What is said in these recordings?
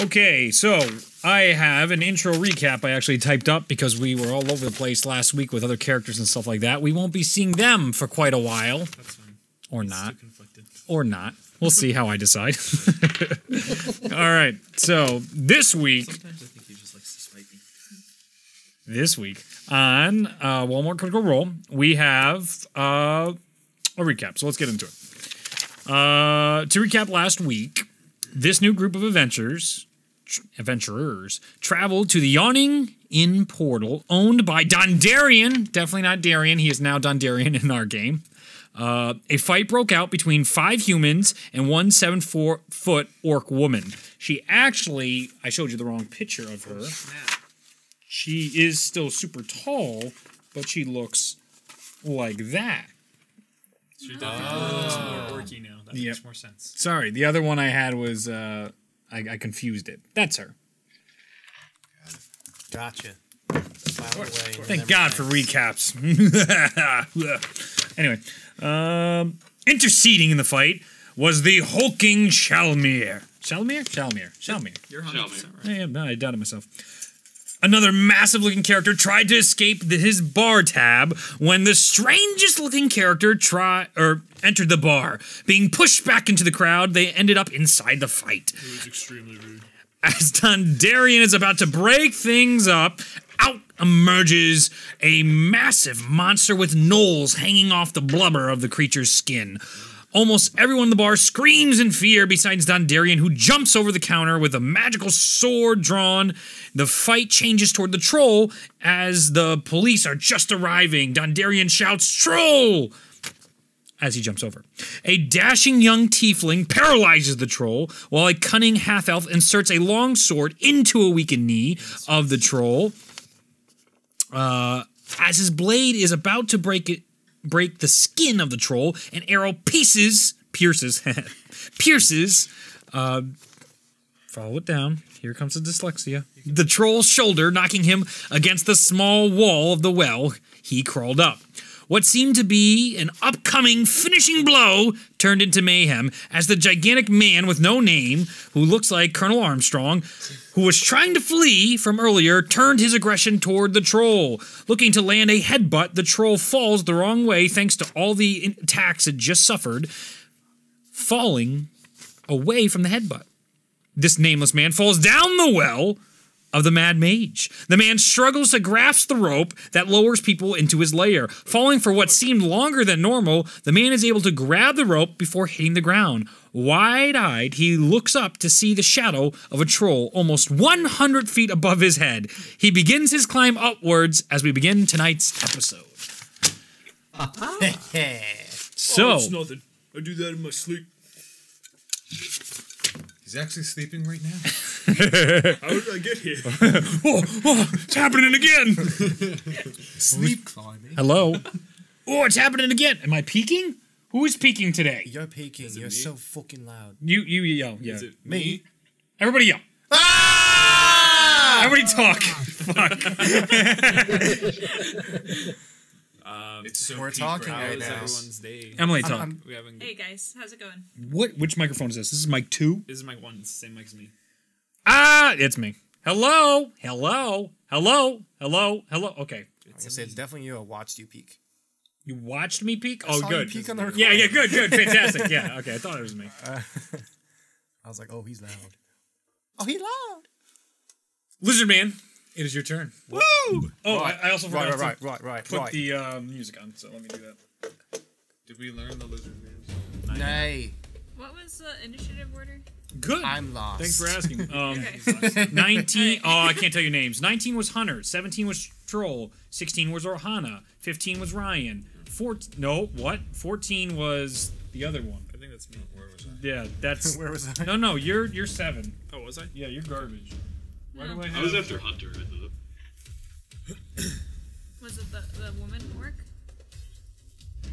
Okay, so I have an intro recap I actually typed up because we were all over the place last week with other characters and stuff like that. We won't be seeing them for quite a while. That's fine. Or not. Or not. We'll see how I decide. Alright, so this week... Sometimes I think he just likes to spite me. This week on One More Critical Role, we have a recap. So let's get into it. To recap last week, this new group of adventurers traveled to the Yawning Inn portal owned by Dondarrion. Definitely not Darian. He is now Dondarrion in our game. A fight broke out between 5 humans and one 7-foot orc woman. She actually, I showed you the wrong picture of her. She is still super tall, but she looks like that. She definitely looks more orky now. That makes more sense. Sorry, the other one I had was, I confused it. That's her. Gotcha. Thank God for recaps. Anyway, interceding in the fight was the hulking Shalmir. Shalmir. You're 100% right. Yeah, no, I doubted myself. Another massive-looking character tried to escape his bar tab when the strangest-looking character entered the bar. Being pushed back into the crowd, they ended up inside the fight. It was extremely rude. As Dondarrion is about to break things up, out emerges a massive monster with gnolls hanging off the blubber of the creature's skin. Almost everyone in the bar screams in fear besides Dondarrion, who jumps over the counter with a magical sword drawn. The fight changes toward the troll as the police are just arriving. Dondarrion shouts, "Troll!" as he jumps over. A dashing young tiefling paralyzes the troll, while a cunning half-elf inserts a long sword into a weakened knee of the troll. As his blade is about to break the skin of the troll, an arrow pierces, follow it down, here comes the dyslexia, the troll's shoulder, knocking him against the small wall of the well he crawled up. What seemed to be an upcoming finishing blow turned into mayhem as the gigantic man with no name, who looks like Colonel Armstrong, who was trying to flee from earlier, turned his aggression toward the troll. Looking to land a headbutt, the troll falls the wrong way thanks to all the attacks it just suffered, falling away from the headbutt. This nameless man falls down the well of the Mad Mage. The man struggles to grasp the rope that lowers people into his lair. Falling for what seemed longer than normal, the man is able to grab the rope before hitting the ground. Wide-eyed, he looks up to see the shadow of a troll almost 100 feet above his head. He begins his climb upwards as we begin tonight's episode. So, it's nothing. I do that in my sleep. He's actually sleeping right now. How did I get here? It's happening again. Sleep climbing. Hello. Oh, it's happening again. Am I peeking? Who is peeking today? You're peeking. You're so fucking loud. You yell. Yeah. Is it Me? Everybody yell. Ah! Everybody talk. Fuck. It's so We're peak talking right right now. now. Everyone's day. Emily, talk. We haven't. Hey guys, how's it going? Which microphone is this? This is mic 2? This is mic 1. It's the same mic as me. It's me. Hello. Okay. I said definitely you. I watched you peek. You watched me peek? I Oh, saw good. You peek on the Yeah, good. Fantastic. Yeah, okay. I thought it was me. I was like, oh, he's loud. Oh, he's loud. Lizard Man, it is your turn. Woo! Oh, Right. I also forgot to Right. put the music on, so let me do that. Did we learn the lizard names? Nay. What was the initiative order? Good. I'm lost. Thanks for asking. Okay. 19. Oh, I can't tell you names. 19 was Hunter. 17 was Troll. 16 was Orhana. 15 was Ryan. 14 was the other one. I think that's me. Where was I? Yeah, that's. Where was I? No, you're 7. Oh, was I? Yeah, you're garbage. Why do I I have? was after Hunter, I thought. Was it the woman orc?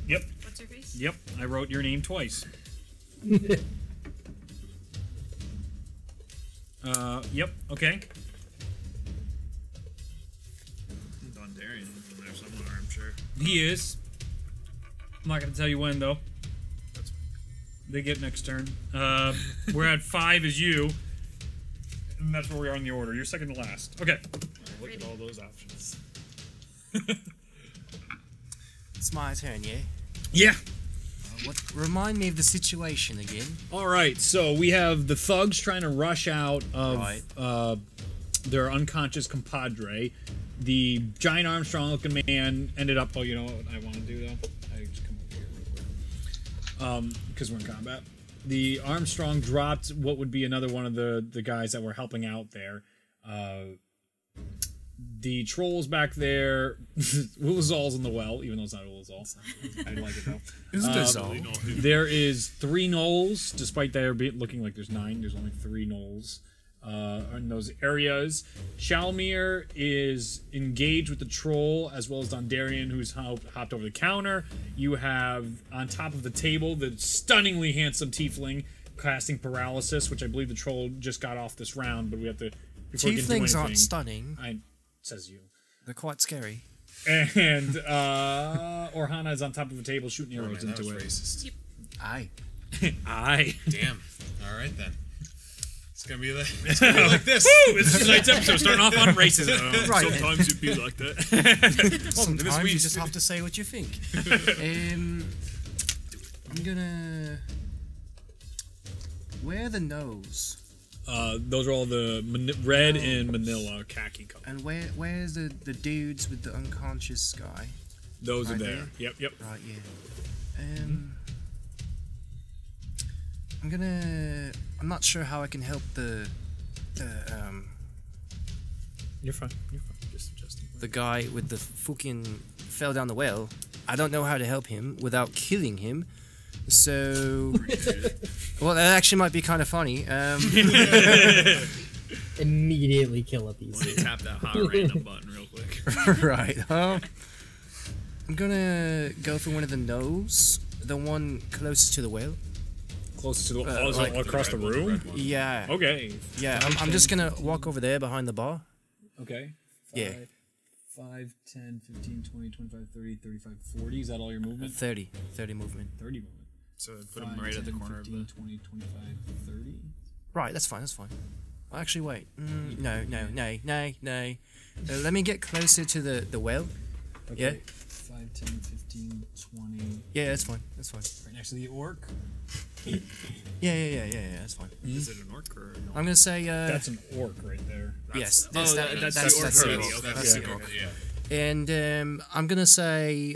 Yep. What's her face? Yep. I wrote your name twice. Yep. Okay. Dondarrion is in there somewhere, I'm sure. He is. I'm not gonna tell you when though. They get next turn. We're at 5 is you. And that's where we are in the order. You're second to last. Okay. Look at all those options. It's my turn, yeah? Yeah. Remind me of the situation again. All right. So we have the thugs trying to rush out of Right. their unconscious compadre. The giant Armstrong-looking man ended up. Oh, you know what I want to do though? I just come over here real quick. Because we're in combat. The Armstrong dropped what would be another one of the guys that were helping out there. The trolls back there. Wilazal's in the well, even though it's not Wilazal. I like it though. There is 3 gnolls, despite there looking like there's 9. There's only 3 gnolls in those areas. Shalmir is engaged with the troll, as well as Dondarian, who's hopped over the counter. You have, on top of the table, the stunningly handsome tiefling casting paralysis, which I believe the troll just got off this round, but we have to... before we can do Tieflings aren't anything- stunning. Says you. They're quite scary. And Orhana is on top of a table shooting Oh, arrows man, that into was it. racist. Aye. Aye. Damn. All right then. It's gonna be like, it's gonna be like this. Woo! This is tonight's episode, starting off on racism. Right. Sometimes it'd be like that. Sometimes you just have to say what you think. I'm gonna... Where are the nose? Those are all the red and manila khaki color. And where's the dudes with the unconscious guy? Those are Right there. there? Yep. Right, yeah. I'm not sure how I can help You're fine. Just adjusting. the guy with the fucking fell down the well. I don't know how to help him without killing him. So, well, that actually might be kind of funny. Immediately kill a PC. Tap that hot random button real quick. Right. I'm gonna go for one of the nose, the one closest to the well. Closest to the like across the room. Yeah. Okay. Yeah. I'm just gonna walk over there behind the bar. Okay. Yeah. 5, 10, 15, 20, 25, 30, 35, 40. Is that all your movement? 30 movement. 30 movement. So put him right at the corner 15, of the... 20, 25, 30. Right. That's fine. Actually, wait. No. Let me get closer to the well. Okay. Yeah. 5, 10, 15, 20. Yeah, that's fine. Right next to the orc. Yeah. That's fine. Is it an orc or... No? I'm gonna say. That's an orc right there. Yes. that's That's the the orc. orc. Okay, That's okay, the orc. okay. Yeah. And I'm gonna say,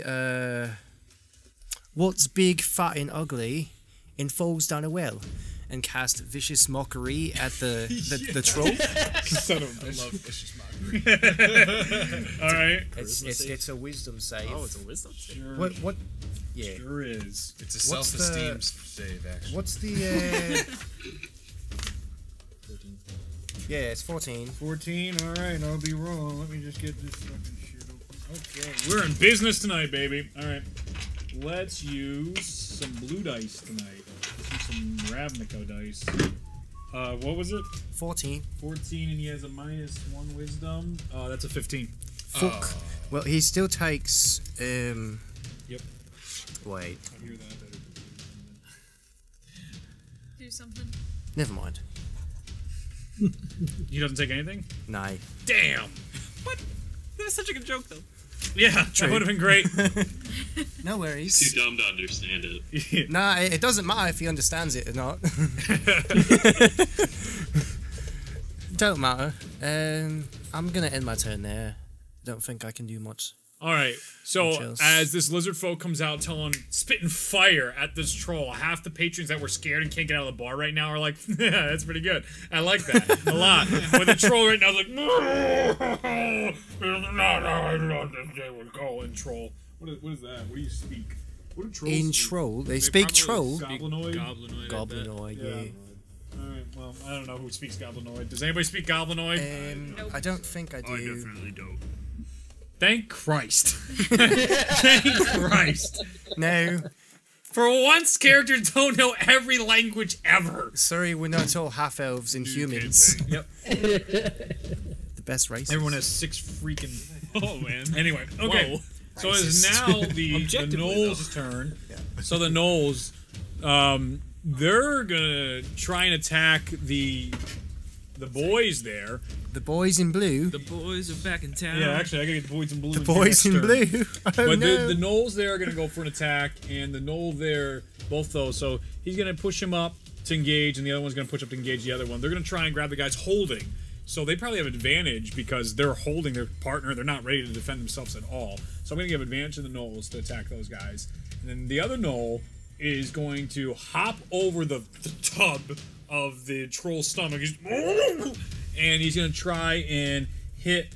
what's big, fat, and ugly, and falls down a well, and cast vicious mockery at the troll. Son of a I bitch. love vicious mockery. All right. It's a wisdom save. Oh, it's a wisdom save. Sure. What? Yeah. Sure is. It's a What's the- self-esteem save, actually. What's the? Yeah, it's 14. 14. All right. I'll be wrong. Let me just get this fucking shit open. Okay. We're in business tonight, baby. All right. Let's use some blue dice tonight. Let's use some Ravnico dice. What was it? 14. 14, and he has a -1 wisdom. That's a 15. Fuck. Well, he still takes. Yep. Wait. I hear that better. Do something. Never mind. He doesn't take anything? Nay. Damn! That's such a good joke, though. Yeah, that would have been great. No worries. Too dumb to understand it. Nah, it doesn't matter if he understands it or not. Don't matter. I'm gonna end my turn there. Don't think I can do much. All right. So Chills. as this lizard folk comes out spitting fire at this troll, half the patrons that were scared and can't get out of the bar right now are like, yeah, that's pretty good. I like that a lot. But the troll right now is like, no, go in troll. What is that? What do you speak? What do trolls In speak? troll, they speak troll. Goblinoid? Goblinoid. Goblinoid, Yeah. yeah. All right. Well, I don't know who speaks Goblinoid. Does anybody speak Goblinoid? I don't think I I do. definitely don't. Thank Christ. Thank Christ. No, For once, characters don't know every language ever. sorry, we're not all half elves and humans. Yep. The best race. Everyone has 6 freaking. Oh, man. Anyway, okay. Whoa. So it is now the Objectively, Gnolls' turn. So the Gnolls, they're gonna try and attack the the boys there. The boys in blue. The boys are back in town. Yeah, actually, I gotta get the boys in blue. The boys in blue. Oh, But no. the gnolls there are gonna go for an attack, and the gnoll there, both those. So he's gonna push him up to engage, and the other one's gonna push up to engage the other one. They're gonna try and grab the guys holding. So they probably have advantage because they're holding their partner. They're not ready to defend themselves at all. So I'm gonna give advantage to the gnolls to attack those guys. And then the other gnoll is going to hop over the tub of the troll's stomach. And he's gonna try and hit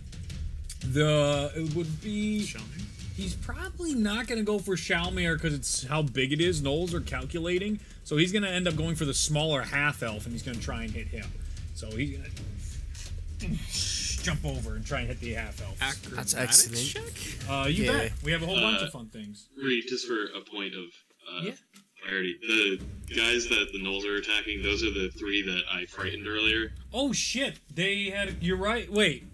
the. It would be. He's probably not gonna go for Shalmir because it's how big it is. Gnolls are calculating, so he's gonna end up going for the smaller half elf, and he's gonna try and hit him. So he's gonna jump over and try and hit the half elf. That's excellent. You Yeah. bet. We have a whole bunch of fun things. Reed, just for a point of Yeah. clarity, the guys that the gnolls are attacking, those are the 3 that I frightened earlier. Oh shit! They had. You're right. Wait.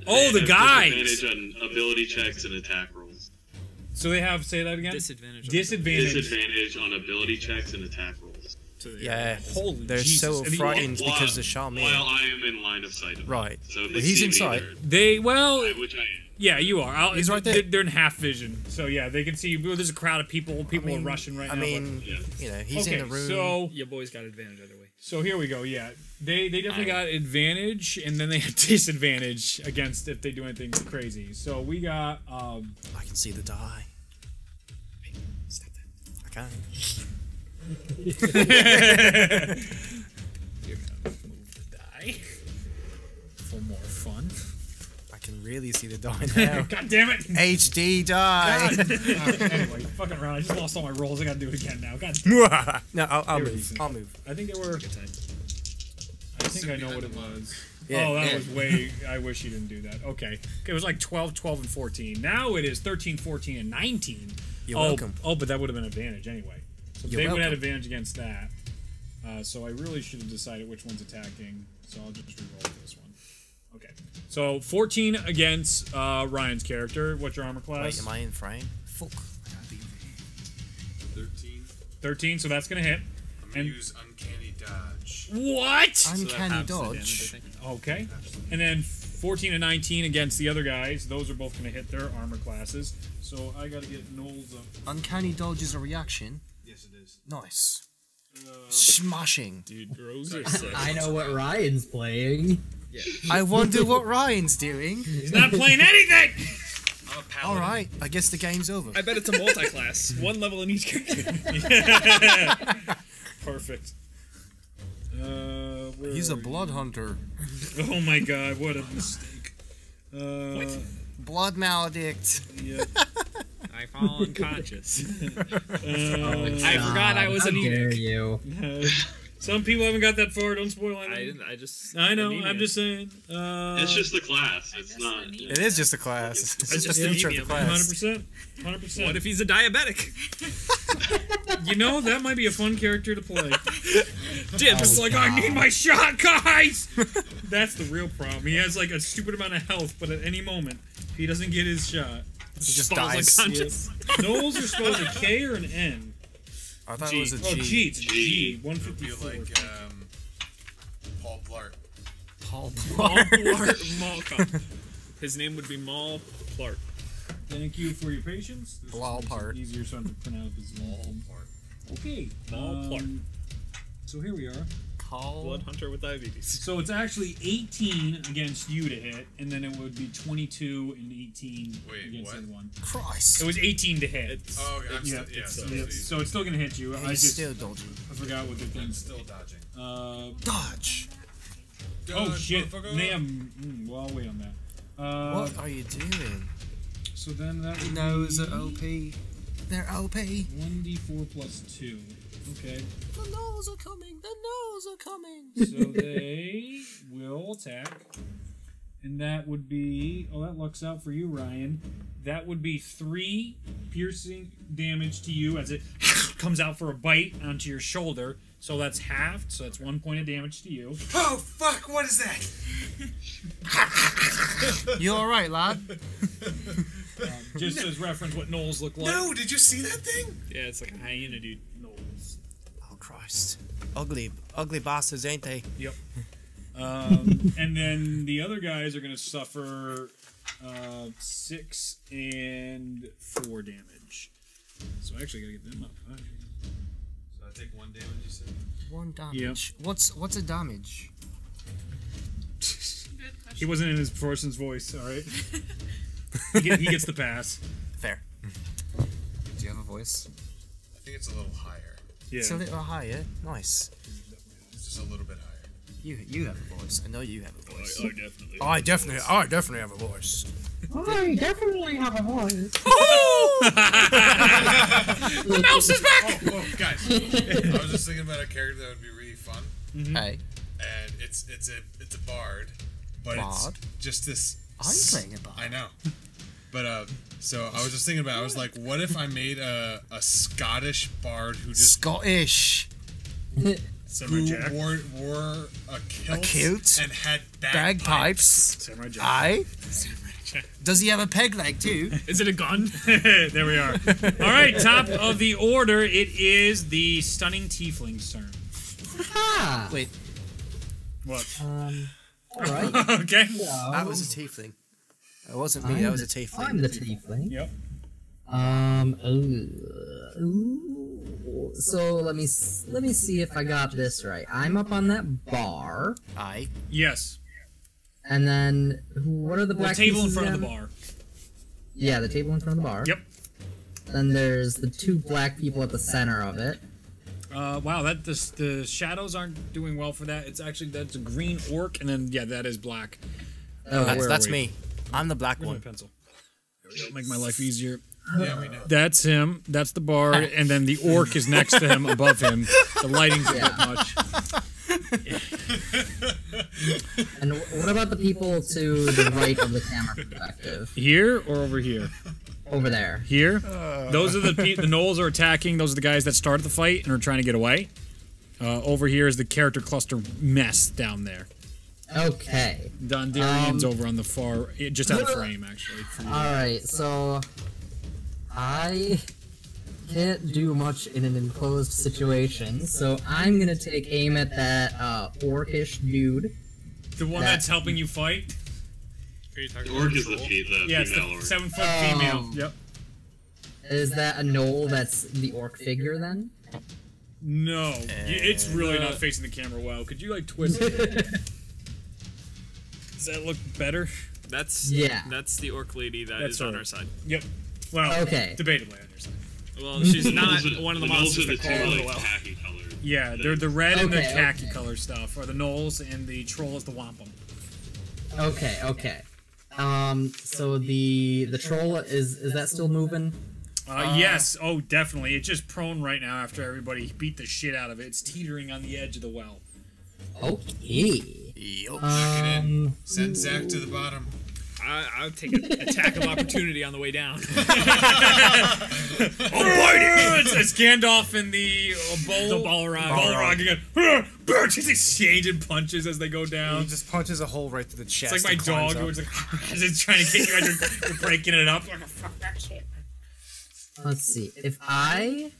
They Oh, the have guys. disadvantage on ability checks and attack rolls. So they have. Say that again. Disadvantage. Disadvantage. Disadvantage on ability checks and attack rolls. Yeah. Holy They're Jesus. so I mean, frightened While- because of Shalmir. While I am in line of sight of them. Right. So if But they he's see in me, sight. They well. which I am. Yeah, you are. He's right there. They're in half vision, so yeah, they can see you. There's a crowd of people. People are rushing right now. I mean, Yeah. you know, he's okay, in the room. so Your boys got advantage either way. here we go. Yeah, they definitely got advantage, and then they have disadvantage against if they do anything crazy. So we got I can see the die. Stop that. I can. You're gonna move the die for more fun. I can really see the die now. God damn it! HD die. Anyway, fucking around. I just lost all my rolls. I gotta do it again now. God. No, I'll Here, move. listen. I'll move. I think they were. I think I know what it was. Yeah, Oh, that yeah. was way. I wish you didn't do that. Okay. It was like 12, 12, and 14. Now it is 13, 14, and 19. You're oh, welcome. Oh, but that would have been advantage anyway. So You're they would have had welcome. advantage against that. So I really should have decided which one's attacking. So I'll just reroll this one. Okay. So 14 against Ryan's character. What's your armor class? Wait, am I in frame? Fuck. 13. 13. So that's gonna hit. I'm gonna And- use Uncanny Dodge. What? Uncanny dodge. Okay. And then 14 and 19 against the other guys. Those are both going to hit their armor classes. So I got to get Knowles up. Uncanny dodge is a reaction. Yes, it is. Nice. Smashing. Dude, rolls are sick. I know what Ryan's playing. I wonder what Ryan's doing. He's not playing anything! I'm a paladin. Alright, I guess the game's over. I bet it's a multi-class. One level in each character. Perfect. Where He's a are you? blood hunter. Oh my god, what a mistake. Blood maledict. Yeah. I fall unconscious. Oh, I forgot I was how anemic. dare you? Some people haven't got that far, don't spoil anything. I didn't. I just. I know, anemia. I'm just saying. It's just the class. It's guess not. anemia. It is just a class. It's just the just feature of the anemia, class. 100%. 100%. What if he's a diabetic? You know, that might be a fun character to play. Dibs. It's like, I need my shot, guys! That's the real problem. He has like a stupid amount of health, but at any moment, if he doesn't get his shot, He just Falls dies. unconscious. Knowles are spelled a K or an N? I thought G. it was a Oh, G. G. It's G. It'll be 154. like Paul Blart. Paul Maul Plart Malcolm. His name would be Maul Plart. Thank you for your patience. This Blau makes it part. Easier so I have to pronounce his name. Okay. Maul Plart. So here we are. Paul. Blood hunter with diabetes. So it's actually 18 against you to hit, and then it would be 22 and 18 Wait, against what? the other one. Christ. It was 18 to hit. Oh, okay, I'm Yeah, still, yeah, it's, so, yeah, so it's still gonna hit you. I He's just still dodging. I forgot what the I'm things. still dodging. Dodge. Oh Dodge, shit! motherfucker. Damn. Well, I'll wait on that. What are you doing? So then that would Nose be are OP. They're OP. 1d4 plus 2. Okay. The nose are coming. The nose are coming. So they will attack. And that would be... Oh, that lucks out for you, Ryan. That would be 3 piercing damage to you as it comes out for a bite onto your shoulder. So that's halved, so that's 1 point of damage to you. Oh, fuck, what is that? You alright, lad? Just as reference what Knowles look like. No, did you see that thing? Yeah, it's like a hyena, dude. Knowles. Oh, Christ. Ugly bastards, ain't they? Yep. And then the other guys are going to suffer 6 and 4 damage. So I actually got to get them up. So I take 1 damage, you said? 1 damage. What's a damage? Good question. He wasn't in his person's voice, alright? he gets the pass. Fair. Do you have a voice? I think it's a little higher. Yeah. It's a little higher. Nice. It's just a little bit higher. You have a voice. I know you have a voice. definitely. I definitely have a voice. I definitely have a voice. The mouse is back! Oh, guys. I was just thinking about a character that would be really fun. Hey, And it's a bard. But Bard? it's just this... I'm playing a bard. I know. But, so I was just thinking about it. I was like, what if I made a Scottish bard who just... Scottish. Samurai Jack. Who wore a kilt, kilt? and had Bagpipes. Samurai Jack. Aye. Does he have a peg leg too? Is it a gun? There we are. Alright, top of the order, it is the stunning tiefling's turn. Ah. Wait, What? Alright. Okay. that was a tiefling. It wasn't me. That was a tiefling. I'm the tiefling. Yep. Ooh. So let me see if I got this right. I'm up on that bar, Aye. Yes. and then what are the The black table in pieces front of the again? bar. Yeah, the table in front of the bar. Yep. Then there's the 2 black people at the center of it. Wow, the shadows aren't doing well for that. It's actually, that's a green orc, and then, yeah, that is black. Oh, where That's are we? me. I'm the black Where's my one. pencil? There we go. Make my life easier. Yeah, we know. That's him. That's the bard, and then the orc is next to him, above him. The lighting's a bit much. And what about the people to the right of the camera perspective? Here or over here? Over there. Here. Those are the gnolls are attacking. Those are the guys that started the fight and are trying to get away. Over here is the character cluster mess down there. Okay. Dondarian's over on the far, just out of frame, actually. Alright, so I can't do much in an enclosed situation, so I'm gonna take aim at that orcish dude. The one that's helping you fight? Are you talking The orc is the Yeah, it's female the orc. 7-foot female. Yep. Is that a gnoll that's the orc figure then? No. It's really not facing the camera well. Could you, like, twist it? Does that look better? That's the orc lady that That's is on her. our side. Yep. Well, Okay. debatably on your side. Well, she's not one of the gnolls monsters are the that two, crawl like, the well. khaki colored. Yeah, they're the red and the Okay, khaki okay. color stuff, or the gnolls, and the troll is the wampum. Okay. So the troll is that still moving? Yes, oh, definitely. It's just prone right now after everybody beat the shit out of it. It's teetering on the edge of the well. Okay. Yup. Knock it in. Send Zach to the bottom. I would take an attack of opportunity on the way down. It's Gandalf and the Balrog. Balrog again. Just exchanging punches as they go down. He just punches a hole right through the chest. It's like my dog who was like, as it's trying to get you as you're breaking it up. Let's see. If I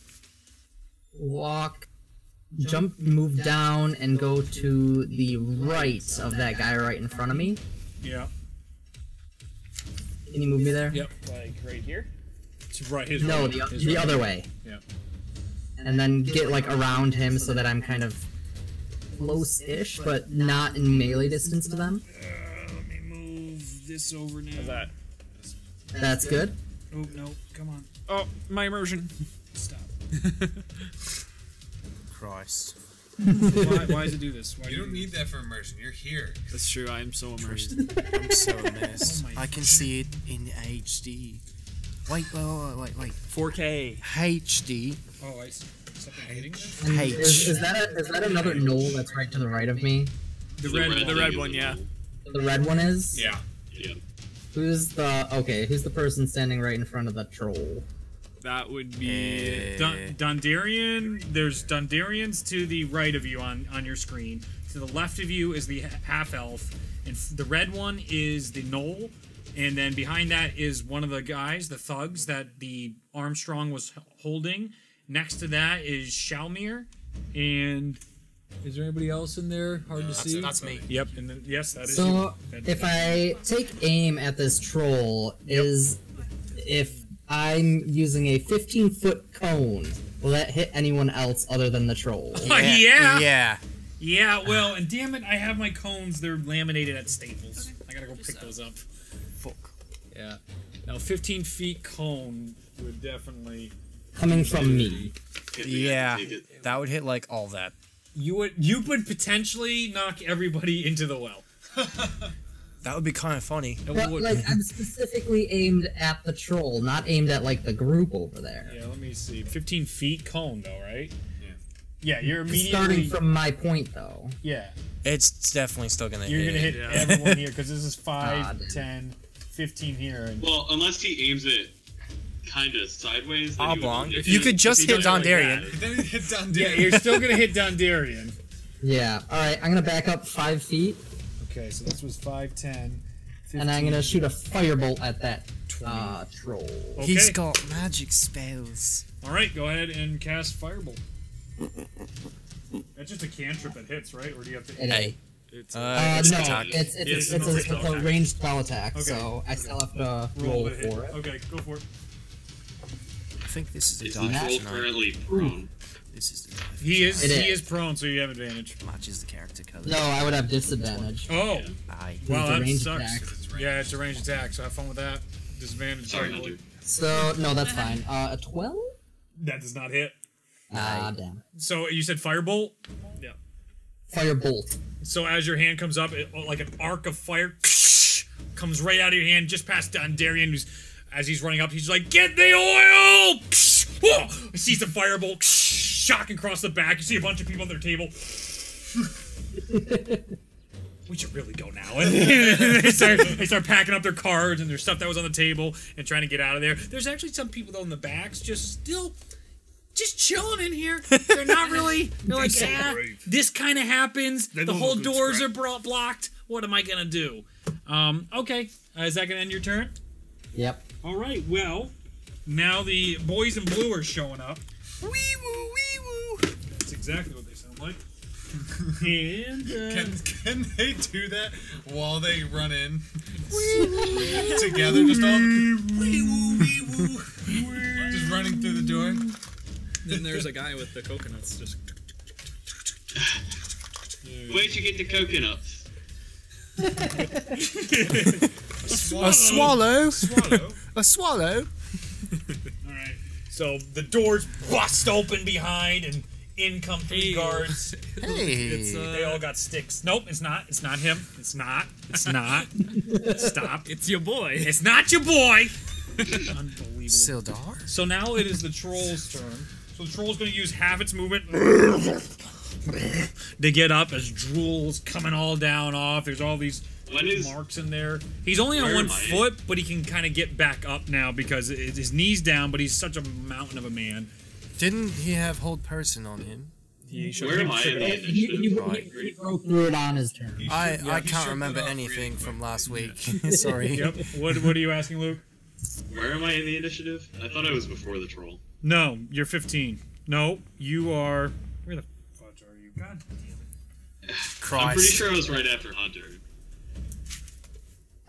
move down and go to the right of that guy right in front of me. Yeah. Can you move me there? Yep. Like right here? It's right. His No, right. His the right. other way. Yeah. And then get like around him so that I'm kind of close-ish, but not in melee distance to them. Let me move this over now. How's that? That's good. Oh, no. Come on. Oh, my immersion. Stop. Christ. Why does it do this? Why You do don't do need that for immersion. You're here. That's true, I am so immersed. I'm so immersed. Oh my I can see it in HD. Wait. 4K. HD. Oh, I see. Something hitting me? And H. is that another gnoll that's right to the right of me? The red one. The red one, yeah. The red one is? Yeah. Yeah. Who's the person standing right in front of the troll? That would be... Dondarian. There's Dondarians to the right of you on your screen. To the left of you is the half elf, and the red one is the gnoll, and then behind that is one of the guys, the thugs that the Armstrong was holding. Next to that is Shalmir, and Is there anybody else in there? Hard to see. That's me. Yep. And then, yes, that is So you. if I take aim at this troll, if I'm using a 15-foot cone, will that hit anyone else other than the troll? Yeah. Yeah. Yeah, well, and damn it, I have my cones. They're laminated at Staples. I gotta go pick those up. Fuck. Yeah. Now, 15 feet cone would definitely... Coming from me. Yeah. That would hit like all that. You would potentially knock everybody into the well. That would be kind of funny. It But, would. like, I'm specifically aimed at the troll, not aimed at, like, the group over there. Yeah, let me see. 15 feet cone, though, right? Yeah, you're immediately... Starting from my point, though. Yeah. It's definitely still gonna You're hit. going to hit everyone here, because this is 5, Ah, damn. 10, 15 here. And Well, unless he aims it kind of sideways. Then Oblong. He would, If you could just if he hit does it Dondarian. that, Then he hit down yeah, you're still going to hit Dondarian. Yeah. Alright, I'm gonna back up 5 feet, Okay, so this was 5, 10, 15. and I'm gonna shoot a firebolt at that troll. Okay. He's got magic spells. All right, go ahead and cast Firebolt. That's just a cantrip that hits, right? Or do you have to... It It's It's no, an attack. it's a ranged spell attack, Okay. so I still have to roll to hit. for it. Okay, go for it. I think this is a Is the dive troll tonight. currently prone? This is the dive. He is It he is. is prone, so you have advantage. Matches the character color. No, I would have disadvantage. Oh, Aye. wow, It's a that ranged sucks. attack. Yeah, it's a ranged attack, so have fun with that. Disadvantage. Sorry, Firebolt. Hunter. So, no, that's fine. A 12? That does not hit. Ah, damn. So you said Firebolt? Yeah. Firebolt. So as your hand comes up, like an arc of fire comes right out of your hand, just past Dondarian, who's, as he's running up, he's like, "Get the oil!" Whoa! He sees the firebolt shocking across the back. You see a bunch of people at their table. We should really go now. And they start packing up their cards and their stuff that was on the table and trying to get out of there. There's actually some people though in the backs just chilling in here. They're not really. They're like, this kind of happens. The whole doors are blocked. What am I gonna do? Okay. Is that gonna end your turn? Yep. All right. Well, now the boys in blue are showing up. Wee woo, wee woo. That's exactly what they sound like. And Can they do that while they run in together? Just all just running through the door. Then there's a guy with the coconuts just. Where'd you get the coconuts? A swallow. swallow. A swallow. All right. So the doors bust open behind, and in come three guards. Hey. They all got sticks. Nope, it's not. It's not him. It's not. It's not. Stop. It's your boy. It's not your boy. Unbelievable. Sildar. So now it is the troll's turn. So the troll's going to use half its movement to get up as drool's coming all down off. There's all these When is marks in there. He's only on Where one am I? foot, but he can kind of get back up now because his knee's down, but he's such a mountain of a man. Didn't he have hold person on him? where am I in the He initiative? broke through it on his turn. I he can't shook remember it off anything really from quick. last week. Sorry. Yep. What are you asking, Luke? Where am I in the initiative? I thought I was before the troll. No, you're 15. No, you are. Where the fudge are you? God damn it. Christ. I'm pretty sure I was right after Hunter.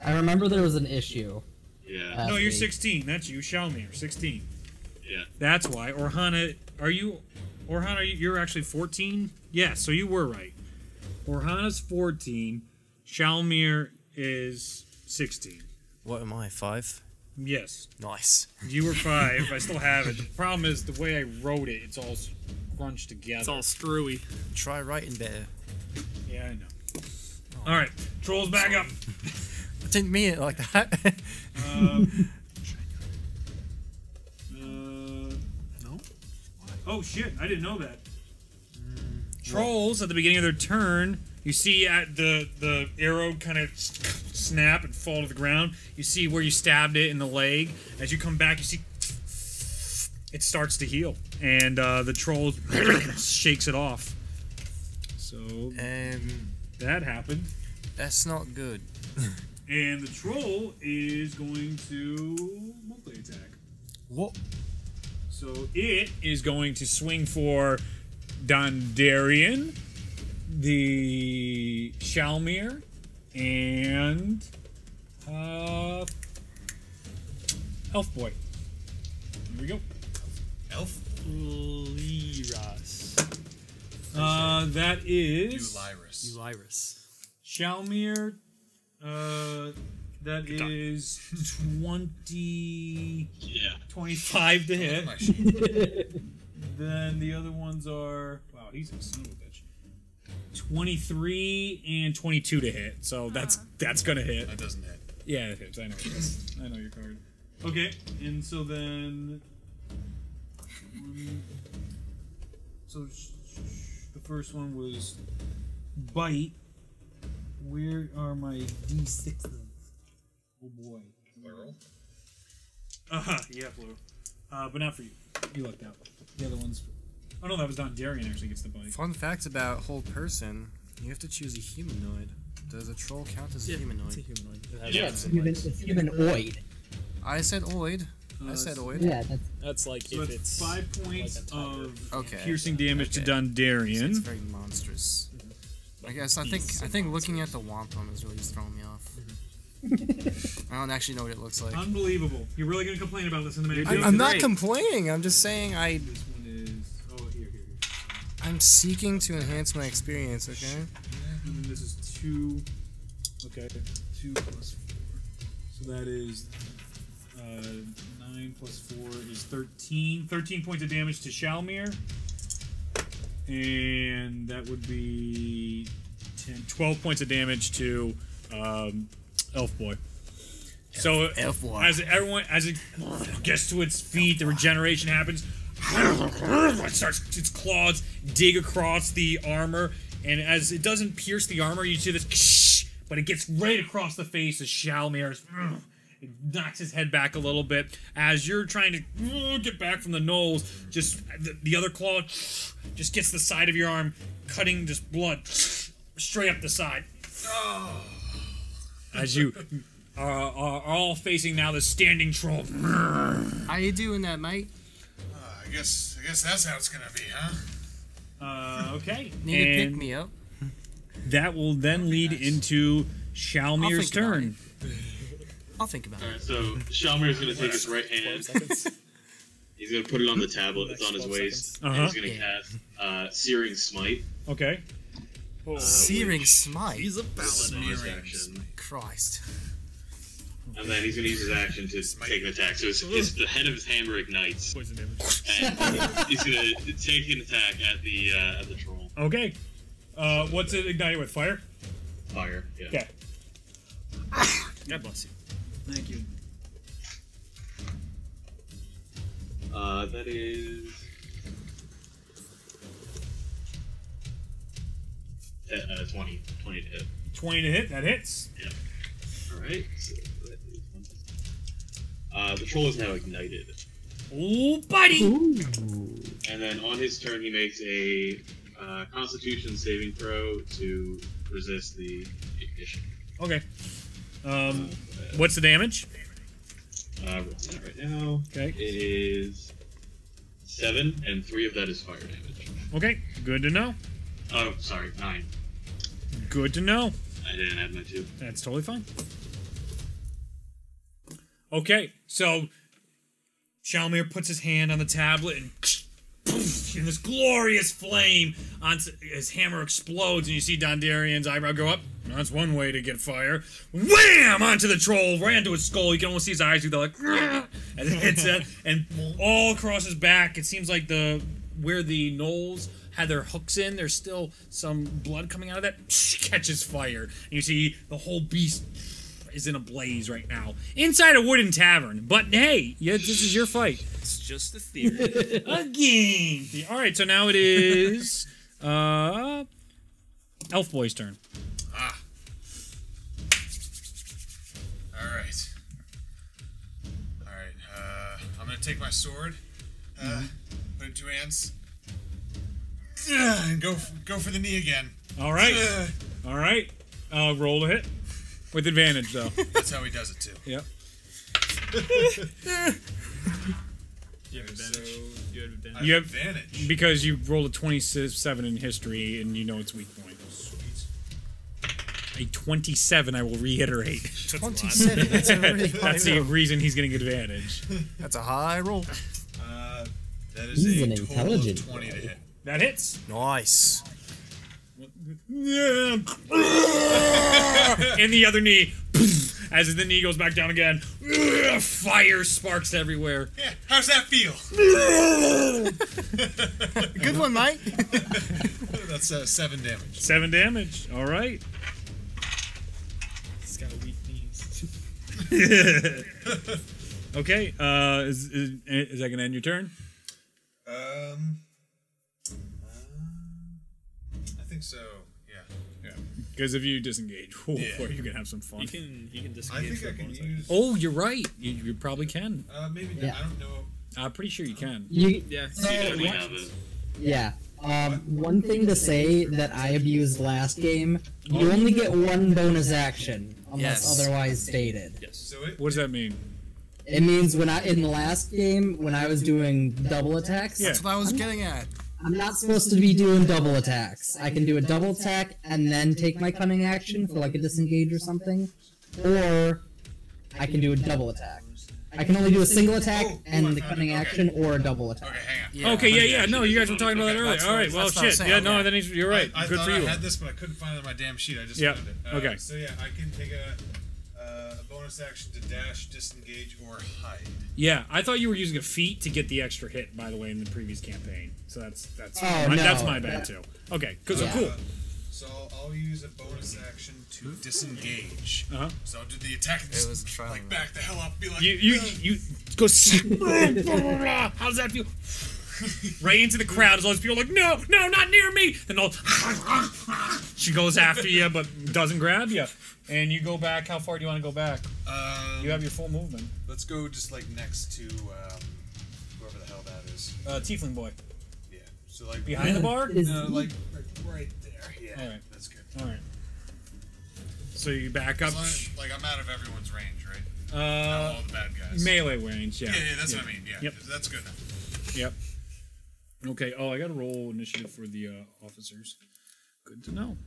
I remember there was an issue. Yeah. Last No, you're week. 16. That's you, Shalmir. 16. Yeah. That's why. Orhana, are you? Orhana, you're actually 14. Yes, so you were right. Orhana's 14. Shalmir is 16. What am I, 5? Yes, Nice. you were 5. I still have it. The problem is the way I wrote it. It's all scrunched together. It's all screwy. Try writing better. Yeah, I know. All right, trolls back up. I didn't mean it like that. No. Oh shit! I didn't know that. Trolls at the beginning of their turn, you see at the arrow kind of snap and fall to the ground. You see where you stabbed it in the leg. As you come back, you see it starts to heal, and the troll shakes it off. So that happened. That's not good. And the troll is going to multi-attack. What? So it is going to swing for Dondarian. the Shalmir and Elf Boy. Here we go. Elf? Liras. That is Ulyrus. Ulyrus. Shalmir. That is 20. Yeah. 25 to hit. My shit. Then the other ones are. Wow, he's a son of a bitch. 23 and 22 to hit. So that's gonna hit. That doesn't hit. Yeah, it hits. I know it does. I know your card. Okay, and so then. So the first one was bite. Where are my D6s? Oh boy. Plural? Yeah, blue. But not for you. You lucked out. The other ones. Oh no, that was Don Darian actually gets the bite. Fun fact about whole person: you have to choose a humanoid. Does a troll count as a humanoid? It's a humanoid. Yeah. It's humanoid. I said oid. I said oid. Yeah, that's That's like So if it's it's 5 points like a tiger. of Okay. piercing damage to Okay. Don It's Darian. very monstrous. I guess I think looking at the wampum is really just throwing me off. I don't actually know what it looks like. Unbelievable. You're really gonna complain about this in the minute. I'm not complaining. I'm just saying This one is. Oh, here. I'm seeking to enhance my experience. Okay. And then this is 2. Okay. 2 plus 4. So that is 9 plus 4 is 13. 13 points of damage to Shalmir. And that would be 12 points of damage to Elf Boy. So Elf Boy. as it gets to its feet, the regeneration happens. It starts its claws dig across the armor, and as it doesn't pierce the armor, you see this, but it gets right across the face of Shalmir. It knocks his head back a little bit as you're trying to get back from the knolls. Just the other claw just gets the side of your arm, cutting just blood straight up the side. As you are all facing now the standing troll. How you doing that, mate? I guess that's how it's gonna be, huh? Okay. Need to pick And me up. that will then lead into Shalmir's think about turn. I'll think about Alright, it. so Shalmir's gonna take his right hand. He's gonna put it on the tablet that's on his waist. And he's gonna cast Searing Smite. Okay. Searing smite. He's a Bonus Smearing action. Christ. And then he's gonna use his action to take an attack. So the head of his hammer ignites. Poison damage. And he's gonna take an attack at the troll. Okay. What's it ignited with? Fire? Fire. Yeah. Okay. God bless you. Thank you. That is 20 to hit. 20 to hit. That hits. Yeah. Alright. So that is the troll is now ignited. Oh, buddy! And then on his turn, he makes a Constitution saving throw to resist the ignition. Okay. What's the damage? Rolling that right now. Okay. It is 7, and 3 of that is fire damage. Okay. Good to know. Oh, sorry, 9. Good to know. I didn't add my 2. That's totally fine. Okay, so Shalmir puts his hand on the tablet and in this glorious flame, his hammer explodes, and you see Dondarian's eyebrow go up. That's one way to get fire. Wham! Onto the troll, right into his skull. You can almost see his eyes do that, like, as it hits it, and all across his back. It seems like where the gnolls had their hooks in, there's still some blood coming out of that. Catches fire, and you see the whole beast is in a blaze right now inside a wooden tavern. But hey, this is your fight. It's just a theory. Again. All right, so now it is Elf Boy's turn. Alright. I'm gonna take my sword, put it in 2 hands, and go for the knee again. All right. All right. Roll to hit with advantage, though. That's how he does it too. Yep. You have advantage. You have advantage. You have advantage. because you rolled a 27 in history, and you know it's weak point. A 27, I will reiterate. 27. That's a really high That's the roll. reason he's getting advantage. That's a high roll. That is He's a an total intelligent of 20 to hit. That hits. Nice. Yeah. In the other knee. As the knee goes back down again. Fire sparks everywhere. Yeah, how's that feel? Good one, mate. That's 7 damage. 7 damage. All right. He's got weak knees. Okay. Is that gonna end your turn? I think so. Yeah. Because if you disengage, boy, Yeah. you're gonna have some fun. He can I disengage think for I a can bonus use. Oh, you're right. You probably can. Maybe Yeah. not. I don't know. I'm pretty sure you can. You, Yeah. We have it. yeah. One thing to say that I abused last game: you only get one bonus action unless Yes. otherwise stated. So it. What does that mean? It means in the last game when I was doing double attacks, Yeah. That's what I was getting at. I'm not supposed to be doing double attacks. I can do a double attack and then take my cunning action for like a disengage or something, or I can do a double attack. I can only do a single attack and the cunning action, or a double attack. Okay, hang on. Yeah. Okay, yeah. No, you guys were talking about that earlier. That's All what- right, well, that's what I'm shit. saying, Yeah, no, yeah. then you're right. I Good thought for you. I had this, but I couldn't find it on my damn sheet. I just Yeah, found it. okay. So yeah, I can take a bonus action to dash, disengage, or hide. Yeah, I thought you were using a feat to get the extra hit, by the way, in the previous campaign. So that's Oh, my, no, that's my bad that- too. Okay, so Yeah. cool. So I'll use a bonus action to disengage. Uh-huh. So I'll do the attack and It just was trying. like back the hell up, be like, You go. How does that feel? Right into the crowd as all these people are like, no, not near me. Then all she goes after you, but doesn't grab you. And you go back. How far do you want to go back? You have your full movement. Let's go just like next to whoever the hell that is. Tiefling boy. Yeah. So like Behind the bar? Is- like right there. Yeah. All right. That's good. All right. So you back up. As long as, like I'm out of everyone's range, right? Uh, All the bad guys. melee range, yeah. Yeah, that's what I mean. Yeah. Yep. That's good enough. Yep. Okay. Oh, I got to roll initiative for the officers. Good to know.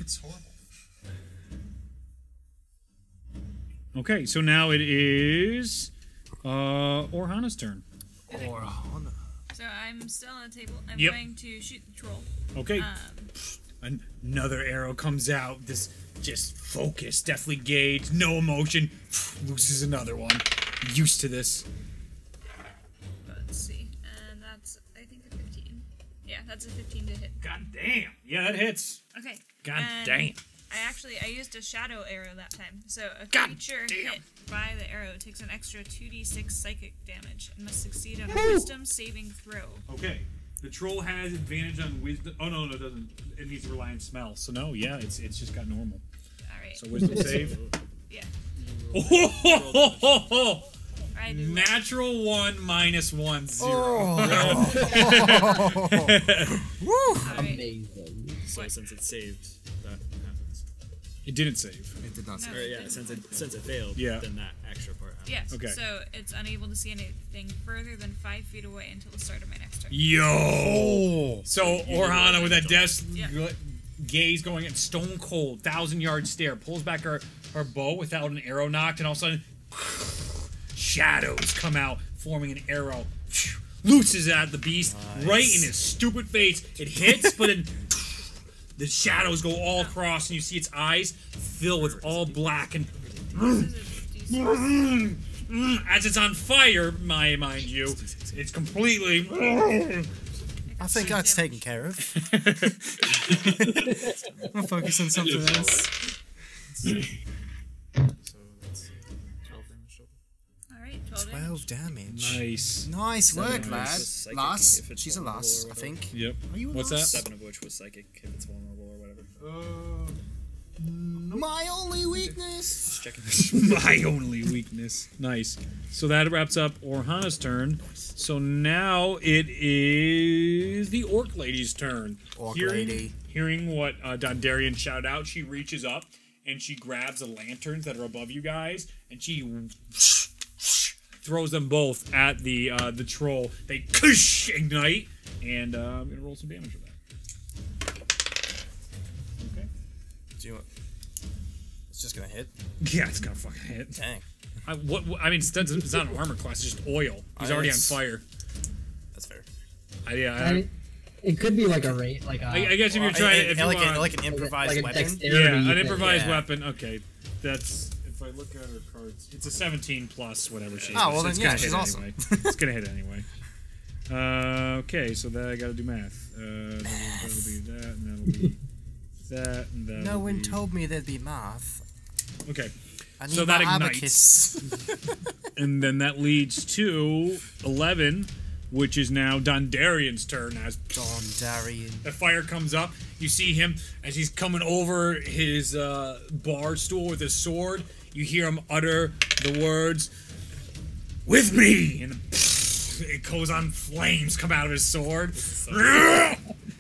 It's horrible. Okay, so now it is Orhana's turn. Or honor. So I'm still on the table. I'm Yep. going to shoot the troll. Okay. Another arrow comes out. This just focus, definitely gauged, no emotion. Looses another one. Used to this. Let's see. And that's, I think, a 15. Yeah, that's a 15 to hit. God damn. Yeah, that hits. Okay. God and damn. I used a shadow arrow that time. So a God creature damn. hit by the arrow takes an extra 2d6 psychic damage and must succeed on a wisdom saving throw. Okay. The troll has advantage on wisdom. Oh, no, it doesn't. It needs to rely on smell. So, no, yeah, it's just got normal. Alright. So, wisdom save. Yeah. Oh, I do. Natural 1 minus 1, 0. Alright. Amazing. So since it's saved, that happens. It didn't save. It did not No. say. Or yeah, since it failed, Yeah. then that extra part happens. Yes. Okay. So it's unable to see anything further than 5 feet away until the start of my next turn. Yo! So Orhana with that death Yeah. gaze going in stone cold, 1,000-yard stare, pulls back her bow without an arrow knocked, and all of a sudden, shadows come out, forming an arrow. Looses it at the beast, right in his stupid face. It hits, but then the shadows go all across, and you see its eyes fill with all black and This is a D6. as it's on fire, mind you, it's completely. I think that's taken care of. I'll focus on something else. So that's 12 damage total. Alright, 12 damage. 12 damage. Nice. Nice work, Nice. lad. Psychic Lass. if it's She's a vulnerable lass, or I whatever. think. Yep. Are you a What's lass? that? 7 of which was psychic if it's vulnerable or whatever. My only weakness. Just checking this. My only weakness. Nice. So that wraps up Orhana's turn. So now it is the Orc Lady's turn. Orc hearing, Lady. Hearing what Dondarian shouted out, she reaches up and she grabs the lanterns that are above you guys and she throws them both at the troll. They ignite, and I'm gonna roll some damage for that. Okay. Do you want... It's just gonna hit? Yeah, it's gonna fucking hit. Dang. I mean, it's not an armor class, it's just oil. He's already on fire. That's fair. It could be like a rate, like a... I guess if you're trying to... Like an improvised weapon? Yeah, an improvised weapon. Okay. That's... If I look at her cards... It's a 17 plus whatever she is. Oh, well then, it's yeah, she's awesome. Anyway. It's gonna hit anyway. Okay, so that I gotta do math. That'll be that, and that'll be that, and that. No one told me there'd be math. Okay. I need So that my ignites. abacus. And then that leads to 11, which is now Dondarian's turn. As Dondarian. the fire comes up, you see him as he's coming over his bar stool with his sword. You hear him utter the words, "With me!" And it goes on flames come out of his sword.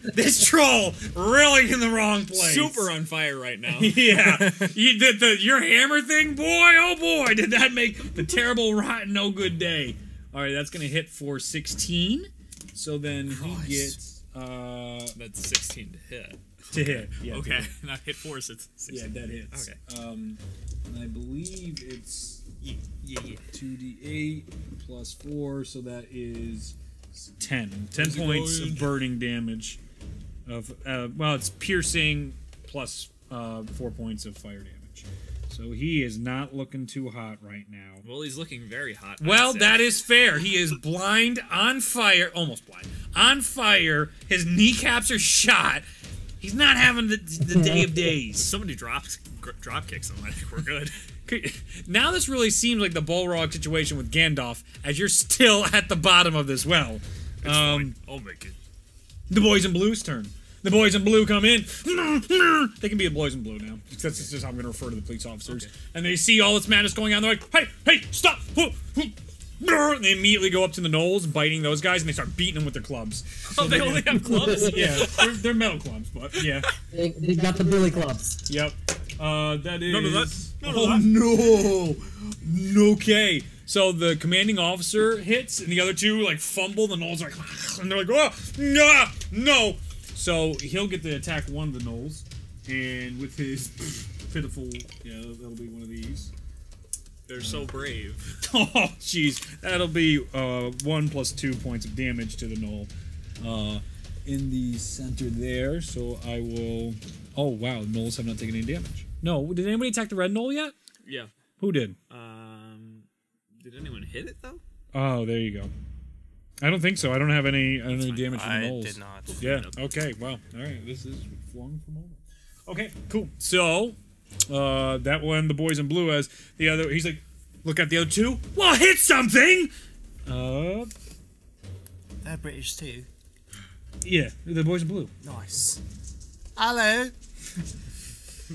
This troll really in the wrong place. Super on fire right now. Yeah. You did your hammer thing, boy, oh boy, did that make the terrible, rotten, no good day. Alright, that's gonna hit for 16. So then he gets That's 16 to hit. to hit. Yeah, Okay, to hit. not hit force. It's 16. Yeah, that hits. Okay. And I believe it's 2d8 plus 4, so that is 10. 10 points of burning damage. Well, it's piercing plus 4 points of fire damage. So he is not looking too hot right now. Well, he's looking very hot. Well, that is fair. He is blind, on fire, almost blind, on fire. His kneecaps are shot. He's not having the day of days. Somebody drop kicks him. I think we're good. Now this really seems like the Balrog situation with Gandalf, as you're still at the bottom of this well. I'll make it. The boys in blue's turn. The boys in blue come in. They can be the boys in blue now. That's just how I'm going to refer to the police officers. Okay. And they see all this madness going on. They're like, hey, stop. And they immediately go up to the gnolls, biting those guys, and they start beating them with their clubs. Oh, they only have clubs? Yeah, they're metal clubs, but yeah. They got the billy clubs. Yep. That is... None of that. No. Okay. So the commanding officer hits, and the other two, like, fumble. The gnolls are like... And they're like, oh, no. So he'll get to attack one of the gnolls. And with his pitiful... Yeah, that'll be one of these. They're so brave. Oh, jeez. That'll be 1 plus 2 points of damage to the gnoll. In the center there, so I will... Oh, wow. Gnolls have not taken any damage. No, did anybody attack the red gnoll yet? Yeah. Who did? Did anyone hit it, though? Oh, there you go. I don't think so. I don't have any damage from the gnolls. I did not. Yeah, okay, well, alright. This is flung from over. Okay, cool. So, that one, the boys in blue has the other... He's like, look at the other two. Well, hit something! They're British too. Yeah, the boys in blue. Nice. Hello.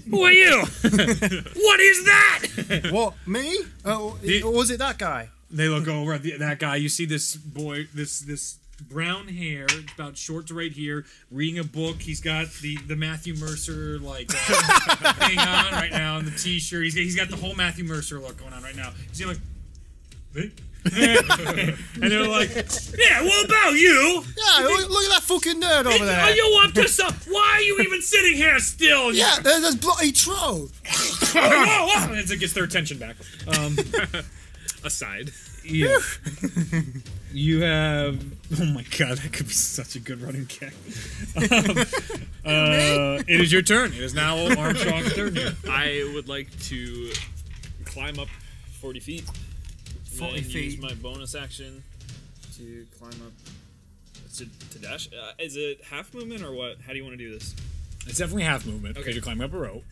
Who are you? What is that? What, me? Oh, or was it that guy? They look over at that guy. You see this boy, this brown hair, about short to right here, reading a book. He's got the Matthew Mercer like thing on right now, and the T-shirt. He's got the whole Matthew Mercer look going on right now. He's like, hey? And they're like, yeah, what about you? Yeah, look at that fucking nerd over there. Are you up to something? Why are you even sitting here still? Yeah, there's bloody troll. Whoa. As it gets their attention back. Aside. Yeah. You have... Oh my god, that could be such a good running kick. It is your turn. It is now Armstrong's turn here. I would like to climb up 40 feet. 40 and feet. Use my bonus action to climb up. To dash. Is it half movement or what? How do you want to do this? It's definitely half movement. Okay. Because you're climbing up a rope.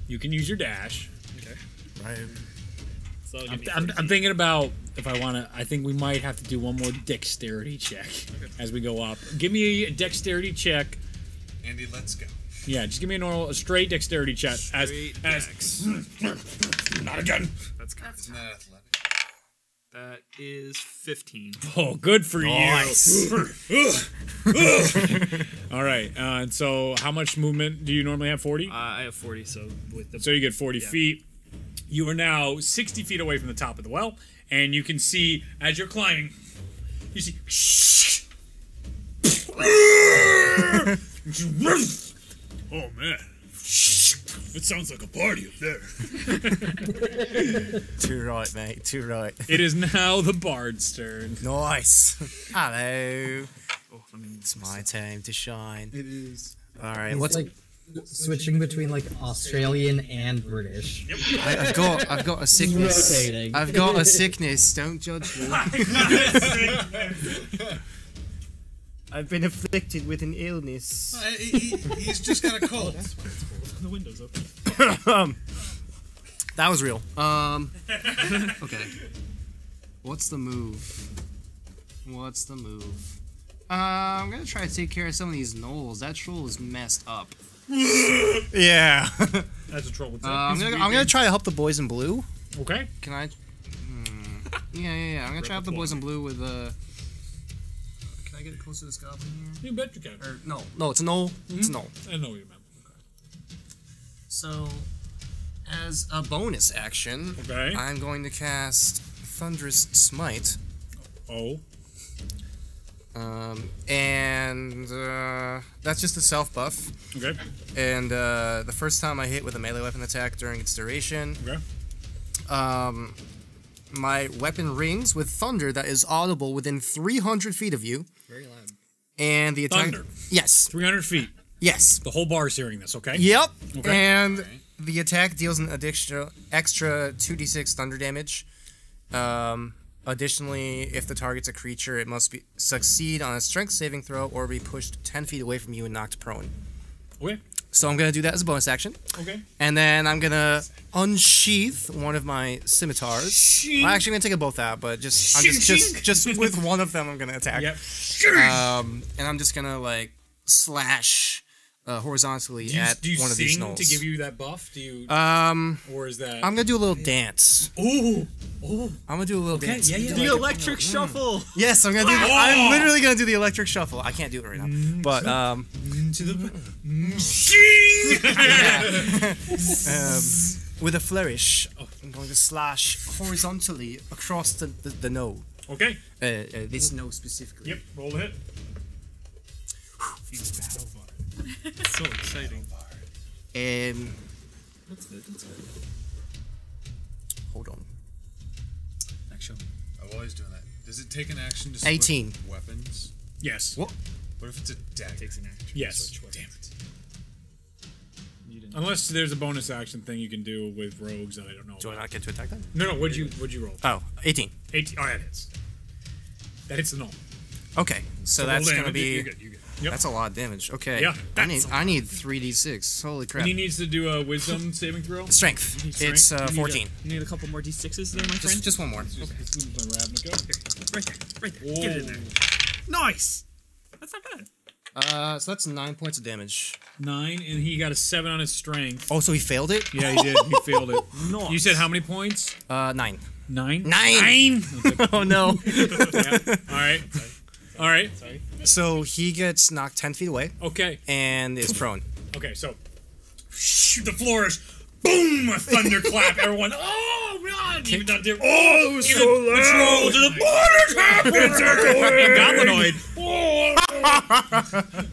You can use your dash. Okay. Right. So that'll give me I'm 40 feet. thinking about if I want to. I think we might have to do one more dexterity check as we go up. Give me a dexterity check. Andy, let's go. Yeah, just give me a straight dexterity check. Straight dex. Not again. That's good. Isn't that athletic? That is 15. Oh, good for Nice. you. All right. And so, how much movement do you normally have? 40. I have 40, so with the... So you get 40 feet. You are now 60 feet away from the top of the well, and you can see as you're climbing. You see. Oh, man. It sounds like a party up there. Too right, mate. Too right. It is now the bard's turn. Nice. Hello. It's my time to shine. It is. All right. It's What's like switching between like Australian and British. I've got a sickness. Rotating. I've got a sickness. Don't judge me. I've been afflicted with an illness. He's just got a cold. The window's open. That was real. Okay. What's the move? I'm gonna try to take care of some of these gnolls. That troll is messed up. Yeah. That's a troll. I'm gonna try to help the boys in blue. Okay. Can I? Yeah. I'm gonna try to help the boys in blue with Can I get close to this goblin here? You bet you can. Or no, it's a gnoll. It's a gnoll. I know what you meant. So, as a bonus action, Okay. I'm going to cast Thunderous Smite. Oh. And that's just a self buff. Okay. And the first time I hit with a melee weapon attack during its duration, Okay. my weapon rings with thunder that is audible within 300 feet of you. Very loud. And the attack. Thunder. Yes. 300 feet. Yes. The whole bar is hearing this, okay? Yep. Okay. And the attack deals an extra 2d6 thunder damage. Additionally, if the target's a creature, it must succeed on a strength saving throw or be pushed 10 feet away from you and knocked prone. Okay. So I'm gonna do that as a bonus action. Okay. And then I'm gonna unsheath one of my scimitars. I'm actually gonna take them both out, but just with one of them I'm gonna attack. Yep. And I'm just gonna like slash horizontally at Do you one of these sing gnolls. to give you that buff? Do you? Or is that? I'm gonna do a little dance. Ooh. I'm gonna do a little dance. Yeah. The electric shuffle. Yes, I'm gonna do. I'm literally gonna do the electric shuffle. I can't do it right now, but To the. with a flourish, I'm going to slash horizontally across the node. Okay. This node specifically. Yep. Roll the hit. So exciting. That's good. Hold on. Action. Oh, while he's doing that, does it take an action to switch 18. weapons? Yes. What? What if it's a dagger? Takes an action. Yes. Damn it. You didn't. Unless there's a bonus action thing you can do with rogues that I don't know. Do I not get to attack then? No. What'd you roll? Oh, 18. 18. Oh, that hits. That hits the null. Okay, so Roll that's gonna damage. be. You're good. Yep. That's a lot of damage. Okay. Yeah, I need 3d6. Holy crap. And he needs to do a wisdom saving throw. Strength. need It's strength? 14. You need a couple more d6s there, my friend. Just one more. Okay. Right there. Get in there. Nice. That's not bad. So that's 9 points of damage. 9, and he got a 7 on his strength. Oh, so he failed it? Yeah, he did. He failed it. Nice. You said how many points? 9. 9. 9! Oh no. All right. So he gets knocked 10 feet away Okay. and is prone. Okay. So, the flourish. Boom! A thunderclap. Everyone. Oh God! Even not there. Oh, even so loud. The troll to the goblinoid.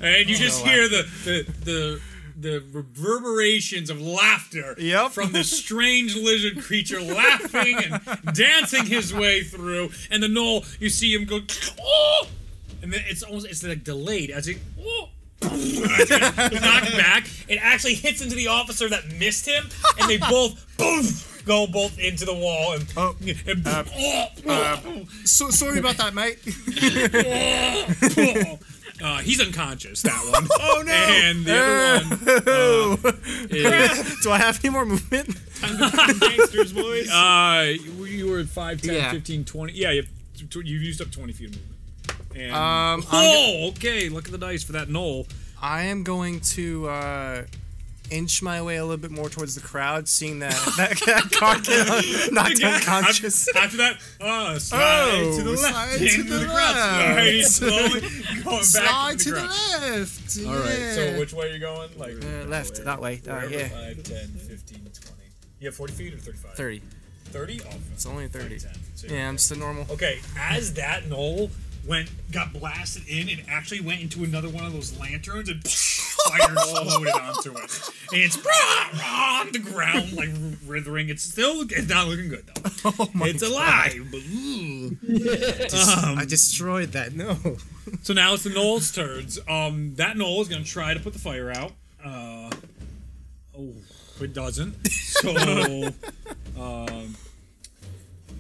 And you just hear the reverberations of laughter from this strange lizard creature laughing and dancing his way through. And the gnoll, you see him go. Oh! And then it's like delayed as it knocked back. It actually hits into the officer that missed him, and they both go into the wall. And So sorry about that, mate. he's unconscious. That one. Oh no! And the other one is Do I have any more movement? Gangster's voice. you were 5, 10, Yeah. 15, 20. Yeah, you've used up 20 feet of movement. And, okay. Look at the dice for that knoll. I am going to inch my way a little bit more towards the crowd, seeing that car get knocked unconscious. After that, slide to the left, slide into to the crowd. left. Slowly going Slide back to the crowd. left. All right. Yeah. So which way are you going? Like Left, that way. Yeah. 5, 10, 15, 20. You have 40 feet or 35? 30. 30? Oh, It's only 30. 10. So Yeah, I'm just a normal. Okay, as that knoll got blasted in and actually went into another one of those lanterns and fire exploded onto it. And it's on the ground, like writhing. It's not looking good though. Oh my it's alive, but I destroyed that. No. So now it's the Knoll's turns. That Knoll is gonna try to put the fire out. It doesn't. So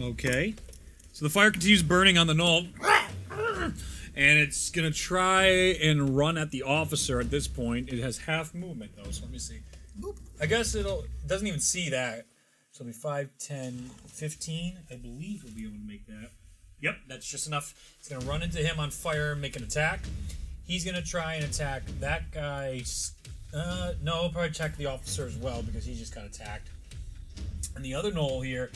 okay. So the fire continues burning on the Knoll. And it's gonna try and run at the officer at this point. It has half movement though, so let me see. I guess it doesn't even see that. So it'll be 5, 10, 15. I believe we'll be able to make that. Yep, that's just enough. It's gonna run into him on fire and make an attack. He's gonna try and attack that guy. No, probably attack the officer as well because he just got attacked. And the other Knoll here,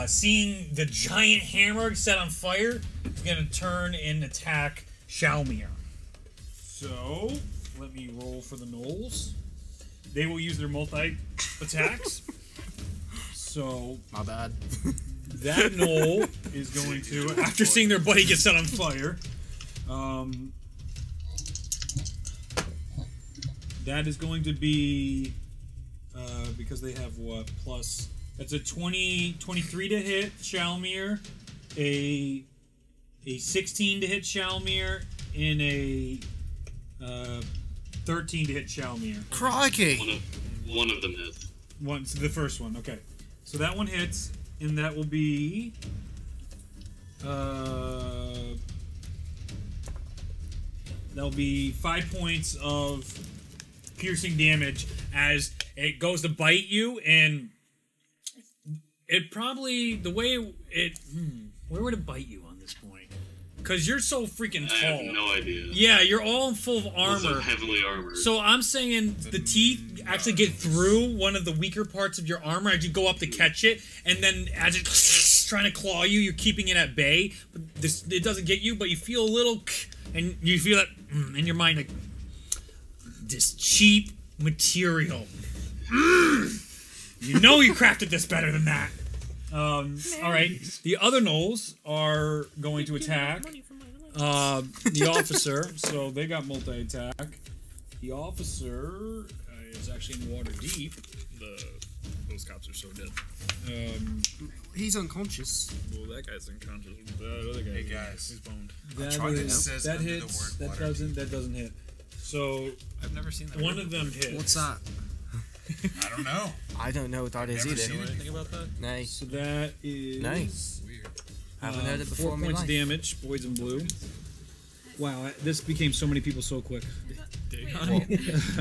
seeing the giant hammer set on fire, is going to turn and attack Shalmir. So, let me roll for the Knolls. They will use their multi-attacks. So, my bad. That Knoll is going to, after seeing their buddy get set on fire, that is going to be, because they have what, plus... That's a 23 to hit Shalmir, a 16 to hit Shalmir, and a 13 to hit Shalmir. Crikey! One of them hits. So the first one, okay. So that one hits, and that will be that'll be 5 points of piercing damage as it goes to bite you, and it probably, the way it... where would it bite you on this point? Because you're so freaking tall. I have no idea. Yeah, you're all full of armor. Also heavily armored. So I'm saying the teeth actually get through one of the weaker parts of your armor as you go up to catch it, and then as it's trying to claw you, you're keeping it at bay. But it doesn't get you, but you feel a little... And you feel that in your mind, like... This cheap material. You know you crafted this better than that. Alright. The other Knolls are going to attack the officer. So they got multi-attack. The officer is actually in water deep. Those cops are so dead. He's unconscious. Well, that guy's unconscious. The other guy, Hey guys, he's boned. That hits. That doesn't hit. So I've never seen that. one of them hits. What's that? I don't know. I don't know what that is Never either. seen You know anything about that? Nay. So that is Nice. Weird. Haven't heard it before 4 in my points life. damage, boys in blue. Wow, this became so many people so quick. Dagon.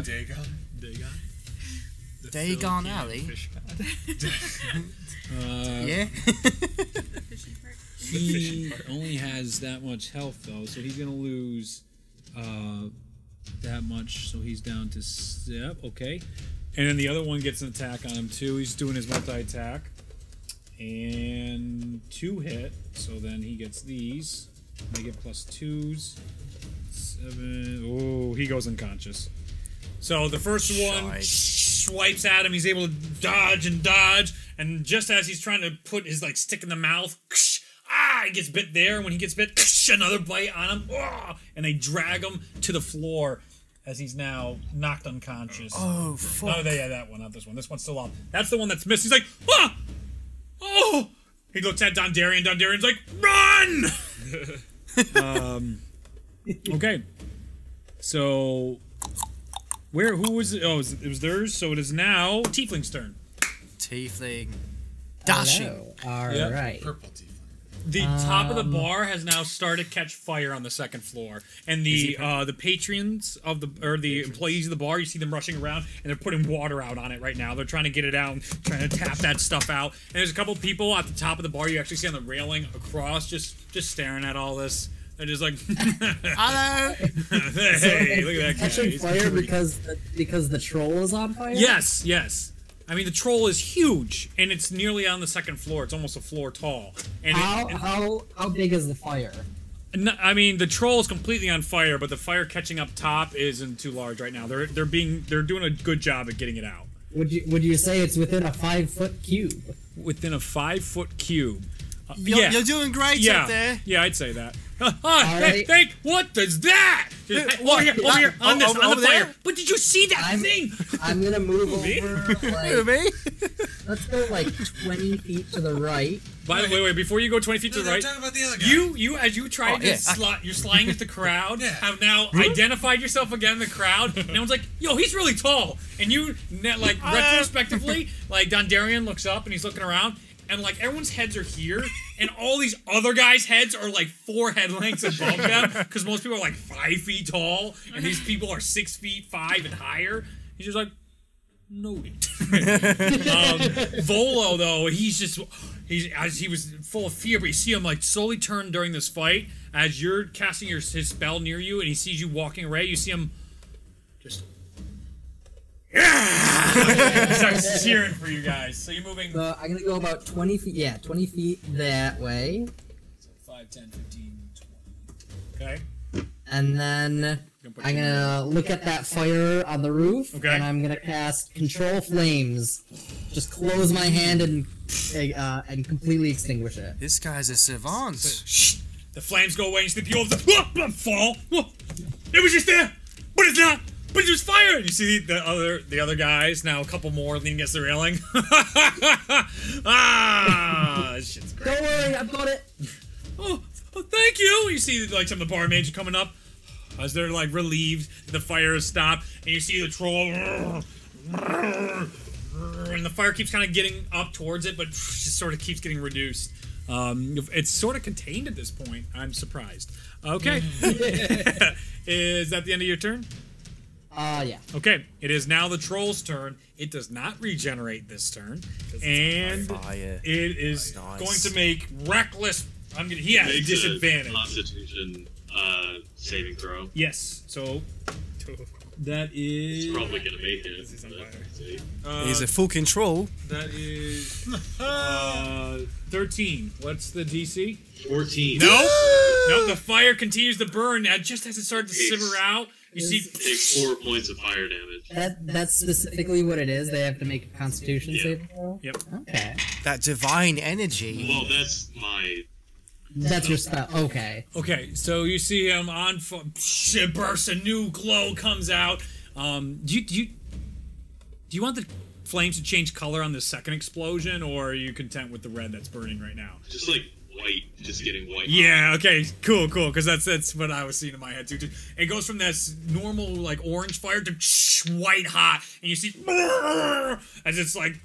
Dagon. Dagon. The Dagon Philippine Alley? fish god. Yeah. The fishing part. He only has that much health though, so he's gonna lose that much. So he's down to okay. And then the other one gets an attack on him too. He's doing his multi-attack. And 2 hit. So then he gets these. They get +2s. 7. Oh, he goes unconscious. So the first one swipes at him. He's able to dodge and dodge. And just as he's trying to put his stick in the mouth, he gets bit there. When he gets bit, another bite on him. And they drag him to the floor. As he's now knocked unconscious. Oh, fuck. Oh, yeah, that one, not this one. This one's still up. That's the one that's missed. He's like, ah! Oh! He looks at Dondarrion. Dondarrion's like, run! Okay. So, who was it? Oh, it was theirs. So it is now Tiefling's turn. Tiefling. Dashing. All Yep. right. Purple tiefling. The top of the bar has now started to catch fire on the second floor, and the patrons of the employees of the bar, you see them rushing around, and they're putting water out on it right now. They're trying to get it out, and trying to tap that stuff out. And there's a couple people at the top of the bar you actually see on the railing across, just staring at all this. They're just like, Hello. hey, look at that guy. Catching He's fire creepy. because the troll is on fire? Yes. I mean, the troll is huge, and it's nearly on the second floor. It's almost a floor tall. And How big is the fire? I mean, the troll is completely on fire, but the fire catching up top isn't too large right now. They're doing a good job at getting it out. Would you say it's within a 5-foot cube? Within a 5-foot cube. You're doing great up there. Yeah, I'd say that. Hey, what does that? Over here, on the over fire. there? But did you see that thing? I'm gonna move over. Who, me? Let's go like 20 feet to the right. By the way, wait, before you go 20 feet to the right, Talking about the other guy. you as you tried to you're sliding with the crowd, have now identified yourself again in the crowd, and everyone's like, yo, he's really tall. And you, like, retrospectively, like, Dondarian looks up and he's looking around, and, like, everyone's heads are here, and all these other guys' heads are, like, 4 head lengths above them, because most people are, like, 5 feet tall, and these people are 6 feet 5 and higher. He's just like, noted. Volo, though, as he was full of fear, but you see him like slowly turn during this fight as you're casting his spell near you, and he sees you walking away. You see him just he starts cheering for you guys. So you're moving. So I'm gonna go about 20 feet. Yeah, 20 feet that way. So 5, 10, 15, 20. Okay. And then I'm gonna look at that fire on the roof, and I'm gonna cast Control Flames. Just close my hand and completely extinguish it. This guy's a savant. The flames go away, and you see the fall. It was just there, but it's not. But it was fire. And you see the other guys now. A couple more leaning against the railing. This shit's great. Don't worry, I've got it. Oh, thank you. You see like some of the barmaids are coming up as they're like relieved the fire has stopped, and you see the troll, and the fire keeps kind of getting up towards it, but just sort of keeps getting reduced. It's sort of contained at this point. I'm surprised. Okay. Is that the end of your turn? Yeah. Okay, it is now the troll's turn. It does not regenerate this turn, and it is going to make reckless. He has Makes disadvantage. A Constitution saving throw. Yes, so that is. It's probably gonna make it. He's a full control. That is 13. What's the DC? 14. No, the fire continues to burn. Now, just as it started to simmer out, you see. Takes 4 points of fire damage. That's specifically what it is. They have to make a Constitution saving throw. Yep. Okay. That divine energy. Well, that's my. That's your spell. Okay. Okay, so you see him on. It bursts. A new glow comes out. Do you want the flames to change color on the second explosion, or are you content with the red that's burning right now? Just like white, just getting white. Yeah, okay, cool, because that's what I was seeing in my head too. It goes from this normal like orange fire to white hot, and you see as it's like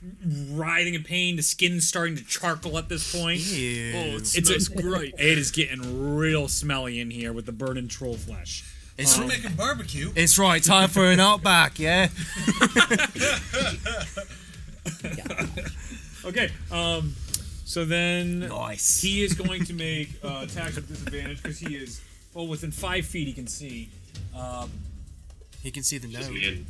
writhing in pain, the skin's starting to charcoal at this point. Ew. Oh, it smells great. It is getting real smelly in here with the burning troll flesh. We're making barbecue. It's right, time for an outback, yeah? Okay, so then Nice. he is going to make attacks with disadvantage because he is within 5 feet. He can see. He can see the Just node. me.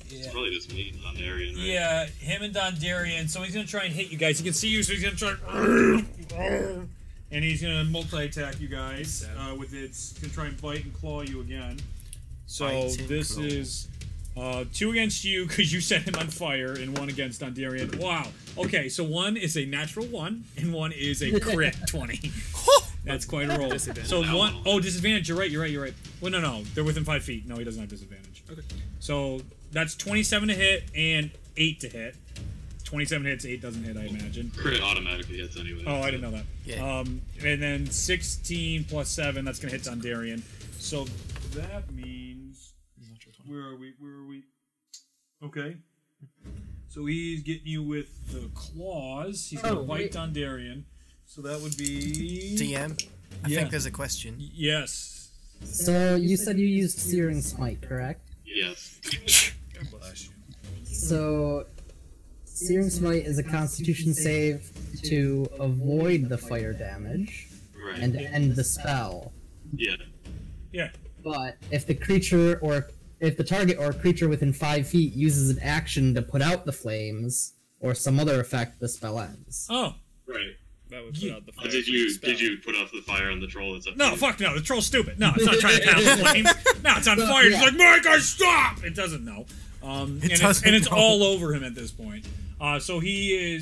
It's probably just me and Dondarian, right? Yeah, him and Dondarian. So he's gonna try and hit you guys. He can see you, so he's gonna try. And he's gonna multi-attack you guys with its. He's gonna try and bite and claw you again. So Bite and this claw. is 2 against you because you set him on fire, and 1 against Dondarian. Wow. Okay, so 1 is a natural 1, and 1 is a crit 20. That's quite a roll. So 1. Oh, disadvantage. You're right. Well, no. They're within 5 feet. No, he doesn't have disadvantage. Okay. So that's 27 to hit and 8 to hit. 27 hits, 8 doesn't hit, I imagine. Crit automatically hits anyway. Oh, I didn't know that. Yeah. And then 16 plus 7, that's going to hit Dondarian. So that means... Where are we? Okay. So he's getting you with the claws. He's going to bite Dondarian. So that would be... DM, I think there's a question. Yes. So you said you used Searing Smite, correct? Yes. God bless you. So Searing Smite is a Constitution save to avoid the fire damage Right. and end the spell. Yeah. Yeah. But if the target or creature within 5 feet uses an action to put out the flames or some other effect, the spell ends. Oh. Right. That would put out the fire. Did you put off the fire on the troll? That's up to No, you. fuck no. The troll's stupid. No, it's not trying to pass the flames. No, it's on fire. It's like, Micah, stop! It doesn't know. And it's all over him at this point. So he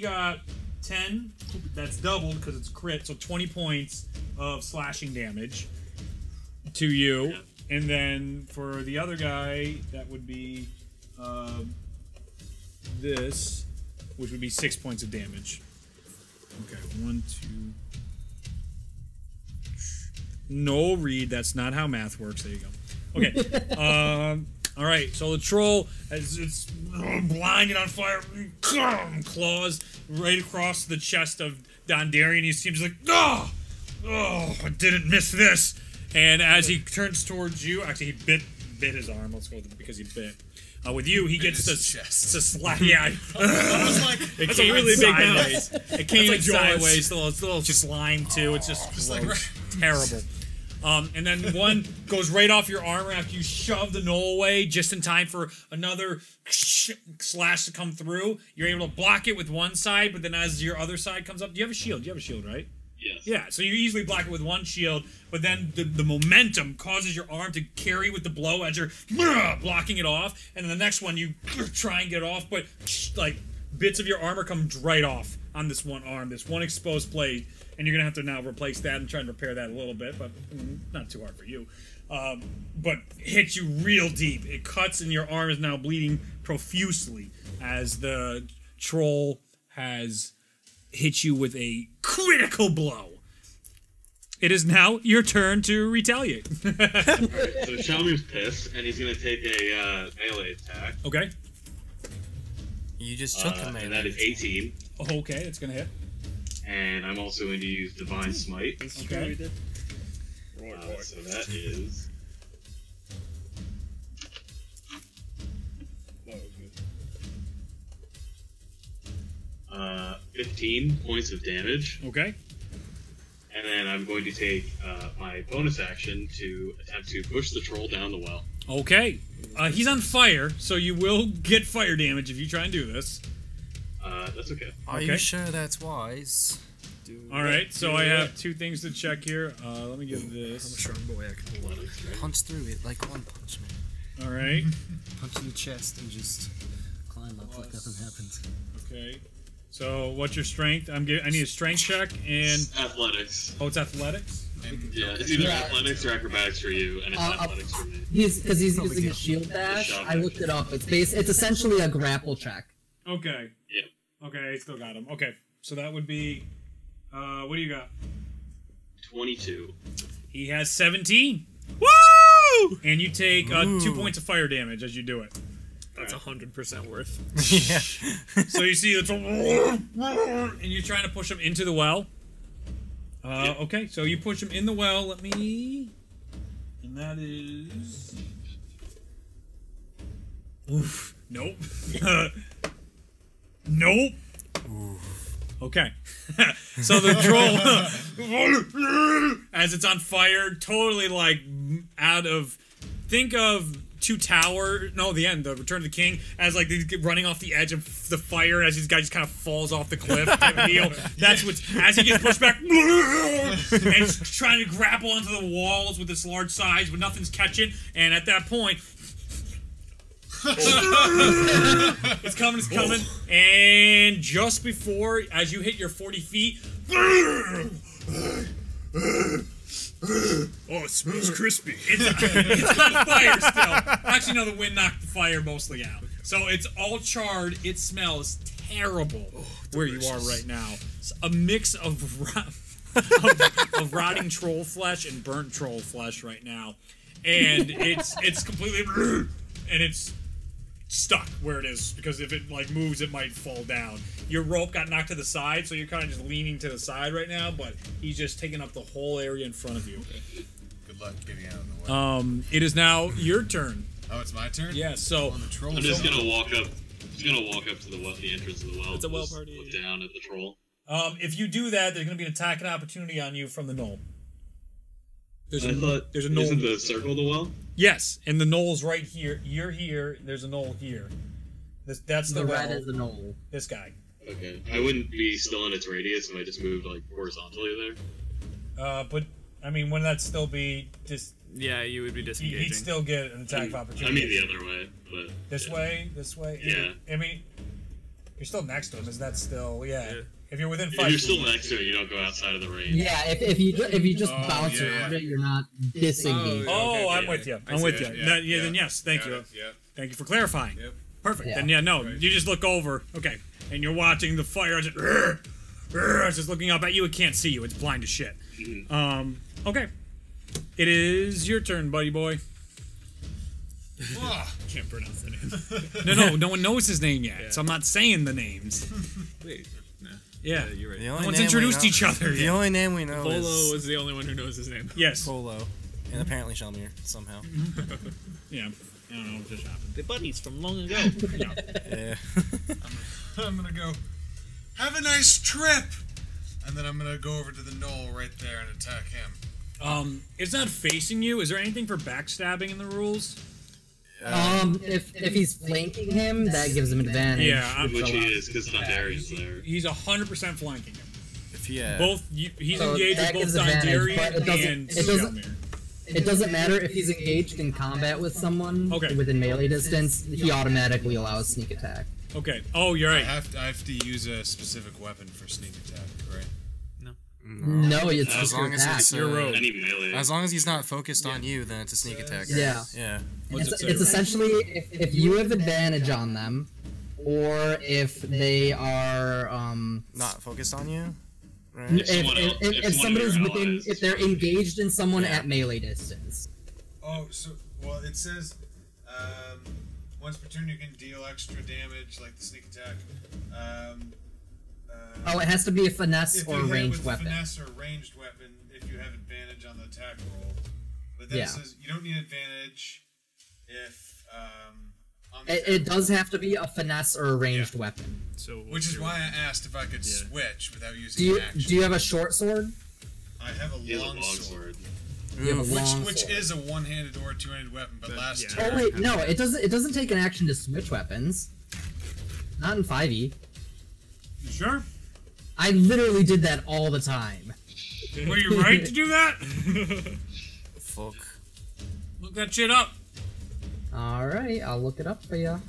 got 10. That's doubled because it's crit, so 20 points of slashing damage to you. Yeah. And then for the other guy, that would be this, which would be 6 points of damage. Okay, 1, 2. No, Reed, that's not how math works. There you go. Okay. All right, so the troll, as it's blinded on fire, claws right across the chest of Dondarian. He seems like, oh, I didn't miss this. And as he turns towards you, actually, he bit his arm. Let's go with it because he bit. With you, he gets to slap. Yeah, it That's came a really big sideways. It came like in Jaws. sideways. It's a little slime too. It's just gross. Terrible. And then one goes right off your armor after you shove the knoll away, just in time for another slash to come through. You're able to block it with one side, but then as your other side comes up, do you have a shield? You have a shield, right? Yes. Yeah, so you easily block it with one shield, but then the momentum causes your arm to carry with the blow as you're blocking it off, and then the next one you try and get off, but like bits of your armor come right off on this one arm, this one exposed blade, and you're gonna have to now replace that and try and repair that a little bit, but not too hard for you. But hits you real deep. It cuts, and your arm is now bleeding profusely as the troll has hit you with a critical blow. It is now your turn to retaliate. Alright, so Shalmir's pissed, and he's gonna take a melee attack. Okay. You just took a melee. And that is 18. Okay, it's gonna hit. And I'm also going to use Divine Smite. Okay. So that is... 15 points of damage. Okay. And then I'm going to take my bonus action to attempt to push the troll down the well. Okay. He's on fire, so you will get fire damage if you try and do this. That's okay. Are you sure that's wise? Alright, so I have two things to check here. Let me give this. I'm a strong boy. I can hold on. Punch through it like One Punch Man. Alright. Punch in the chest and just climb up like nothing happened. Okay. So, what's your strength? I need a strength check and... Athletics. Oh, it's athletics? Yeah, it's either athletics or acrobatics for you, and it's athletics for me. Because he's using a shield dash. I looked it up. It's essentially a grapple check. Okay. Yep. Okay, I still got him. Okay, so that would be... what do you got? 22. He has 17. Woo! And you take 2 points of fire damage as you do it. That's 100% worth. Yeah. So you see the and you're trying to push him into the well. Okay, so you push him in the well. Let me... And that is... Oof. Nope. Nope. Okay. So the troll, as it's on fire, totally like out of... Think of... the end, the Return of the King, as like they get running off the edge of the fire as this guy just kind of falls off the cliff type of deal. That's what's, as he gets pushed back, and he's trying to grapple onto the walls with this large size, but nothing's catching, and at that point, it's coming, and just before, as you hit your 40 feet, Oh, it smells crispy. It's on fire still. Actually, no, the wind knocked the fire mostly out. So it's all charred. It smells terrible where you are right now. It's a mix of, of rotting troll flesh and burnt troll flesh right now. And it's completely... And it's stuck where it is, because if it like moves, it might fall down. Your rope got knocked to the side, so you're kind of just leaning to the side right now, but he's just taking up the whole area in front of you. Good luck getting out of the way. It is now your turn. Oh, it's my turn? Yeah, so On the troll. I'm just gonna walk up. Just gonna walk up to the well, the entrance of the well. It's a well just party. Look down at the troll. if you do that, there's going to be an attack and opportunity on you from the knoll. There's I thought there's a knoll. Isn't the circle the well? Yes, and the knoll's right here. You're here. There's a knoll here. That's the The well. red is the knoll. This guy. Okay. I wouldn't be still in its radius if I just moved like horizontally there. But I mean, wouldn't that still be just? Yeah, you would be disengaging. He'd still get an attack of I opportunity. mean the other way, but This way. Yeah. I mean, You're still next to him. Is that still? Yeah. Yeah. If you're within If 5 you're feet. still next to it, you don't go outside of the range. Yeah, if you just Oh, bounce yeah, around yeah. it, you're not disengaged. Oh, Okay, I'm yeah, with you. I I'm see with it, you. yeah, Then yes, thank Got you. it, yeah. Thank you for clarifying. Yep. Perfect. Yeah. Then yeah, no, Right. you just look over. Okay, and you're watching the fire. Just, it's just looking up at you. It can't see you. It's blind as shit. Okay. It is your turn, buddy boy. Ah, Can't pronounce the name. No one knows his name yet, so I'm not saying the names. Wait. No. Yeah. You're right. The No only one's name we introduced know- each other The yet. only name we know Polo is is the only one who knows his name. Yes. Polo, and apparently Shelmir somehow. Yeah. I don't know what just happened. The buddies from long ago. Yeah. I'm gonna go. Have a nice trip. And then I'm gonna go over to the knoll right there and attack him. It's not facing you. Is there anything for backstabbing in the rules? If he's flanking him, that gives him advantage. Yeah, Which he allows- is, because Thundarian's there. He's 100% flanking him. If he He's So engaged with that both gives advantage, but Dondarian and it doesn't- Shelmir. It doesn't matter if he's engaged in combat with someone Okay. within melee distance. He automatically allows sneak attack. Okay. Oh, you're I right. have to use a specific weapon for sneak attack, right? No, it's as just your long as attack. it's You're rogue. Any melee. as long as he's not focused on you, then it's a sneak attack. Yeah. Yeah. It's essentially if you have advantage on them, or if they are Not focused on you. Right. if, someone else- if if one of somebody's your within allies if they're is- engaged in someone at melee distance. Oh, so well, it says once per turn you can deal extra damage like the sneak attack. Oh, it has to be a finesse If or you hit ranged with weapon. finesse or ranged weapon, if you have advantage on the attack roll, but then Yeah. it says you don't need advantage if on the It attack does roll. have to be a finesse or a ranged weapon. So Which is why I asked if I could switch without using Do you an action. do you have a short sword? I have a He has a long long sword. sword. You have a long Which sword. is a one-handed or a two-handed weapon, but last yeah. turn. Oh wait, no, it doesn't take an action to switch weapons. Not in 5e. You sure? I literally did that all the time. Were you right to do that? Fuck. Look that shit up. All right, I'll look it up for you.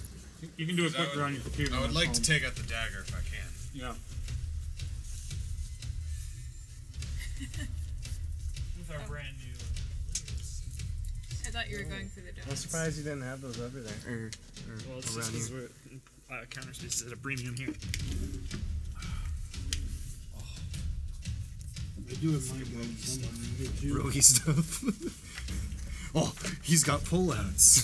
You can do it I would- quicker on your computer. I would than like phone. to take out the dagger if I can. Yeah. With our brand new. I thought you were going for the donuts. I'm surprised you didn't have those over there. Well, it's just around because here. we're counter space is at a premium here. I do have my gun somewhere. Did you? Rogue stuff. Oh, he's got pullouts.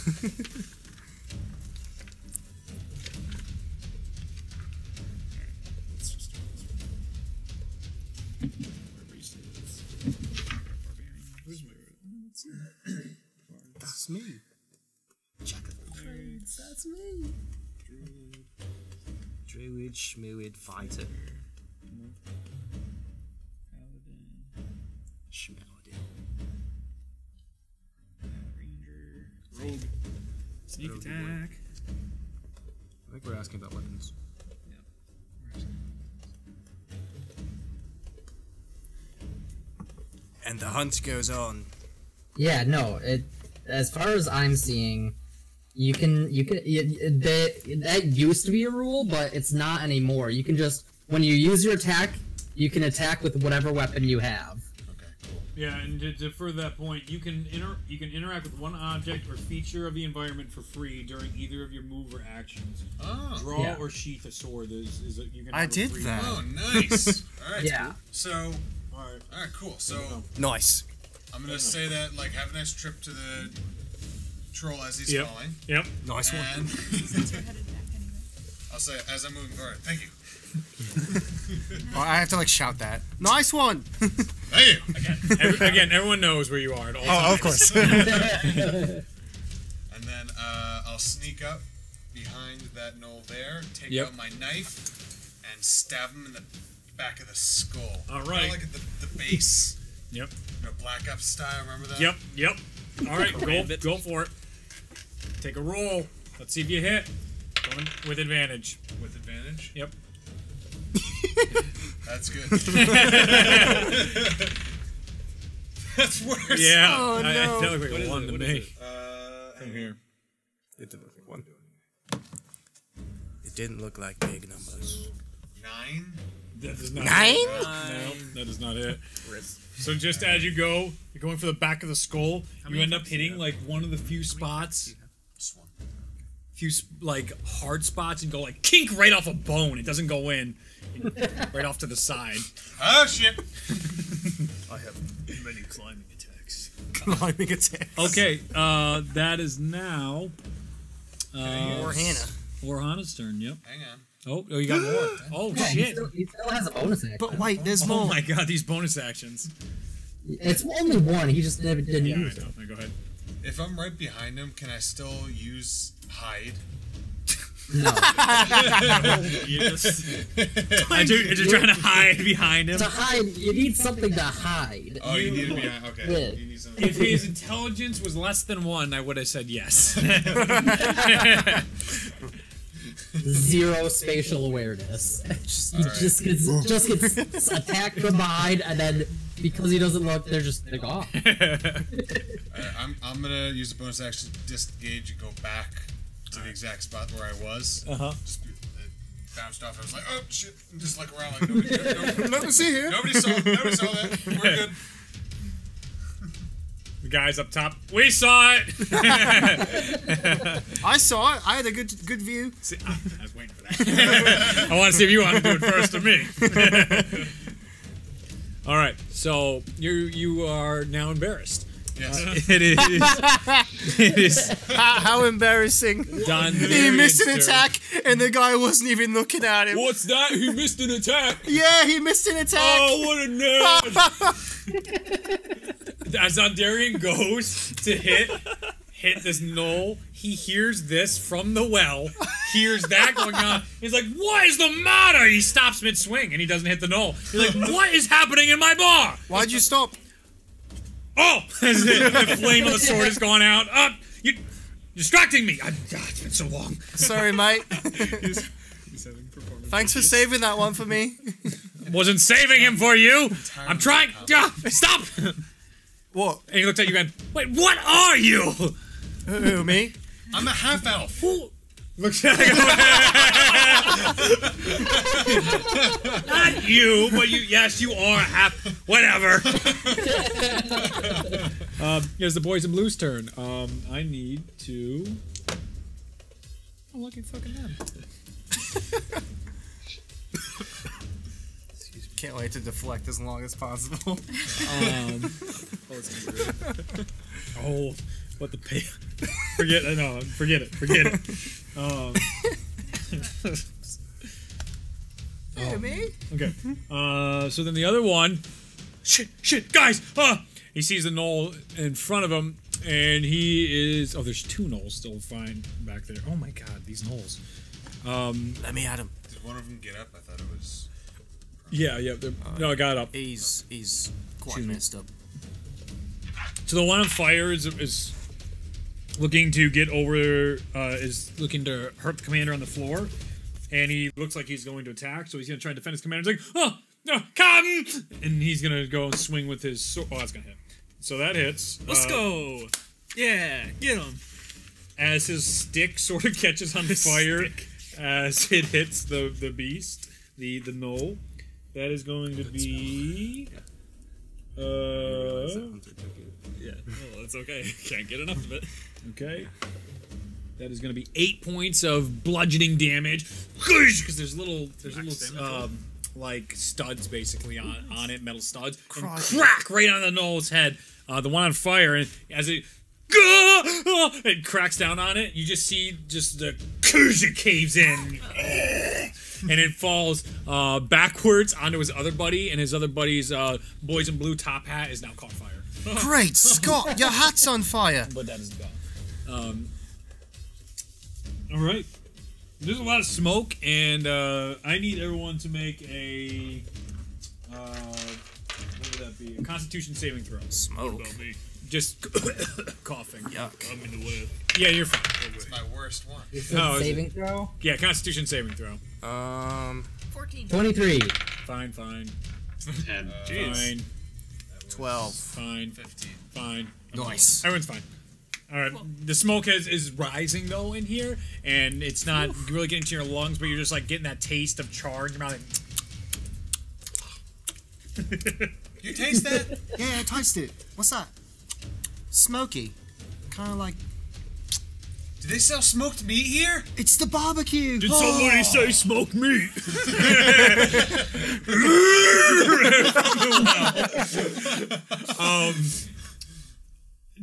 That's me. Check it. That's me. Druid, Schmuid, Fighter. Schmuid. Rogue. Sneak Rogue attack. I think we're asking about weapons. And the hunt goes on. Yeah, no. It as far as I'm seeing, that used to be a rule, but it's not anymore. You can just when you use your attack, you can attack with whatever weapon you have. Okay, cool. Yeah, and to further that point, you can interact with one object or feature of the environment for free during either of your move or actions. Oh, Draw Yeah. or sheath a sword. You can I have a did free- that. oh, nice. All right. Yeah. So, All right. all right, cool. So Nice. I'm gonna say that like have a nice trip to the troll as he's Yep. falling, Yep. Nice one. and Since we're headed back anyway. I'll say as I'm moving forward, thank you, Oh, I have to like shout that. Nice one. thank you. Again, everyone knows where you are at all Oh, times. of course. And then I'll sneak up behind that knoll there, take Yep. out my knife, and stab him in the back of the skull. All Kinda right. like at the base. Yep. You know, Black Ops style. Remember that? Yep. All right, go for it. Take a roll. Let's see if you hit. Going with advantage. With advantage. Yep. That's good. That's worse. Yeah. Oh, I no. feel like What a is one it? to What me. is it? From here. It did look like one. It didn't look like big numbers. 9. That does not 9? No, that is not it. So just as you go, you're going for the back of the skull. You end up hitting like one of the few spots, like hard spots, and go like kink right off a bone. It doesn't go in, right off to the side. Oh shit! I have many climbing attacks. Climbing attacks. Okay, that is now Warhana's turn. Yep. Hang on. Oh, you got more. Oh Yeah, shit! He still has a bonus action. But wait, there's Oh more. my god, these bonus actions. It's only one. He just never didn't Yeah, use I it. know. Go ahead. If I'm right behind him, can I still use hide? No. You're just You're just trying to hide behind him. To hide, you need something to hide. Oh, you need to be behind. Okay. Yeah. You need something. If his intelligence was less than 1, I would have said yes. 0 spatial awareness. He just gets attacked from behind, and then because he doesn't look, they're gone. I'm gonna use a bonus action to disengage and go back to the exact spot where I was. Just bounced off. I was like, oh shit! And just like around like nobody. Let me see here. Nobody saw that. We're good. The guys up top, we saw it! I saw it. I had a good view. See, I was waiting for that. I want to see if you want to do it first or me. All right, so you are now embarrassed. Yes. It is. How embarrassing. Don He missed an Varian's turn. attack, and the guy wasn't even looking at him. What's that? He missed an attack. Yeah, he missed an attack. Oh, what a nerd! As Zondarian goes to hit this knoll, he hears this from the well, hears that going on. He's like, what is the matter? He stops mid-swing, and he doesn't hit the knoll. He's like, what is happening in my bar? Why'd you stop? Oh! The flame of the sword is going out. You're distracting me. It's been so long. Sorry, mate. Thanks for saving that one for me. Wasn't saving him for you. I'm trying. Stop! What? And he looks at you and, wait, what are you? Who, me? I'm a half elf. Looks at not you, but you. Yes, you are half. Whatever. Here's the boys in blue's turn. I need to. Oh, lucky fucking them. Can't wait to deflect as long as possible. Oh, what the pay? Forget it. No, forget it. Forget it. Me? Okay. So then the other one. Shit, guys! He sees the knoll in front of him, and he is. Oh, there's 2 knolls still fine back there. Oh my god, these knolls. Let me at him. Did one of them get up? I thought it was. Yeah. No, I got up. He's quite messed up. So the one on fire is looking to get over. Is looking to hurt the commander on the floor, and he looks like he's going to attack. So he's going to try and defend his commander. He's like, no, come! And he's going to go and swing with his sword. Oh, that's going to hit. So that hits. let's go. Yeah, get him. As his stick sort of catches on fire as it hits the beast, the knoll. That is going to be. Yeah, well, it's okay. Can't get enough of it. Okay. That is going to be 8 points of bludgeoning damage. Because there's little like studs basically on it, metal studs. And crack right on the knoll's head. The one on fire, and as it cracks down on it, you just see the caves in. And it falls backwards onto his other buddy, and his other buddy's boys in blue top hat is now caught fire. Great Scott, your hat's on fire. But that is gone. All right. There's a lot of smoke, and I need everyone to make a what would that be? A Constitution saving throw. Smoke. Just coughing. Yuck. I'm in the way. Yeah, you're fine. It's my worst one. No, is Saving throw? Yeah, Constitution saving throw. 14. 23. Fine. 10. Fine. 12. Fine. 15. Fine. Nice. Everyone's fine. All right. Cool. The smoke is rising though in here, and it's not really getting to your lungs, but you're just like getting that taste of char in your mouth. You taste that? Yeah, I tasted it. What's that? Smoky. Kind of like... Do they sell smoked meat here? It's the barbecue! Did somebody say smoked meat?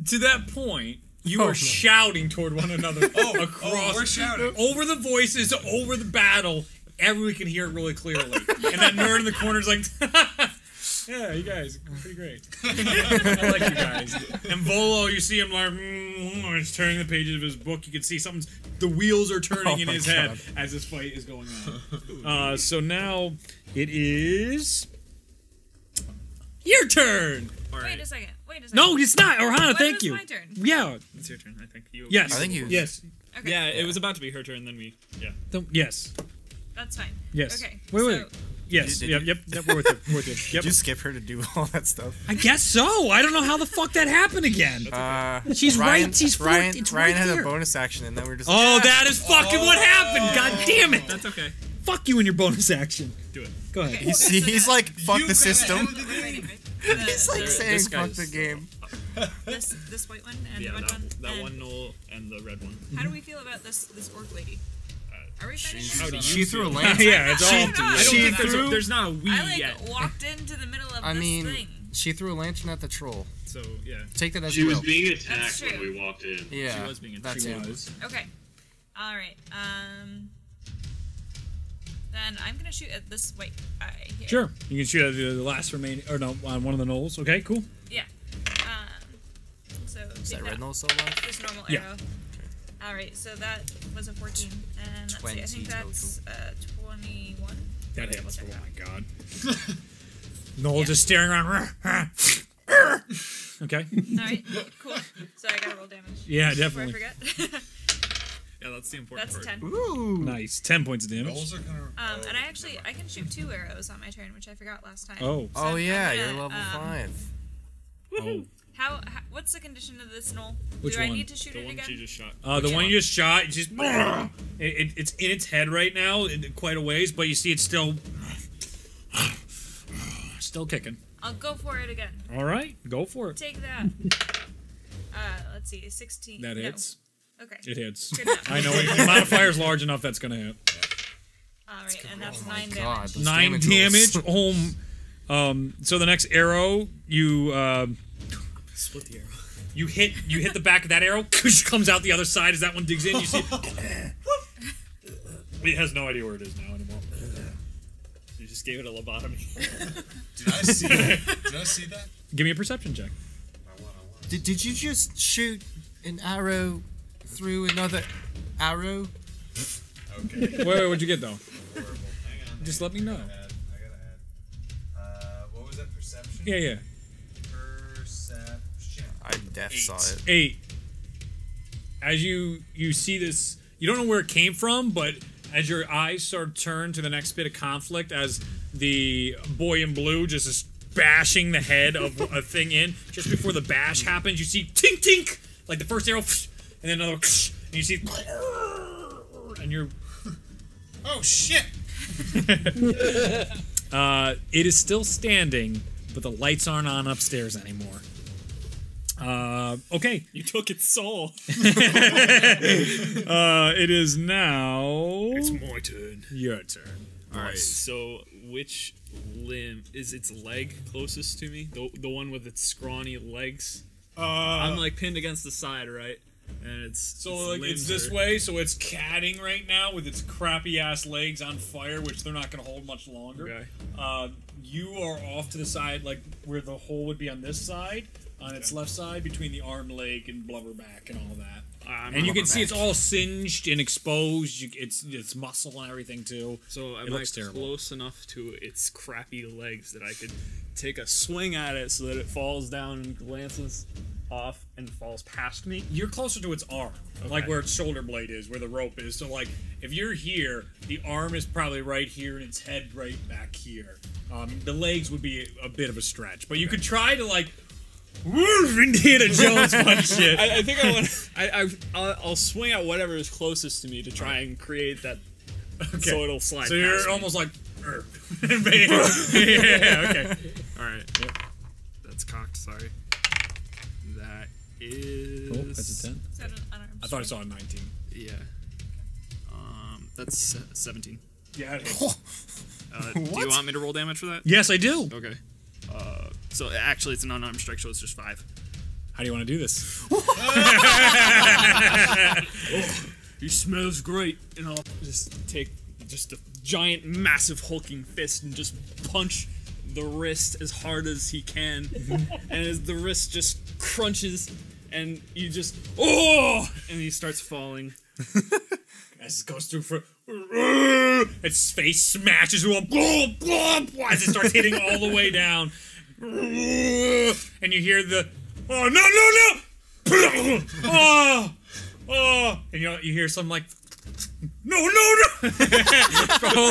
To that point, you are shouting toward one another across, we're shouting. over the voices, over the battle. Everyone can hear it really clearly. And that nerd in the corner is like, yeah, you guys, pretty great. I like you guys. And Volo, you see him like, he's turning the pages of his book. You can see the wheels are turning in his head as this fight is going on. So now it is your turn. Wait a second. No, it's not. Orhana, When thank was you. my turn? Yeah. It's your turn, I think. Yes. I think you... Yes. Okay. Yeah, it was about to be her turn, then we... Yeah. Yes. That's fine. Yes. Okay. Wait. So, Yes. Did Yep. We're with it. Yep. Did you skip her to do all that stuff? I guess so. I don't know how the fuck that happened again. She's Ryan, right. She's Ryan, it's Ryan right had there. a bonus action, and then we're just... Oh, that is fucking what happened. God damn it. That's okay. Fuck you and your bonus action. Do it. Go ahead. Okay. He's like, fuck the system. He's He's like saying, this fuck guy's- the game. this white one and Yeah, the red one. that and one knoll and the red one. How do we feel about this orc lady? Are we fighting? How do you She threw a feel? lance. Yeah, it's all I up to don't you. I don't She think threw- there's not a we I yet. walked into the middle of I this mean, thing. she threw a lantern at the troll. So, yeah. Take that as She you was will. being That's attacked when true. we walked in. Yeah, She was being that's attacked. it. Okay. All right. Then I'm gonna shoot at this white guy here. Sure. You can shoot at the last remaining, or no, on one of the knolls. Okay, cool. Yeah. So Is take that red null still alive? Just normal Yeah. arrow. All right. So that was a 14, and let's see. I 20 think that's 21. That Double hits. check Oh that. my god. Noel just staring around. Okay. All right. Cool. So I gotta roll damage. Yeah, Before I definitely. forget. Yeah, that's the important That's a part. 10. Ooh. Nice. 10 points of damage. Those are gonna. And I can shoot 2 arrows on my turn, which I forgot last time. Oh. Oh yeah, I'm you're gonna, level 5. Oh. How what's the condition of this knoll? Which Do I one? need to shoot The it one again? she just shot. The one you just shot, it's just it's in its head right now, quite a ways, but you see it's still kicking. I'll go for it again. All right, go for it. Take that. Let's see, 16. That No. hits. Okay. It hits. Good enough. I know the modifier's large enough. That's gonna hit. All right, and that's 9 God, damage. those 9 damage. So the next arrow, you Split the arrow. you hit the back of that arrow. Comes out the other side as that one digs in. You see. It has no idea where it is now anymore. You just gave it a lobotomy. Did I see that? Did I see that? Give me a perception check. I want. Did you just shoot an arrow through another arrow? Okay. Wait, what'd you get though? Horrible. Hang on. Just let me know. I gotta add. What was that? Perception? Yeah. Perception. I def saw it. 8. As you see this, you don't know where it came from, but as your eyes sort of turn to the next bit of conflict, as the boy in blue just is bashing the head of a thing in, just before the bash happens, you see tink tink, like the first arrow, and then another, and you see, and you're, Oh shit! it is still standing, but the lights aren't on upstairs anymore. Okay. You took its soul. It is now My turn. your turn. Alright, so which limb is its leg closest to me? The one with its scrawny legs? I'm like pinned against the side, right? And it's So its like it's limbs this are- way, so it's catting right now with its crappy ass legs on fire, which they're not gonna hold much longer. Okay. You are off to the side, like where the hole would be on this side, on its left side, between the arm, leg, and blubber back, and all that. And you can see it's all singed and exposed. It's muscle and everything too. So It am I looks terrible. close enough to its crappy legs that I could take a swing at it so that it falls down and glances off and falls past me? You're closer to its arm, like where its shoulder blade is, where the rope is. So like, if you're here, the arm is probably right here, and its head right back here. The legs would be a bit of a stretch, but you could try to like Indiana Jones punch shit. I think I want. I'll swing at whatever is closest to me to try and create that. Okay. So it'll slide. So you're past me. almost like. Yeah. Okay. All right. Yep. That's cocked. Sorry. That is. Oh, that's a 10. Is that an unarmed I thought I strike? saw a 19. Yeah. That's 17. Yeah. Do you want me to roll damage for that? Yes, I do. Okay. So actually, it's an unarmed strike, so it's just 5. How do you want to do this? He smells great, and I'll just take just a giant, massive, hulking fist and just punch the wrist as hard as he can. And as the wrist just crunches, and you just and he starts falling. As it goes through for. Its face smashes to him as it starts hitting all the way down. And you hear the. Oh, no! Oh! And you hear some like. No! All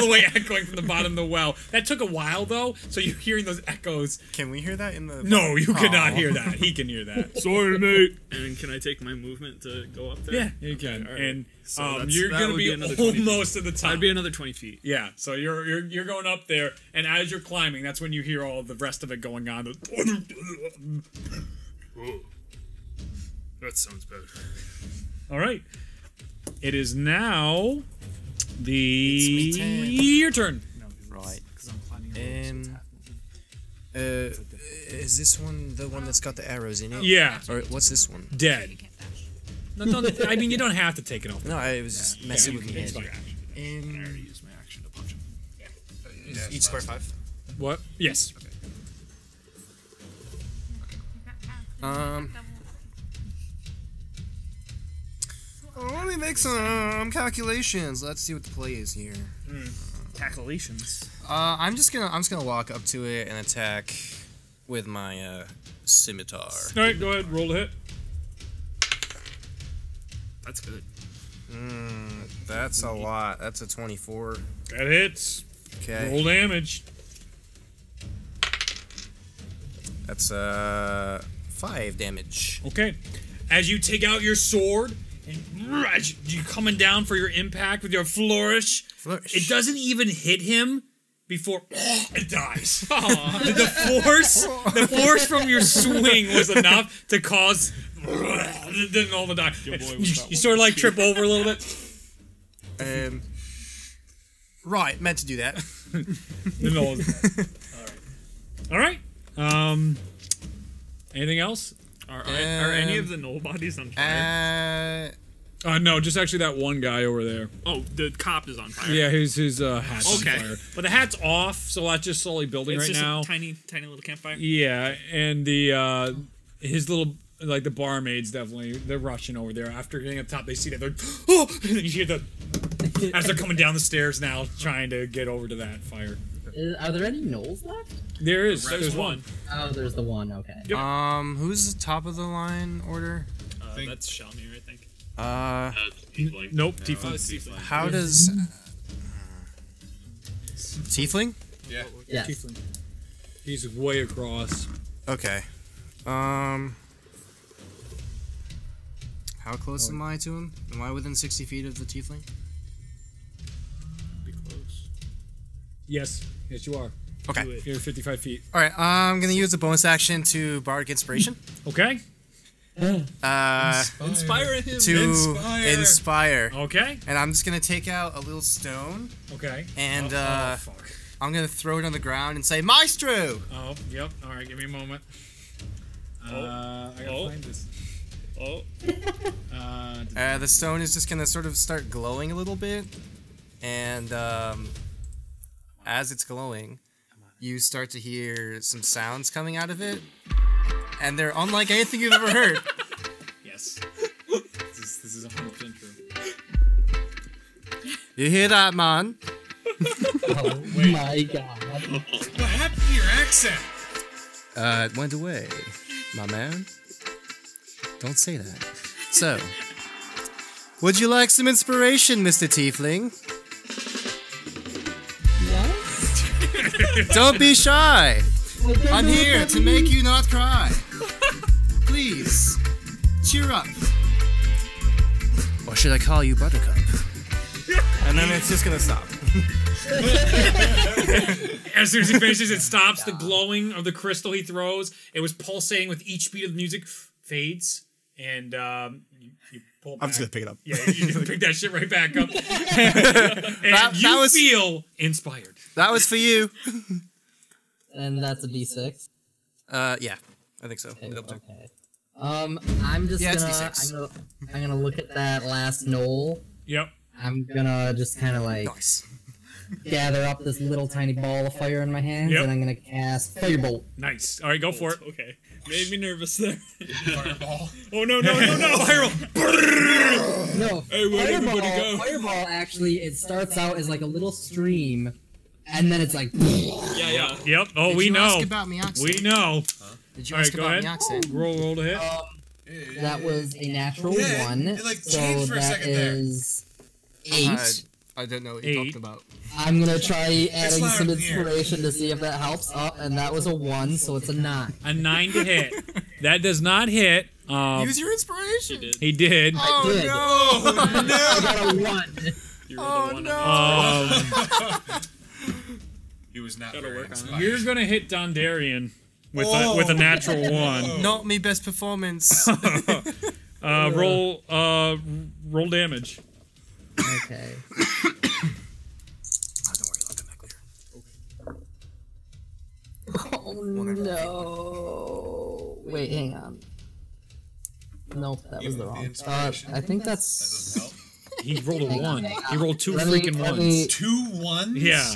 the way echoing from the bottom of the well. That took a while though, so you're hearing those echoes. Can we hear that in the? No, you cannot hear that. He can hear that. Sorry, mate. And can I take my movement to go up there? Yeah, you can. All right. And So you're that gonna would be another 20 feet. almost to the top. I'd be another 20 feet. Yeah, so you're going up there, and as you're climbing, that's when you hear all the rest of it going on. Whoa. That sounds better. All right, it is now It's me turn. your turn. Right. Because I'm climbing Is this one the one that's got the arrows in it? Yeah, Or what's this one? dead. You can't dash. No, don't, I mean, you don't have to take it off. No, I was just messing with my It's head. fine. I already used my action to punch him. Each square 5. What? Yes. Let me make some calculations. Let's see what the play is here. Calculations. I'm just gonna walk up to it and attack with my scimitar. All right, go ahead. Roll a hit. That's good. That's a lot. That's a 24. That hits. Okay. Roll damage. That's 5 damage. Okay. As you take out your sword, and as you're coming down for your impact with your flourish, it doesn't even hit him before it dies. The force from your swing was enough to cause then all the die. You sort of like trip over a little bit. Right, meant to do that. Then all right. Anything else? Are any of the null bodies on fire? No, just actually that one guy over there. Oh, the cop is on fire. Yeah, his hat's Okay. on fire. But the hat's off, so that's just slowly building It's right just now. a tiny little campfire. Yeah, and the his little like the barmaids they're rushing over there. After getting up top, they see that they're and then you hear the as they're coming down the stairs now, trying to get over to that fire. Are there any gnolls left? There's one. Oh, there's the one. Okay. Yep. Who's the top of the line order? That's Shalmir, I think. Tiefling. Nope, Oh, Tiefling. it's Tiefling. How does Tiefling? Yeah. Yes. Tiefling. He's way across. Okay. How close am I to him? Am I within 60 feet of the Tiefling? Be close. Yes, you are. Okay. Do it. You're 55 feet. All right. I'm gonna use a bonus action to bardic inspiration. Okay. Inspire him. To inspire. Okay. And I'm just gonna take out a little stone Okay. and fuck. I'm gonna throw it on the ground and say, "Maestro!" Oh, yep. All right, give me a moment. I gotta Oh. find this. Oh, The stone is just gonna sort of start glowing a little bit, and as it's glowing, you start to hear some sounds coming out of it, and they're unlike anything you've ever heard. yes. This is 100% true. You hear that, man? Oh my god. What happened to your accent? It went away, my man. Don't say that. So, would you like some inspiration, Mr. Tiefling? Yes? Don't be shy. I'm here to make you not cry. please. Cheer up. Or should I call you Buttercup? And then it's just gonna stop. As soon as he finishes, it stops. The glowing of the crystal he throws, it was pulsating with each beat of the music, fades, and you pull back. I'm just gonna pick it up. Yeah, you just pick that shit right back up. And you feel inspired. That was for you. And that's a D6. Yeah, I think so. Okay. I'm just I'm gonna look at that last knoll. Yep. I'm gonna just kind of like gather up this little tiny ball of fire in my hands, and I'm gonna cast Firebolt. Nice. All right, go for it. Okay. Made me nervous there. Fireball. Oh no! Fireball! No. Hey, where'd everybody go? Fireball actually, it starts out as like a little stream, and then it's like. Yeah. Yep. Oh, Did we you know. Ask about my accent? We know. Did you All ask right, go about ahead. my accent? Roll to hit. That was a natural 1, it, like, so changed for a that second there. is 8. I don't know what you're 8. talking about. I'm gonna try adding loud some in here. inspiration to see if that helps. And that was a 1, so it's a 9. A 9 to hit. That does not hit. Use your inspiration. He did. Oh did. no! I got a 1. You rolled a 1 on He was not Gotta very work on it. inspired. You're gonna hit Dondarian with a natural 1. Not me best performance. Roll damage. Okay. Oh no! Wait, hang on. Nope, that was the wrong. I think That that's. doesn't help. He rolled a 1. He rolled 2 Let me- freaking let 1s. me- 2 1s? Yeah.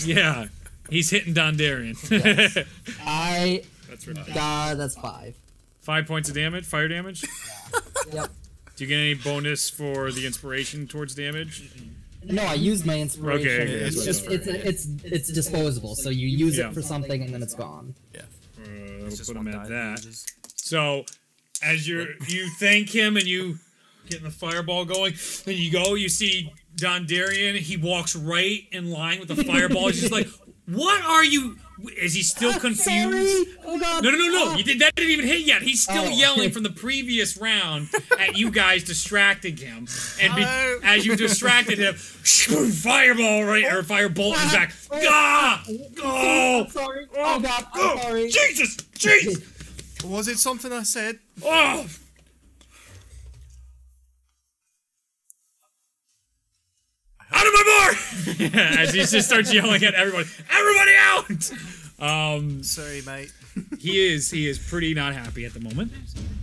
Yeah. He's hitting Dondarian. That's ridiculous. God, that's 5. 5 points of damage, fire damage. Yep. Do you get any bonus for the inspiration towards damage? No, I used my inspiration. Okay, it's that's just what I it's disposable, so you use Yeah. it for something and then it's gone. We'll put him at that. So, as you thank him and you getting the fireball going, then you see Dondarian. He walks right in line with the fireball. He's just like, "What are you?" Is he still confused? Sorry. Oh God. No. Ah. That didn't even hit yet. He's still Oh. yelling from the previous round at you guys, distracting him. And as you distracted him, fireball or firebolt in his back. Ah! Oh! I'm sorry. Oh God. I'm sorry. Jesus! Was it something I said? Oh! Out of my bar! As he just starts yelling at everybody. Everybody out! Sorry, mate. He is pretty not happy at the moment.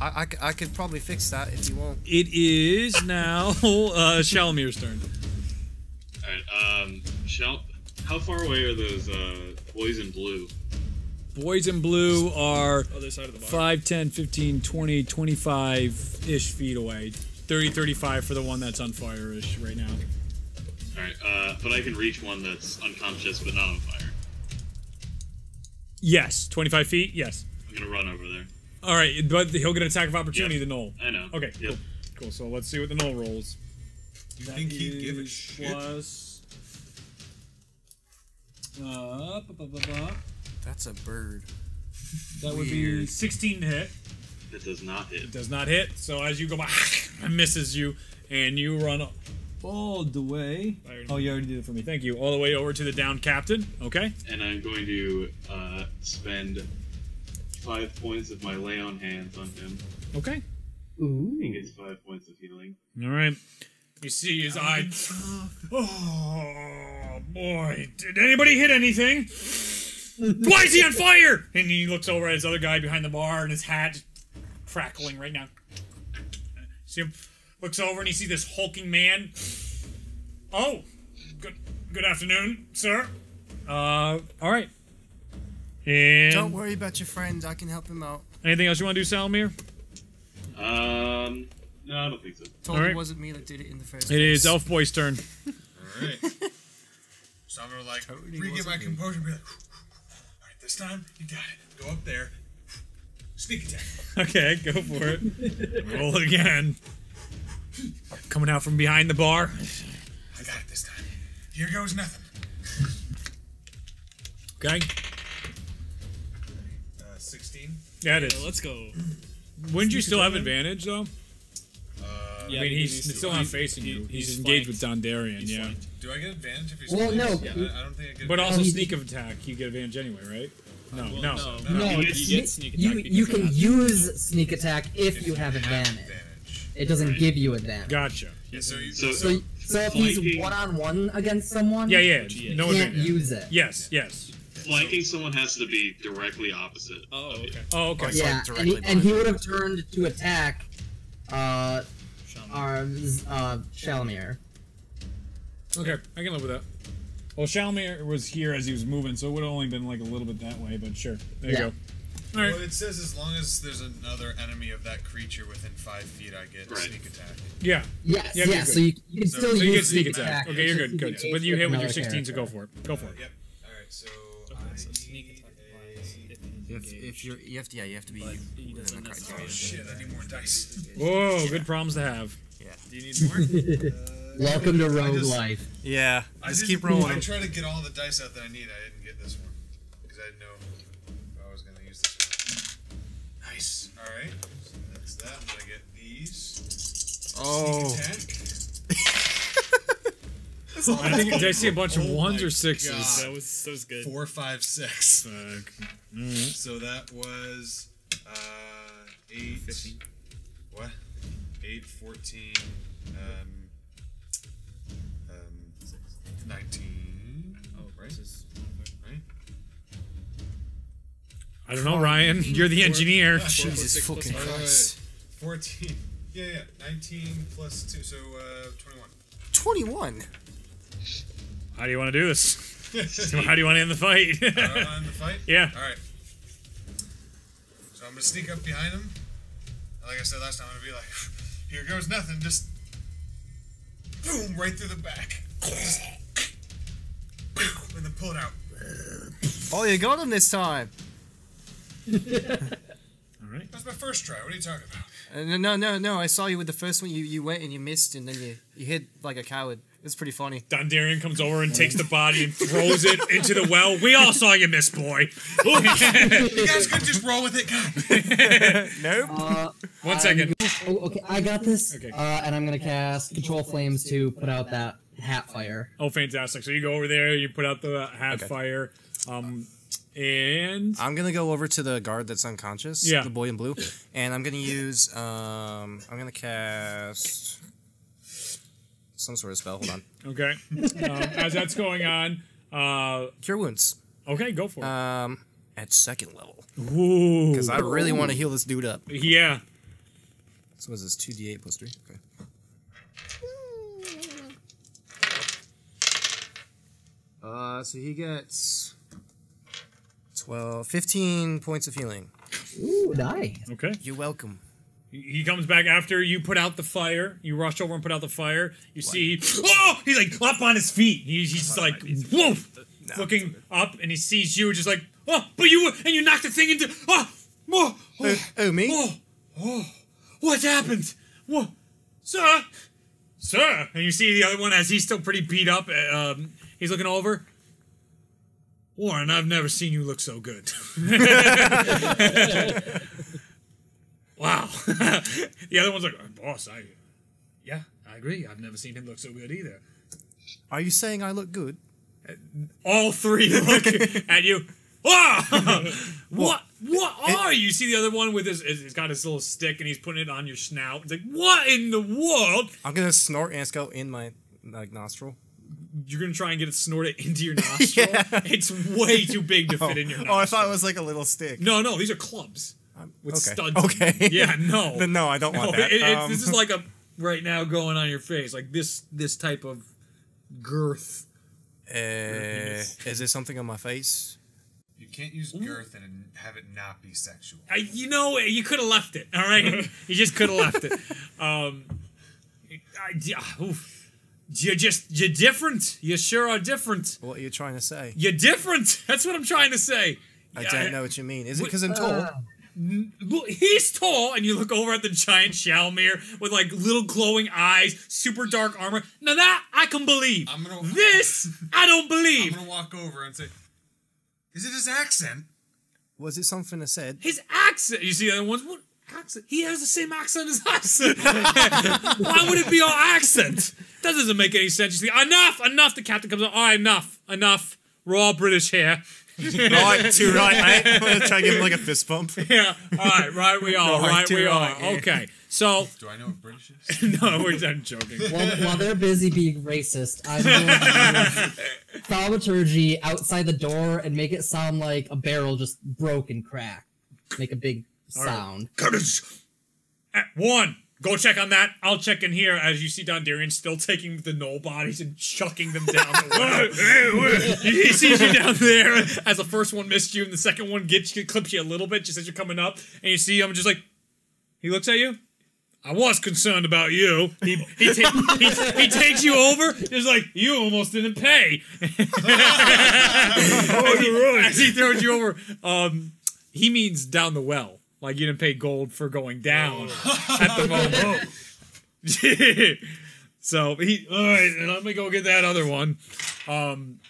I could probably fix that if you want. It is now Shalamir's turn. Alright, how far away are those boys in blue? Boys in blue are Other side of the bar. 5, 10, 15, 20, 25-ish feet away. 30, 35 for the one that's on fire-ish right now. Alright, but I can reach one that's unconscious but not on fire. Yes, 25 feet, yes. I'm gonna run over there. All right, but he'll get an attack of opportunity, Yep. the Knoll. I know. Okay, Yep. cool. So let's see what the Knoll rolls. You think he'd give a shit? Plus... That's a bird. That would be Weird. 16 to hit. It does not hit. It does not hit, so as you go by, it misses you, and you run all the way. Oh, you already did it for me. Thank you. All the way over to the downed captain. Okay. And I'm going to spend 5 points of my lay on hands on him. Okay. He Ooh. gets 5 points of healing. All right. You see his eye. Oh boy! Did anybody hit anything? Why is he on fire? And he looks over at his other guy behind the bar, and his hat just crackling right now. See him? Looks over and he sees this hulking man. Oh, good afternoon, sir. All right. And Don't worry about your friend. I can help him out. anything else you want to do, Salamir? No, I don't think so. Told Alright. you it wasn't me that did it in the first It place. is Elf Boy's turn. Alright. So I'm gonna like Totally re-get my wasn't me. composure and be like, alright, this time you got it. Go up there. Sneak attack. Okay, go for it. Roll again. Coming out from behind the bar. I got it this time. Here goes nothing. Okay. 16. Yeah, it is. Let's go. Wouldn't you still have advantage though? Yeah, I mean, he's still not facing you. He's engaged with Dondarrion, yeah. Do I get advantage if he's Well, no. I don't think I get But advantage. also sneak attack, you get advantage anyway, right? No. No, You get sneak attack. you can use sneak attack if you have advantage. It doesn't give you advantage. Gotcha. Yeah, so if he's one-on-one against someone, No you can't advantage. use it. Yes. Flanking someone has to be directly opposite. Oh, okay. Oh, okay. Yeah, and he would have turned to attack Shalimir. Okay, I can live with that. Well, Shalimir was here as he was moving, so it would have only been like a little bit that way, but sure. There you go. Alright. Well, it says as long as there's another enemy of that creature within 5 feet, I get sneak attack. Yeah. Yes, Yeah, yeah, so you can still you get use sneak attack. Okay, you're good, good. But you hit with your 16, so go for it. Go for it. Yep. Alright, so sneak attack applies If you have to be within the criteria. shit, I need more dice. Whoa, good problems to have. Do you need more? Welcome to rogue life. Yeah, Just keep rolling. I tried to get all the dice out that I need. I didn't get this one because I didn't know if I was going to use this one. Nice. All right. So that's that. I'm going to get these. Oh. Sneak attack. I think did I see a bunch of ones or sixes? God. That was good. 4, 5, 6. Fuck. So that was 8. 15. What? 8, 14. 19. Oh, right. Right. I don't know, Ryan. You're the engineer. Jesus fucking Christ. 14. Yeah. 19 plus 2, so 21. 21. How do you want to do this? How do you want to end the fight? In the fight? Yeah. Alright. So I'm gonna sneak up behind him. Like I said last time, I'm gonna be like, here goes nothing, just boom, right through the back. And then pull it out. Oh, you got him this time. Alright. That's my first try. What are you talking about? No. I saw you with the first one. You went and you missed, and then you hit like a coward. It's pretty funny. Dondarrion comes over and takes the body and throws it into the well. We all saw you miss, boy. You guys could just roll with it. Nope. 1 second. Oh, okay, I got this. Okay. And I'm gonna cast Control Flames to put out that hat fire. Oh, fantastic. So you go over there, you put out the hat fire, and... I'm gonna go over to the guard that's unconscious. Yeah. The boy in blue. And I'm gonna use, I'm gonna cast some sort of spell. Hold on. Okay. As that's going on, Cure Wounds. okay, go for it. At 2nd level. Ooh. Because I really want to heal this dude up. Yeah. So what is this? 2d8 plus 3? Okay. So he gets 15 points of healing. Ooh, nice. Okay. You're welcome. He comes back after you put out the fire. You rush over and put out the fire. You see, oh, he's like up on his feet. He's just like, whoa, looking up, and he sees you, just like, oh, but you knocked the thing into, Me? What happened? What, sir? And you see the other one as he's still pretty beat up. He's looking over. Warren, I've never seen you look so good. Wow. The other one's like, boss, I agree. I've never seen him look so good either. Are you saying I look good? All three look at you. Whoa! What are you? You see the other one with he's got his little stick and he's putting it on your snout. It's like, what in the world? I'm gonna snort and it's go in my nostril. You're gonna try and get it snorted into your nostril? Yeah. It's way too big to fit in your nostril. Oh, I thought it was like a little stick. No, these are clubs. With studs. Okay. Yeah, no. Then no, I don't want that. This is like a right now going on your face, like this type of girth. Is there something on my face? You can't use girth and have it not be sexual. You could have left it. All right, you just could have left it. You're different. You sure are different. What are you trying to say? You're different. That's what I'm trying to say. I don't know what you mean. Is it because I'm tall? Look, he's tall, and you look over at the giant Shalimir with like little glowing eyes, super dark armor. Now that I can believe. This I don't believe. I'm gonna walk over and say, "Is it his accent?" Was it something I said? His accent. You see the other ones? What accent? He has the same accent as us. Why would it be our accent? That doesn't make any sense. You see, enough. The captain comes up. All right, enough. We're all British here. Right, too right, mate. I'm gonna try to give him like a fist bump. Yeah, right we are. Yeah. Okay, so... Do I know what British is? No, I'm joking. While they're busy being racist, I'm going to use thaumaturgy outside the door and make it sound like a barrel just broke and cracked. Make a big sound. Curtis! 1, go check on that. I'll check in here as you see Dondarian still taking the null bodies and chucking them down the well. He sees you down there as the first one missed you and the second one clips you a little bit just as you're coming up. And you see him just like, he looks at you. I was concerned about you. He takes you over. He's like, you almost didn't pay. As he throws you over, he means down the well. Like you didn't pay gold for going down at the moment. So all right, and let me go get that other one. One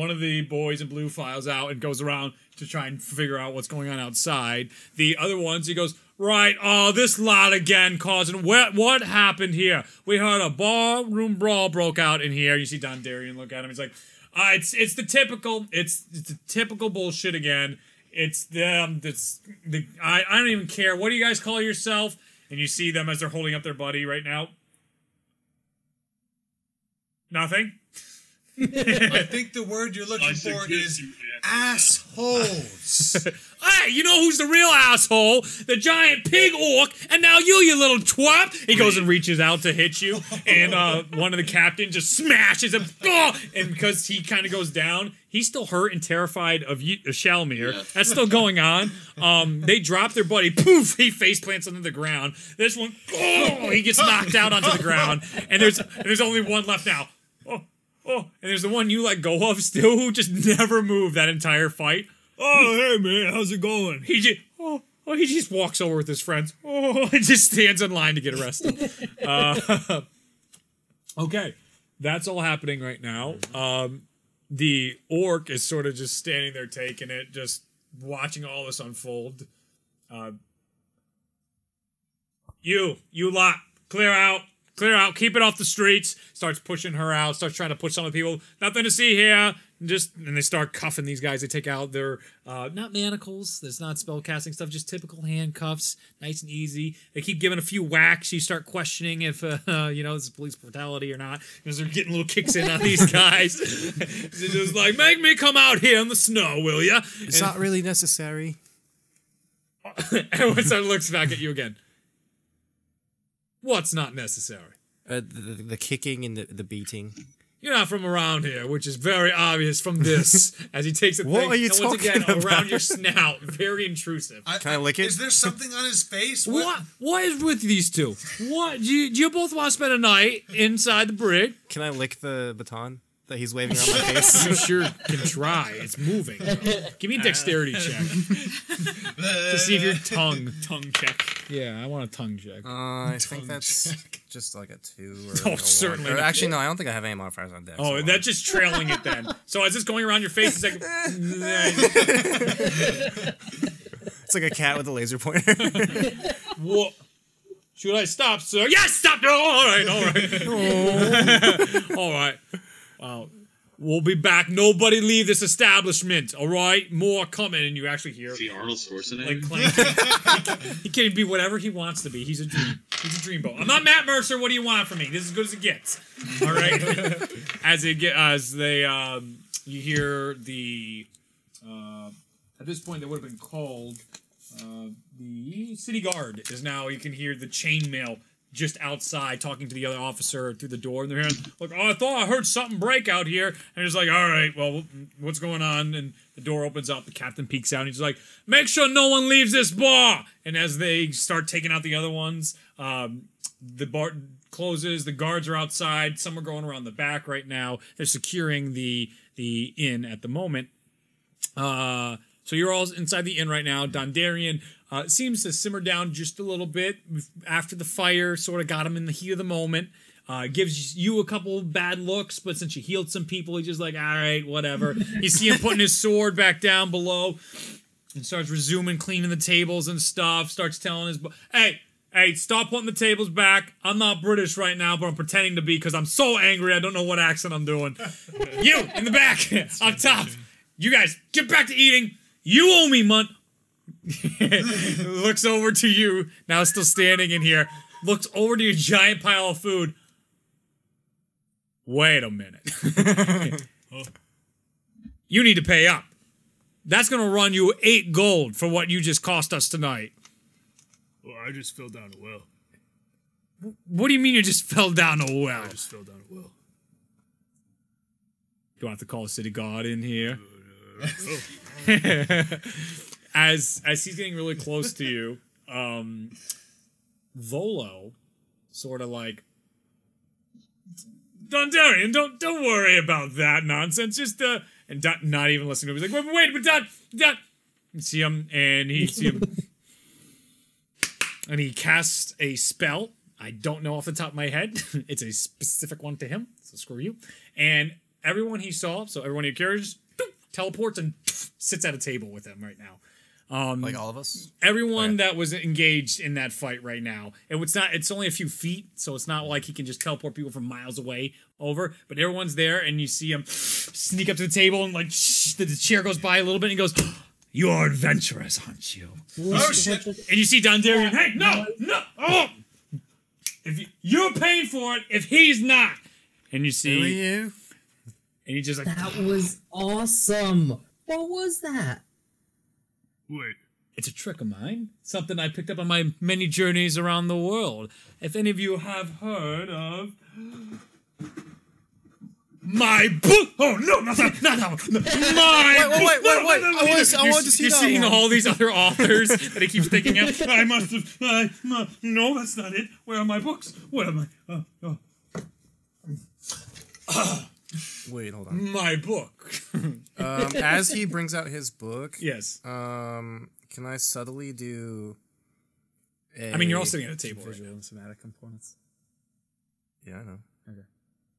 of the boys in blue files out and goes around to try and figure out what's going on outside. The other ones, he goes, right, this lot again causing, what happened here? We heard a ballroom brawl broke out in here. You see Dondarian look at him. He's like, it's the typical bullshit again. It's them. I don't even care. What do you guys call yourself? And you see them as they're holding up their buddy right now. Nothing. I think the word you're looking for is assholes. Hey, you know who's the real asshole? The giant pig orc, and now you little twat. He goes and reaches out to hit you, and one of the captains just smashes him. And because he kind of goes down, he's still hurt and terrified of Shalmir. Yeah. That's still going on. They drop their buddy. Poof! He face plants onto the ground. This one, he gets knocked out onto the ground, and there's only one left now. And there's the one you let go of still who just never moved that entire fight. Oh, hey man, how's it going? He just walks over with his friends. And just stands in line to get arrested. Okay, that's all happening right now. The orc is sort of just standing there taking it, just watching all this unfold. You lot, clear out. Clear out, keep it off the streets. Starts pushing her out, starts trying to push some of the people. Nothing to see here. And they start cuffing these guys. They take out their, not manacles. There's not spell casting stuff, just typical handcuffs. Nice and easy. They keep giving a few whacks. You start questioning if, this is police brutality or not. Because they're getting little kicks in on these guys. They're just like, make me come out here in the snow, will ya? It's not really necessary. Everyone sort of looks back at you again. What's not necessary? The kicking and the beating. You're not from around here, which is very obvious from this. As he takes a what thing, are you and once again, talking around your snout, very intrusive. Can I lick it? Is there something on his face? What is with these two? What? Do you both want to spend a night inside the brig? Can I lick the baton that he's waving around my face? You sure can try. It's moving. Give me a dexterity check to see if your tongue check. Yeah, I want a tongue check. I think that's just like a 2 or certainly. Or actually, no, I don't think I have any modifiers on dex. Oh, that's just trailing it then. So as it's going around your face, it's like... It's like a cat with a laser pointer. What? Should I stop, sir? Yes, stop! Oh, all right. Wow. We'll be back. Nobody leave this establishment, all right? More coming, and you actually hear... See Arnold Schwarzenegger? Like clanking. He can be whatever he wants to be. He's a dreamboat. I'm not Matt Mercer. What do you want from me? This is as good as it gets. All right? You hear the... at this point, they would have been called... the city guard is now... You can hear the chainmail just outside talking to the other officer through the door, and they're hearing, like, I thought I heard something break out here, and he's like, all right, well, what's going on? And the door opens up, the captain peeks out, and he's like, make sure no one leaves this bar! And as they start taking out the other ones, the bar closes, the guards are outside, some are going around the back right now, they're securing the inn at the moment. So you're all inside the inn right now. Dondarian seems to simmer down just a little bit after the fire. Sort of got him in the heat of the moment. Gives you a couple bad looks, but since you healed some people, he's just like, all right, whatever. You see him putting his sword back down below. and starts resuming cleaning the tables and stuff. Starts telling his hey, stop putting the tables back. I'm not British right now, but I'm pretending to be because I'm so angry I don't know what accent I'm doing. You, in the back, up top. You guys, get back to eating. You owe me, munt. Looks over to you, now still standing in here. Looks over to your giant pile of food. Wait a minute. You need to pay up. That's gonna run you 8 gold for what you just cost us tonight. Well, I just fell down a well. What do you mean you just fell down a well? I just fell down a well. You have to call a city guard in here. As he's getting really close to you, Volo sort of like, Dondarian, don't worry about that nonsense. Just and not even listening to him. He's like, wait, but Don. You see him, and and he casts a spell. I don't know off the top of my head. It's a specific one to him, so screw you. And everyone he saw, so everyone he carries, teleports and sits at a table with him right now. Like all of us? Everyone that was engaged in that fight right now. It's only a few feet, so it's not like he can just teleport people from miles away over. But everyone's there, and you see him sneak up to the table, and like the chair goes by a little bit, and he goes, "You're adventurous, aren't you?" Oh shit! And you see Dondarian, hey, no! Oh! If you're paying for it, if he's not. And you see... you? And you just like... That was awesome. What was that? Wait. It's a trick of mine. Something I picked up on my many journeys around the world. If any of you have heard of... My book! Oh, no, not that one. My book! Wait. I want to see You're that seeing one. all these other authors that he keeps thinking of. I must have... no, that's not it. Where are my books? What am I... Wait, hold on. My book. As he brings out his book, Yes. can I subtly do I mean, you're all sitting at a table right Visual now. and somatic components. Yeah, I know.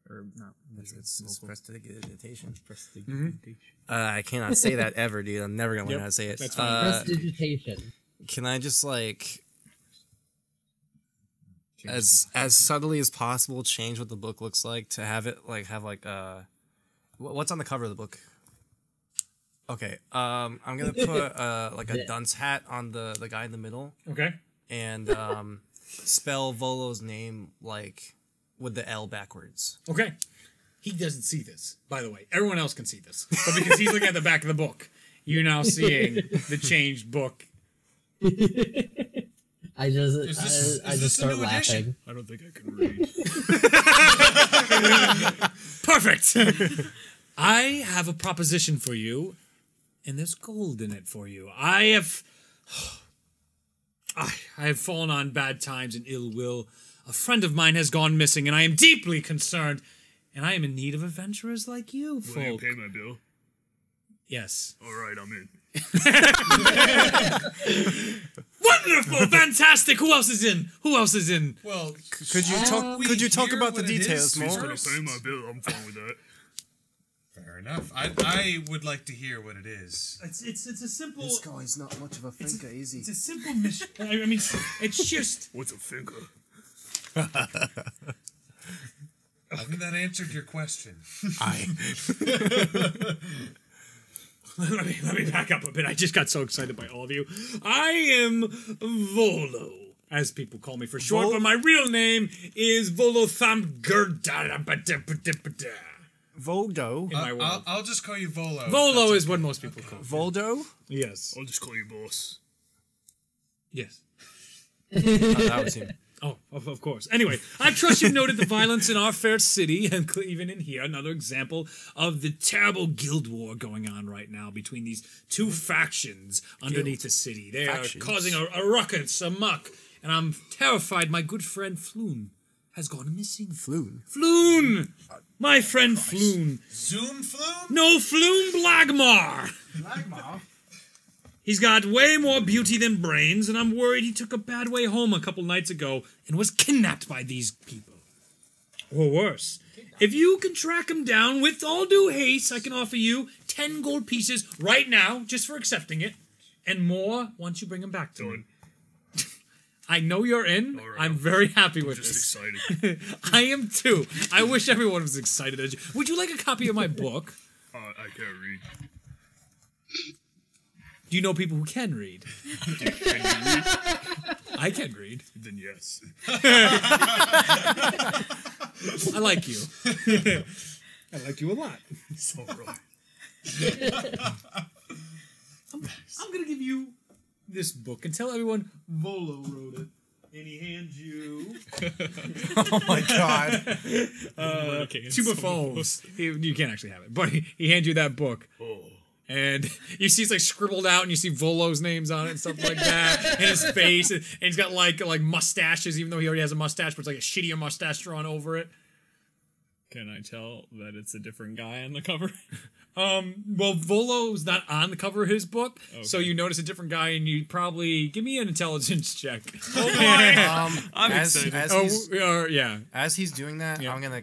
Or not. It's prestidigitation. Prestidigitation. I cannot say that ever, dude. I'm never gonna learn how to say it. That's fine. Prestidigitation. Can I just like as subtly as possible change what the book looks like to have it like have like what's on the cover of the book? Okay, I'm gonna put like a dunce hat on the guy in the middle. Okay. And spell Volo's name like with the L backwards. Okay. He doesn't see this, by the way. Everyone else can see this. But because he's looking at the back of the book, you're now seeing the changed book. I just start laughing. I don't think I can read. Perfect! I have a proposition for you, and there's gold in it for you. I have fallen on bad times and ill will. A friend of mine has gone missing, and I am deeply concerned. And I am in need of adventurers like you, Will you folk. pay my bill? Yes. Alright, I'm in. Wonderful! Fantastic! Who else is in? Well, Could you talk hear about the what it details is more? He's gonna pay my bill. I'm fine with that. Fair enough. I would like to hear what it is. It's a simple... guy's not much of a thinker, is he? It's a simple mission. I mean, it's just... What's a finger? I think that answered your question. Let me back up a bit. I just got so excited by all of you. I am Volo, as people call me for short, but my real name is Volothamgurda. Voldo. In my world. I'll just call you Volo. Volo is what most people call me. Voldo? Yes. I'll just call you boss. Yes. That was him. Oh, of course. Anyway, I trust you've noted the violence in our fair city, and even in here, another example of the terrible guild war going on right now between these two factions underneath the city. They are causing a ruckus, a muck, and I'm terrified my good friend Floon has gone missing. Floon! My friend Floon. Zoom Flume? No, Floon Blagmar! He's got way more beauty than brains, and I'm worried he took a bad way home a couple nights ago and was kidnapped by these people. Or worse, if you can track him down with all due haste, I can offer you 10 gold pieces right now, just for accepting it. and more once you bring them back to me. I know you're in. Right, I'm very happy with this. Excited. I am too. I wish everyone was excited as you. Would you like a copy of my book? I can't read. Do you know people who can read? Can you read? I can read. Then yes. I like you. I like you a lot. All right. I'm gonna give you this book and tell everyone Volo wrote it. And he hands you Oh my god. Tomb of Foes. You can't actually have it, but he hands you that book. Oh. And you see it's like scribbled out, and you see Volo's names on it and stuff like that, and his face, and he's got like mustaches, even though he already has a mustache, but it's like a shittier mustache drawn over it. Can I tell that it's a different guy on the cover? Well, Volo's not on the cover of his book, so you notice a different guy, and you probably give me an intelligence check. Oh boy! I'm excited. As he's doing that, Yeah. I'm gonna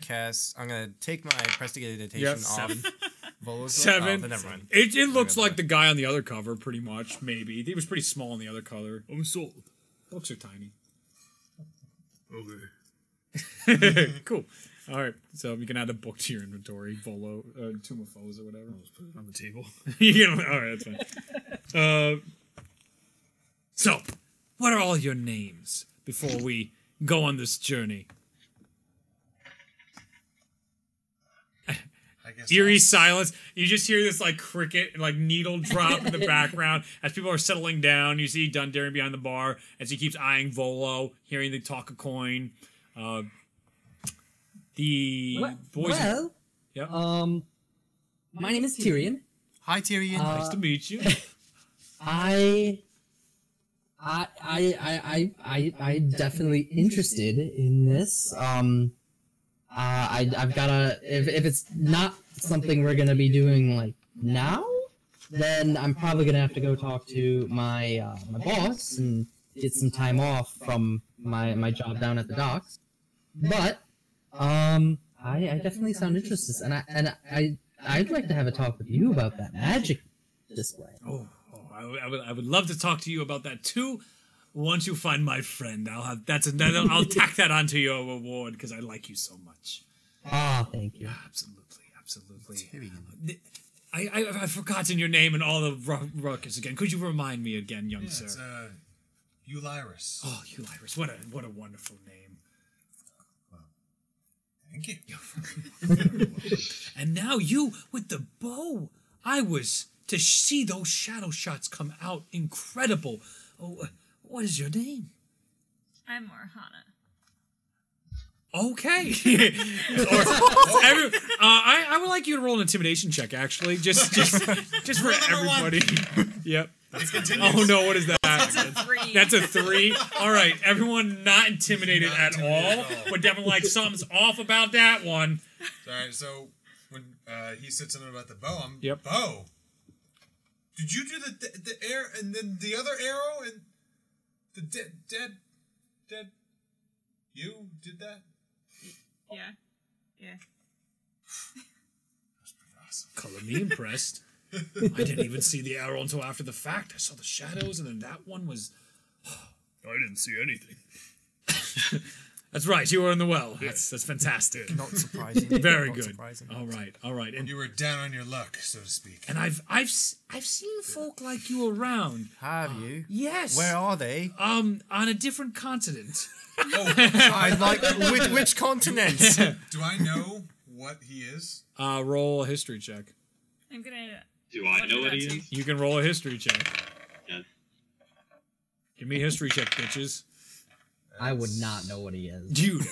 take my prestidigitation off. 7. Volo's 7. Oh, then never mind. It looks like the guy on the other cover, pretty much. Maybe he was pretty small on the other color. I'm sold. Books are tiny. Okay. Cool. All right, so you can add a book to your inventory, Volo, Tomb of Foes or whatever. Let's put it on the table. All right, that's fine. So, what are all your names before we go on this journey? I guess Eerie silence. You just hear this like cricket and like needle drop in the background as people are settling down. You see Dundarian behind the bar as he keeps eyeing Volo, hearing the talk of coin. The boys. Well, Yep. my name is Tyrion. Hi, Tyrion. Nice to meet you. I definitely interested in this. I've gotta, if it's not something we're gonna be doing like now, then I'm probably gonna have to go talk to my my boss and get some time off from my job down at the docks. But I definitely sound interested, and I'd like to have a talk with you about that magic display. I would love to talk to you about that too. Once you find my friend, I'll I'll tack that onto your reward because I like you so much. Ah, thank you. Absolutely. I've forgotten your name and all the ruckus again. Could you remind me again, young sir? It's Eulyrus. Oh, Eulyrus, what a wonderful name. Thank you. And now you with the bow. I was to see those shadow shots come out. Incredible. Oh, what is your name? I'm Morhana. Okay. I would like you to roll an intimidation check, actually, just for everybody. Yep. Oh no, what is that? That's a 3. That's a 3. All right, everyone not intimidated at all, but definitely like something's off about that one. All right, so when he said something about the bow, I'm Yep. bow. Did you do the air and then the other arrow and the dead? You did that? Yeah. That's pretty awesome. Color me impressed. I didn't even see the arrow until after the fact. I saw the shadows, and then that one was. I didn't see anything. That's right. You were in the well. That's fantastic. Not surprising. Very Not good. surprising. All right. And You were down on your luck, so to speak. and I've seen folk like you around. Have you? Yes. Where are they? On a different continent. I'd like which continent? Do I know what he is? Roll a history check. I'm gonna. Do I know what he is? You can roll a history check. Yeah. Give me a history check, bitches. I would not know what he is. Dude.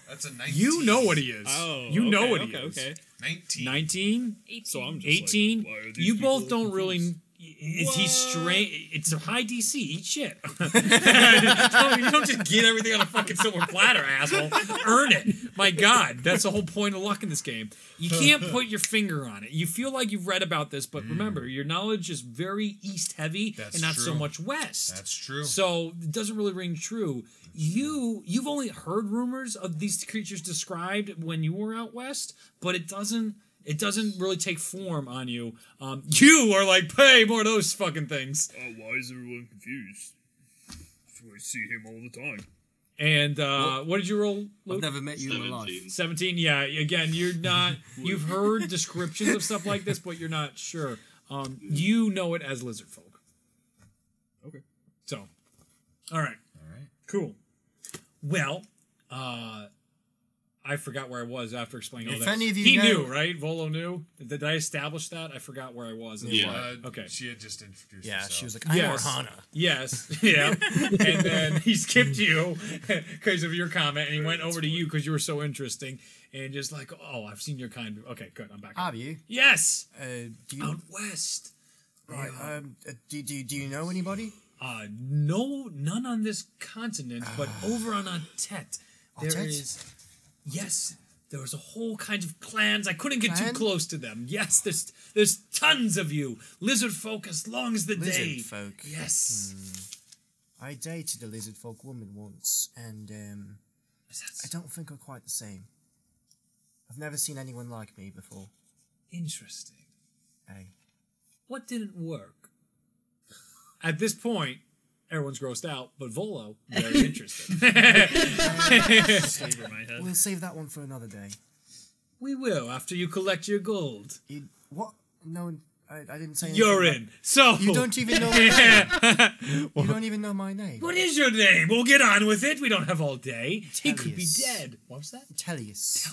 That's a 19. You know what he is. Oh, you know okay, what he okay, is. okay. 19. 19? 18. So I'm just 18? Like, why are these You people both don't really. confused? He's strange. It's a high DC. Eat shit. You don't just get everything on a fucking silver platter, asshole. Earn it. My God, that's the whole point of luck in this game. You can't put your finger on it. You feel like you've read about this, but remember, your knowledge is very east heavy That's and not so true. much west. That's true. So it doesn't really ring true. You've only heard rumors of these creatures described when you were out west, but it doesn't It doesn't really take form on you. You are like, pay more of those fucking things. Oh, why is everyone confused? I see him all the time. And what did you roll, Luke? I've never met you in my life. 17, yeah. Again, you're not... You've heard descriptions of stuff like this, but you're not sure. You know it as lizard folk. Okay. So, all right. Cool. Well, I forgot where I was after explaining all that. If any of you he know... knew, right? Volo knew. Did I establish that? I forgot where I was. Okay. She had just introduced Yeah, herself. she was like, I'm Orhana. Yes. Yeah. And then he skipped you because of your comment, and he went over to you because you were so interesting, and just like, oh, I've seen your kind. Okay, good. I'm back. Have you? Yes. Do you... Out west. Right. Do you know anybody? No, none on this continent, but over on Antet, there is. Yes, there was a whole kind of clans. I couldn't get too close to them. Yes, there's tons of you. Lizard folk as long as the day. Lizard folk. Yes. I dated a lizard folk woman once, and I don't think we're quite the same. I've never seen anyone like me before. Interesting. Hey. What didn't work? At this point, everyone's grossed out, but Volo, very interested. We'll save that one for another day. We will, after you collect your gold. What? No, I didn't say anything. You're in. So you don't even know my name. You don't even know my name. What is your name? We'll get on with it. We don't have all day. Tellius. He could be dead. What was that? Tellius.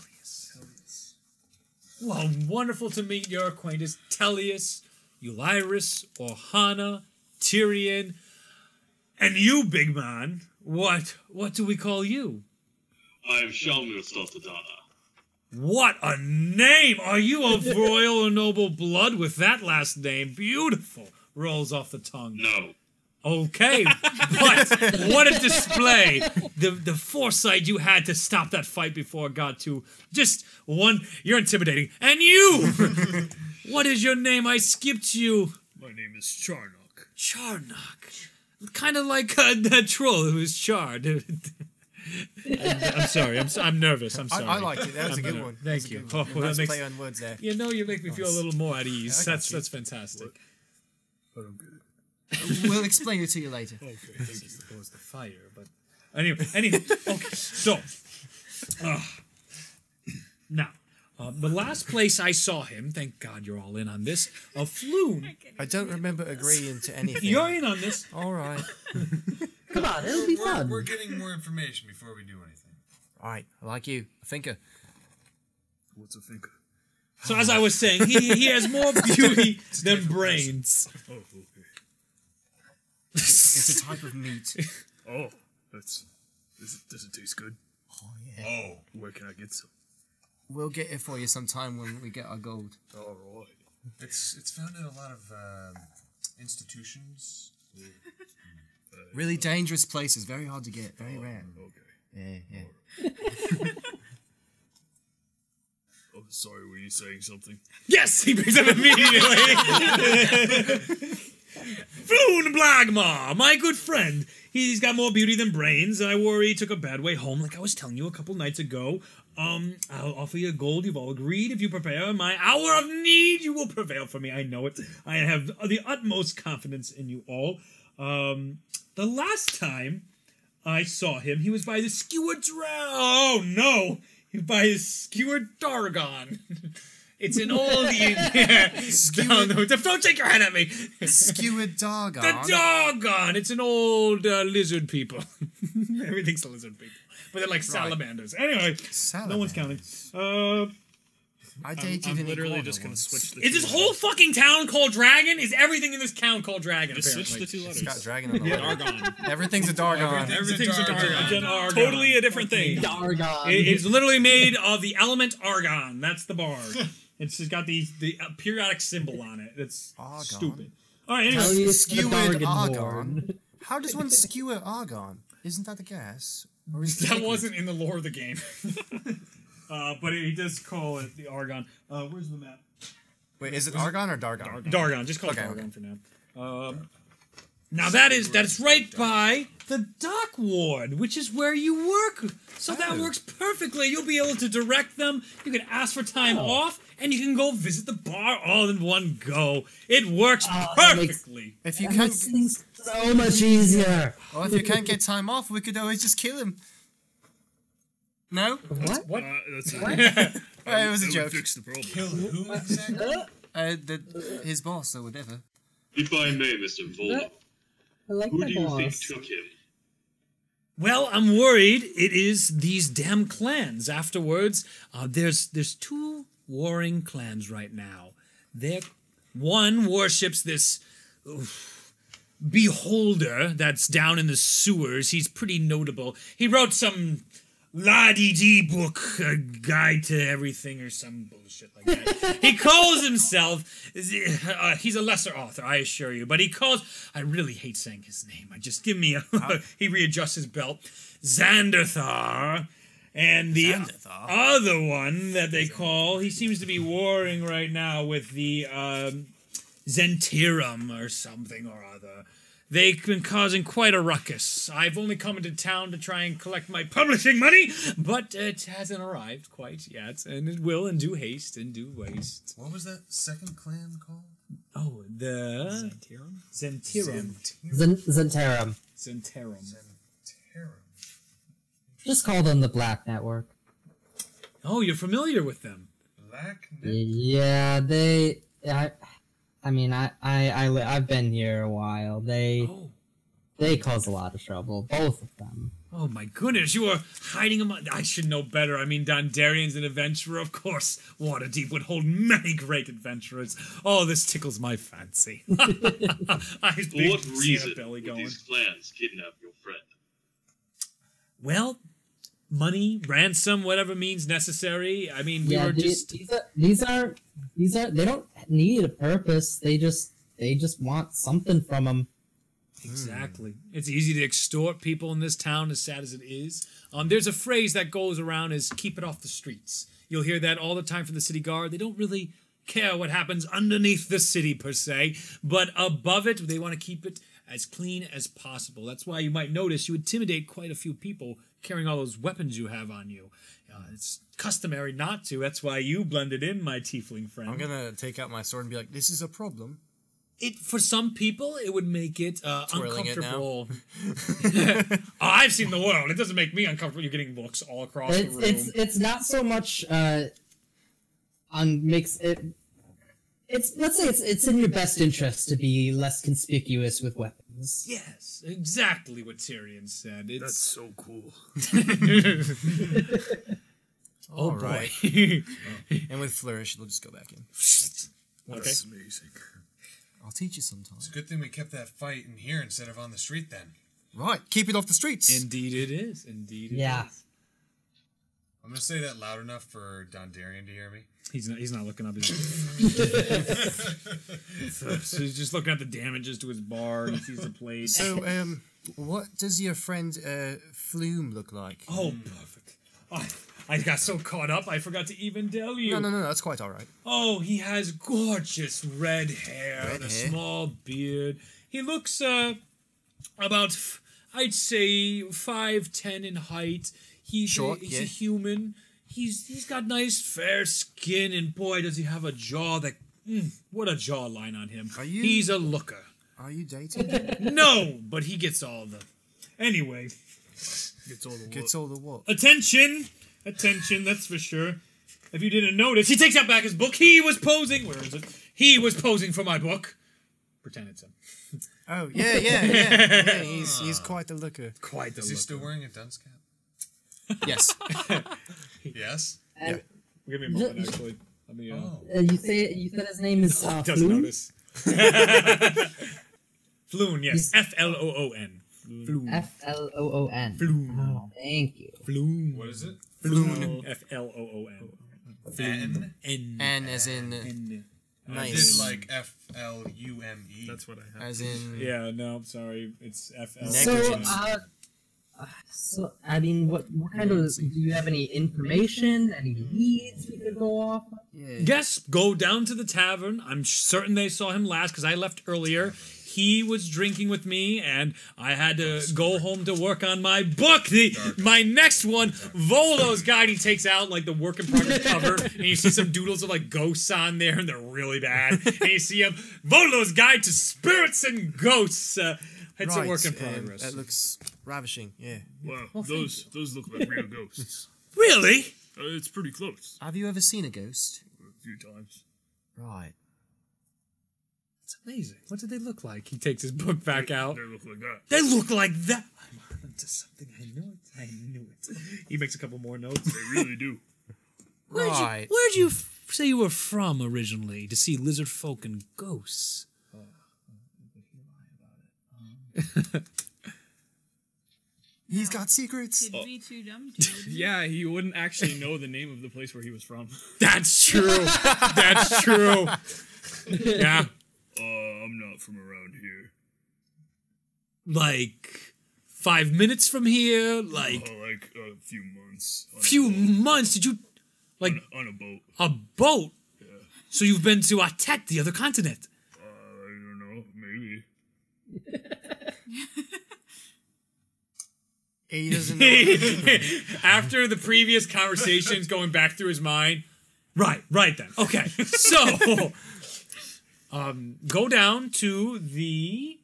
Well, wonderful to meet your acquaintance, Tellius, Eulyris, Orhana, Tyrion, and you, big man. What do we call you? I'm Shalmir Stotadana. What a name! Are you of royal or noble blood with that last name? Beautiful. Rolls off the tongue. No. Okay, but what a display. The foresight you had to stop that fight before it got to just one. You're intimidating. And you! What is your name? I skipped you. My name is Charnock. Charnock. Kind of like that troll who was charred. I'm sorry. I'm nervous. I'm sorry. I liked it. That was a good one. Thank you. Oh, nice play on words there. You know, you make me feel a little more at ease. That's fantastic. I don't get it. We'll explain it to you later. Okay. This is supposed to fire, but anyway. Okay. So, now, the last place I saw him, thank God you're all in on this, a Floon. I don't remember agreeing to anything. You're in on this. All right. Come on, it'll be fun. We're getting more information before we do anything. All right. I like you. A thinker. What's a thinker? So as I was saying, he has more beauty than brains. Oh, okay. It's a type of meat. Oh, does it taste good? Oh, yeah. Oh. Where can I get some? We'll get it for you sometime when we get our gold. All right. It's found in a lot of institutions. Really dangerous places. Very hard to get. Very rare. Okay. Yeah. Oh, sorry, were you saying something? Yes, he brings up immediately. Floon Blagma, my good friend. He's got more beauty than brains. I worry he took a bad way home, like I was telling you a couple nights ago. I'll offer you gold. You've all agreed. If you prepare my hour of need, you will prevail for me. I know it. I have the utmost confidence in you all. The last time I saw him, he was by the skewered Oh, no. He was by his skewered Dargon. It's an old... Don't take your head at me. Skewered Dargon. The Dargon. It's an old lizard people. Everything's a lizard people. But they're like salamanders. Anyway, no one's counting. I dated I'm an literally iguana just going to once. switch the Is this whole fucking town called Dragon? Is everything in this town called Dragon, Just apparently? switch the two letters. It's got dragon on the letter. Dargon. Everything's a Dargon. Everything's a Dargon. It's an Argon. Totally a different thing. Dargon. It's literally made of the element Argon. That's the bard. It's just got the periodic symbol on it. It's Argon? stupid. All right, anyway. Tellius the Skewered Dargonborn. Argon. How does one skewer Argon? Isn't that a gas? Or is it That liquid? wasn't in the lore of the game. But he does call it the Argon. Where's the map? Wait, is it Argon or Dargon? Dargon. Just call it Okay, Dargon okay. for now. Now that's right by the dock ward, which is where you work. So that works perfectly. You'll be able to direct them. You can ask for time off, and you can go visit the bar all in one go. It works perfectly. If you That can't, makes things so much easier. or if you can't get time off, we could always just kill him. No? What? What? That's It was a that joke. would fix the problem. Kill who exactly? His boss or whatever. If I may, Mr. Voldo, I like who my do you think boss. took him? Well, I'm worried it is these damn clans. Afterwards, there's two warring clans right now. One worships this beholder that's down in the sewers. He's pretty notable. He wrote some la-dee-dee book, a guide to everything or some bullshit like that. He calls himself, he's a lesser author, I assure you, but he calls, I really hate saying his name, he readjusts his belt, Xanderthar, and the other one that they call, he seems to be warring right now with the Zentirum or something or other. They've been causing quite a ruckus. I've only come into town to try and collect my publishing money, but it hasn't arrived quite yet, and it will in due haste and due waste. What was that second clan called? Oh, the Zentirum. Zentarum. Zentirum. Just call them the Black Network. Oh, you're familiar with them. Black Yeah, I've been here a while. They cause a lot of trouble, both of them. Oh my goodness, you are hiding them. I should know better. I mean, Dondarrion's an adventurer, of course. Waterdeep would hold many great adventurers. Oh, this tickles my fancy. For what reason would going. these clans kidnap your friend? Well, money, ransom, whatever means necessary. I mean, we were just... These are they don't need a purpose. They just want something from them. Exactly. It's easy to extort people in this town, as sad as it is. There's a phrase that goes around as keep it off the streets. You'll hear that all the time from the city guard. They don't really care what happens underneath the city, per se. But above it, they want to keep it as clean as possible. That's why you might notice you intimidate quite a few people carrying all those weapons you have on you. It's customary not to. That's why you blended in, my tiefling friend. I'm gonna take out my sword and be like, this is a problem. For some people, it would make it Twirling uncomfortable. I've seen the world. It doesn't make me uncomfortable. You're getting looks all across the room. It's not so much let's say it's in your best interest to be less conspicuous with weapons. Yes, exactly what Tyrion said. That's so cool. Oh right. boy. And with Flourish, it'll just go back in. That's amazing. I'll teach you sometime. It's a good thing we kept that fight in here instead of on the street then. Right, keep it off the streets. Indeed it is. Indeed it is. I'm gonna say that loud enough for Dondarrion to hear me. He's not looking up his... so he's just looking at the damages to his bar and he sees the plate. So, what does your friend Flume look like? Oh, perfect. I got so caught up, I forgot to even tell you. No, that's quite all right. Oh, he has gorgeous red hair and a small beard. He looks, about, I'd say, 5'10" in height. He's a human. He's got nice, fair skin, and boy, does he have a jaw that... what a jawline on him. He's a looker. Are you dating? No, but he gets all the... Anyway. Gets all the what? Attention! Attention, that's for sure. If you didn't notice, he takes out back his book. He was posing. Where is it? He was posing for my book. Pretend it's him. Oh, yeah. He's quite the looker. Quite the looker. Is he still wearing a dunce cap? Yes. Yes? Yeah. Give me a moment, actually. Let me, you said his name is doesn't Floon? notice. Floon, yes. Floon. Floon. Floon. Floon. Oh, thank you. Floon. What is it? Floon. Floon. N? N as in... N. I did like F-L-U-M-E. That's what I have. As in... Yeah, no, I'm sorry. It's F-L. So, So, I mean, what kind of... Do you have any information? Any leads we could go off? Yeah. Yes, go down to the tavern. I'm certain they saw him last because I left earlier. He was drinking with me, and I had to go home to work on my book. My next one, Volo's Guide. He takes out like the work in progress cover, and you see some doodles of like ghosts on there, and they're really bad. And you see him, Volo's Guide to Spirits and Ghosts. It's a work in progress. That looks ravishing. Yeah. Wow, those look like real ghosts. Really? It's pretty close. Have you ever seen a ghost? A few times. Right. It's amazing. What did they look like? He takes his book back out. They look like that. They look like that. I'm onto something. I knew it. I knew it. He makes a couple more notes. They really do. Where'd you say you were from originally to see lizard folk and ghosts? He's got secrets. He'd be too dumb to. Yeah, he wouldn't actually know the name of the place where he was from. That's true. That's true. Yeah. I'm not from around here. Like 5 minutes from here. Like Like a few months. few months. Did you like On a boat. a boat? Yeah. So you've been to Atet, the other continent. I don't know. Maybe. He doesn't know. After the previous conversations going back through his mind. Right then. Okay. So go down to the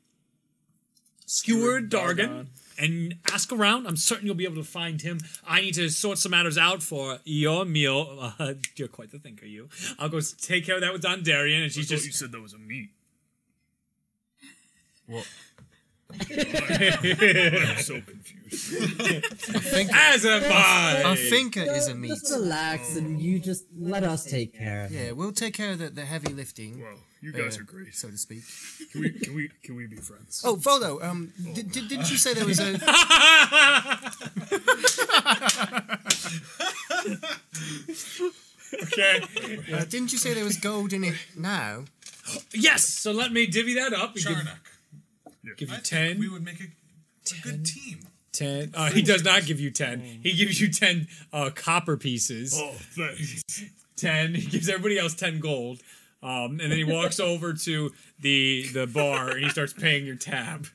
Skewered Dargon and ask around. I'm certain you'll be able to find him. I need to sort some matters out for your meal. You're quite the thinker, you. I'll go take care of that with Dondarian, and she's just... You said that was a meat. Well, I'm so confused. As am I. a thinker is a meat. Just relax and you just let us take care of it. Yeah, we'll take care of the heavy lifting. Wow, you guys are great. So to speak. Can we be friends? Oh, Volo, didn't you say there was a... Okay. didn't you say there was gold in it now? Yes, so let me divvy that up. Charnock. Give you I 10. think we would make a good team. 10. He does not give you 10. He gives you 10 copper pieces. Oh, thanks. 10. He gives everybody else 10 gold. And then he walks over to the bar and he starts paying your tab.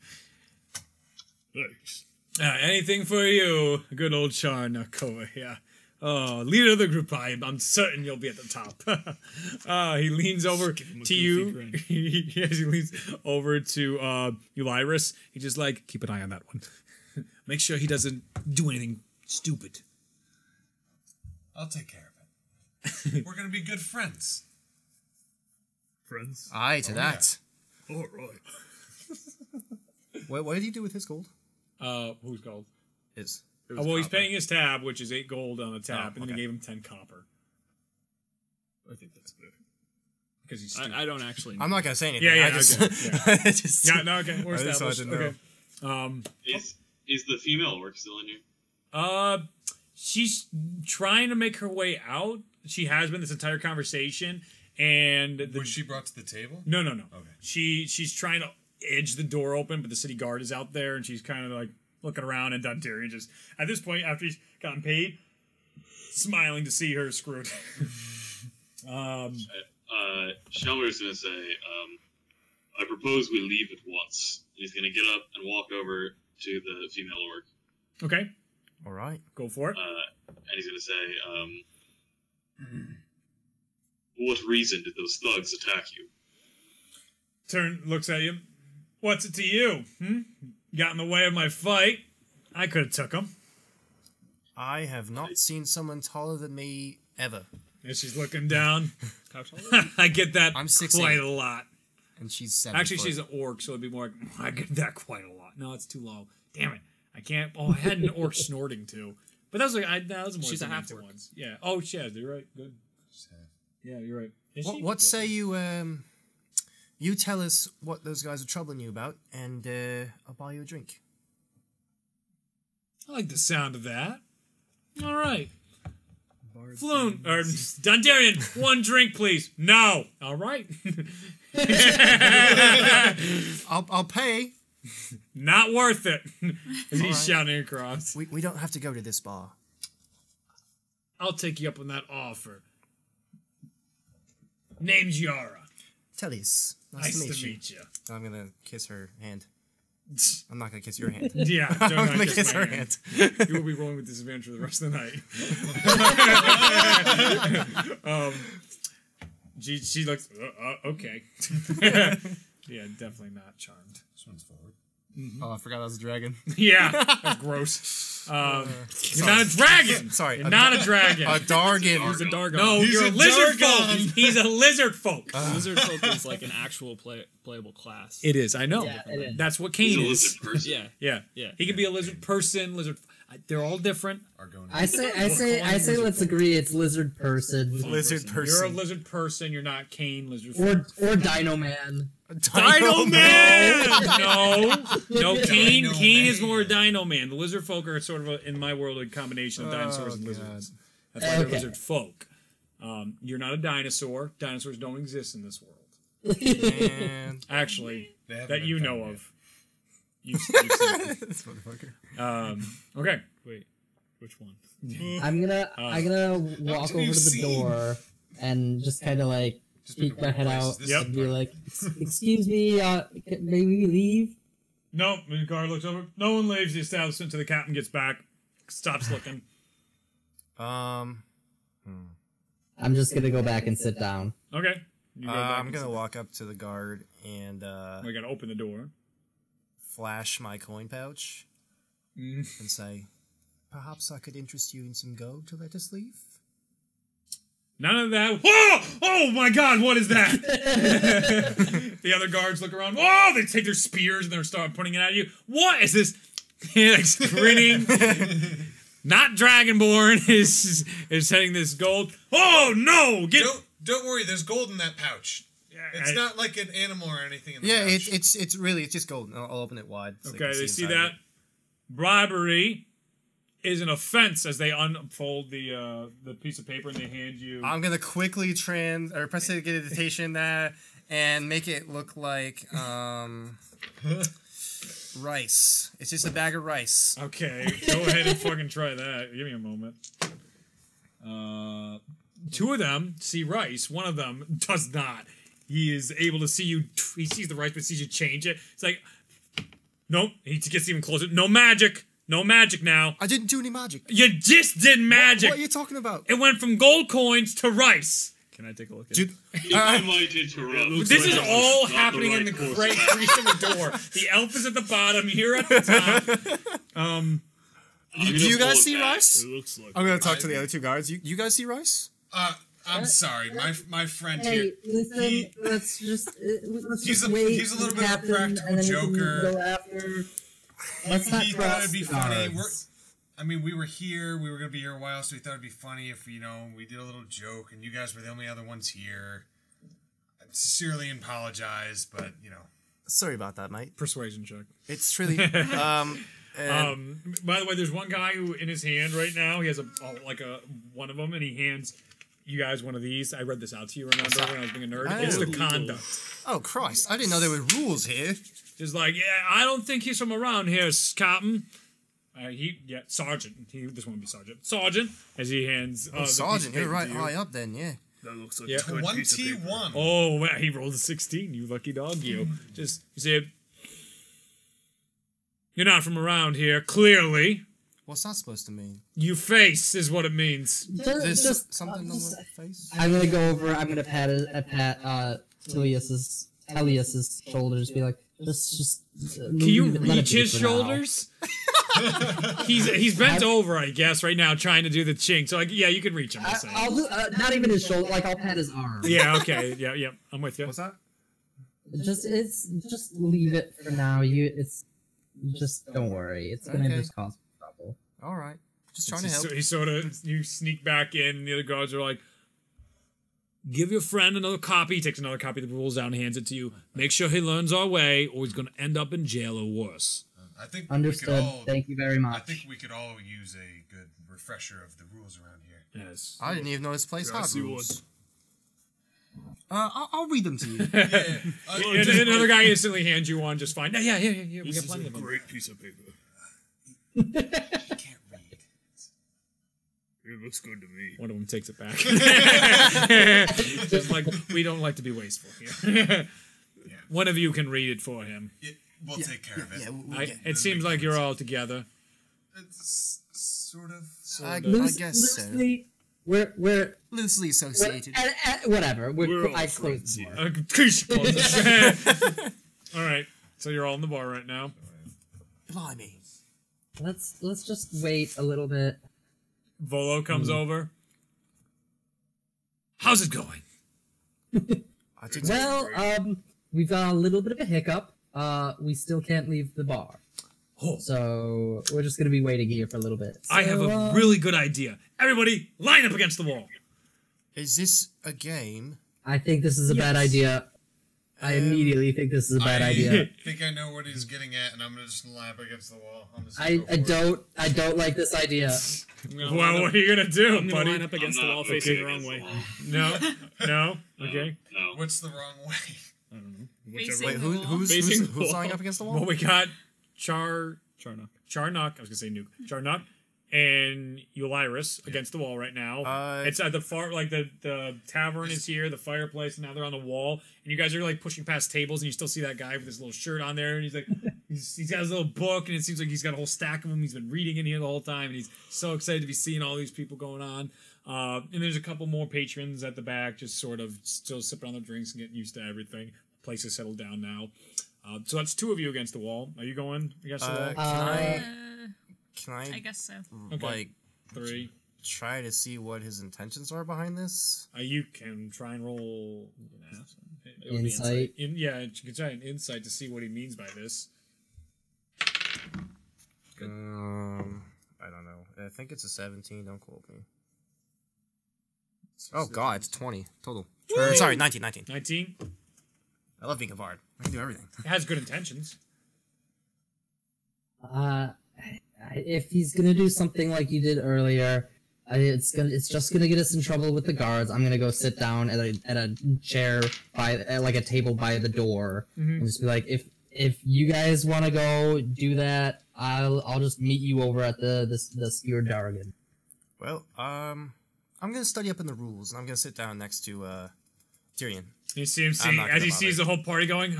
Thanks. Anything for you, good old Charnock over here. Oh, leader of the group, I'm certain you'll be at the top. He leans over to you. He leans over to Ulyrus. He's just like, keep an eye on that one. Make sure he doesn't do anything stupid. I'll take care of it. We're gonna be good friends. Friends? Aye, to that. Yeah. All right. What did he do with his gold? Who's gold? His. Well, he's paying his tab, which is 8 gold on the tab, and then okay. he gave him 10 copper. I think that's fair. Because he's stupid. I don't actually know. I'm not gonna say anything. Yeah, I just, okay, just Yeah, no, okay, we're I just established. wanted to know. Okay. Is the female orc still in here? She's trying to make her way out. She has been this entire conversation, and Was she brought to the table? No. Okay. She's trying to edge the door open, but the city guard is out there, and she's kind of like looking around, and Dondarian just at this point, after he's gotten paid, smiling to see her screwed. Shelmer's gonna say, I propose we leave at once. And he's gonna get up and walk over to the female orc. Okay, All right. go for it. And he's gonna say, for what reason did those thugs attack you? Looks at you. What's it to you? Got in the way of my fight. I could have took him. I have not seen someone taller than me ever, And she's looking down. I get that I'm 6'8". quite a lot. and she's 7 Actually, foot. she's an orc, so it'd be more like, I get that quite a lot. No, it's too low. Damn it. I can't. Oh, I had an orc snorting too. But that was like, that was more She's a half half-orc. ones. Yeah. Oh, yeah, you're right. Good. Yeah, you're right. Is she? What say you? You tell us what those guys are troubling you about, and I'll buy you a drink. I like the sound of that. All right. Floon, or Dondarian, 1 drink, please. No. All right. I'll pay Not worth it. As he's Alright. shouting across. We don't have to go to this bar. I'll take you up on that offer. Name's Yara. Telly's. Nice to meet you. I'm gonna kiss her hand. I'm not gonna kiss your hand. Yeah, I'm don't gonna kiss kiss my her hand. hand. You will be rolling with disadvantage for the rest of the night. She looks okay. Yeah, definitely not charmed. This one's forward. Oh, I forgot I was a dragon. Yeah, that's gross. You're not a dragon. Sorry, You're not a dragon. A Dargan. He's a Dargon. No, He's you're a a lizard folk. Dargon. He's a lizard folk. Lizard folk is like an actual playable class. It is. I know. Yeah, it is. That's what He's Kane a is. lizard person. Yeah. Yeah, Yeah. He can be a lizard person, lizard. They're all different. Argonian. I say, let's agree it's lizard person Lizard You're a person. lizard person. You're not Kane, lizard folk. or Dino Man. Dino Man! No, Kane. Dino Kane is Man. more Dino Man. The lizard folk are sort of in my world a combination of dinosaurs and lizards. That's why they're Okay. lizard folk. You're not a dinosaur. Dinosaurs don't exist in this world. And Actually, They haven't that been you found know yet. of. You've seen them. this motherfucker. Okay. Wait, which one? I'm gonna walk have over you to the seen? door and just kind of like Just been to peek my weird head places. out This Yep. and be like, "Excuse me, may we leave?" Nope. And the guard looks over. No one leaves the establishment until the captain gets back. Stops looking. I'm just gonna go back and sit down. Okay. You go back I'm and gonna sit- walk up to the guard and We gotta open the door. flash my coin pouch and say, "Perhaps I could interest you in some gold to let us leave." None of that. Whoa! Oh my God! What is that? The other guards look around. Whoa! They take their spears and they start pointing it at you. What is this? Like grinning. Not Dragonborn is setting this gold. Oh no! Get. Don't worry. There's gold in that pouch. It's I- not like an animal or anything in the Yeah, pouch. it's really just gold. I'll open it wide. So Okay, they see inside that. of it. Bribery is an offense as they unfold the piece of paper and they hand you. I'm gonna quickly prestidigitation that and make it look like rice. It's just a bag of rice. Okay, go ahead and fucking try that. Give me a moment. Two of them see rice. One of them does not. He is able to see you. He sees the rice, but sees you change it. It's like, nope. He gets even closer. No magic. No magic now. I didn't do any magic. You just did magic. What are you talking about? It went from gold coins to rice. Can I take a look at Dude, If I might interrupt. This is all Not happening in right the course great of crease in the door. The elf is at the bottom. You're at the top. I'm do gonna you pull guys it see back. rice? it? It looks like I'm gonna talk to the other two guards. You guys see rice? I'm sorry. My friend Hey, here. listen, let's just He's a- wait. he's a little for bit of a Captain, practical and then we can joker. Go after. Let's not He thought cross it'd be the funny. guards. We were here. We were gonna be here a while, so we thought it'd be funny if we did a little joke, and you guys were the only other ones here. I sincerely apologize, but Sorry about that, mate. Persuasion check. It's really and By the way, there's one guy who, in his hand right now, he has one of them, and he hands you guys one of these. I read this out to you. Remember when I was being a nerd? It's the Oh. conduct. oh Christ, I didn't know there were rules here. Just like, yeah, I don't think he's from around here, Captain. Sergeant. This one would be Sergeant. Sergeant, as he hands. Oh, the piece of Sergeant, you're paper right to you. high up then, yeah. that looks like Yeah. a good piece of paper. 21. Oh, wow, he rolled a 16. You lucky dog, you. Just, you see, you're not from around here, clearly. What's that supposed to mean? You face is what it means. There's Just something on my face? I'm gonna go over. I'm gonna pat Tilius's shoulders. Be like, just. Can you reach his shoulders? he's bent over, I guess, right now, trying to do the chink. So, like, yeah, you can reach him. I'm saying. I'll do not even his shoulder. Like I'll pat his arm. Yeah, okay, yeah, I'm with you. What's that? Just leave it for now. Just don't worry. It's gonna Okay. just cause trouble. All right, just trying to help. So he sort of, you sneak back in, and the other guards are like, give your friend another copy. He takes another copy of the rules out and hands it to you. Make sure he learns our way, or he's going to end up in jail or worse. I think Understood. Thank you very I much. think we could all use a good refresher of the rules around here. Yes. I didn't even know this place Yeah, I had see rules. I'll read them to you. And another guy instantly hands you one just fine. Yeah. We This got is plenty a of them. great piece of paper. Can't read. It looks good to me. One of them takes it back. Just like, we don't like to be wasteful here. One of you can read it for him. Yeah, we'll take care of it. It seems like you're all together. It's sort of. I Loose, guess so. loosely, we're Loosely associated. whatever. We're all I friends closed the here. door. All right, so you're all in the bar right now. Blimey. Let's just wait a little bit. Volo comes over. How's it going? I think Well, we've got a little bit of a hiccup. We still can't leave the bar. Oh. So we're just gonna be waiting here for a little bit. I have So, a really good idea. Everybody, line up against the wall. Is this a game? I think this is a bad idea. I immediately think this is a bad idea. I think I know what he's getting at, and I'm gonna just line up against the wall. I'm just I don't like this idea. Well, what are you gonna do, I'm gonna buddy? line up against the I'm wall not facing okay the wrong against way. the wall. No, okay. No. What's the wrong way? Facing Wait, the who, wall. who's Facing the lining wall. up against the wall? Well, we got Charnock. Charnock. I was gonna say Nuke. Charnock and Eulyrus against the wall right now. It's at the far, like the tavern is here, the fireplace, and now they're on the wall. And you guys are like pushing past tables, and you still see that guy with his little shirt on there, and he's like, he's got his little book, and it seems like he's got a whole stack of them. He's been reading in here the whole time, and he's so excited to be seeing all these people going on. And there's a couple more patrons at the back, just sort of still sipping on their drinks and getting used to everything. The place is settled down now. So that's two of you against the wall. Are you going against the wall? Can I I guess so. like 3. try to see what his intentions are behind this? You can try and roll it would be Insight. You can try an insight to see what he means by this. I don't know. I think it's a 17. Don't quote me. Oh god, it's 20 total. Sorry, 19. 19. I love being a bard. I can do everything. It has good intentions. If he's gonna do something like you did earlier, it's just gonna get us in trouble with the guards. I'm gonna go sit down at a chair at like a table by the door and just be like, if you guys want to go do that, I'll just meet you over at the Spear Dargan. Well, I'm gonna study up on the rules, and I'm gonna sit down next to Tyrion. You see him I'm not as gonna he sees bother. the whole party going,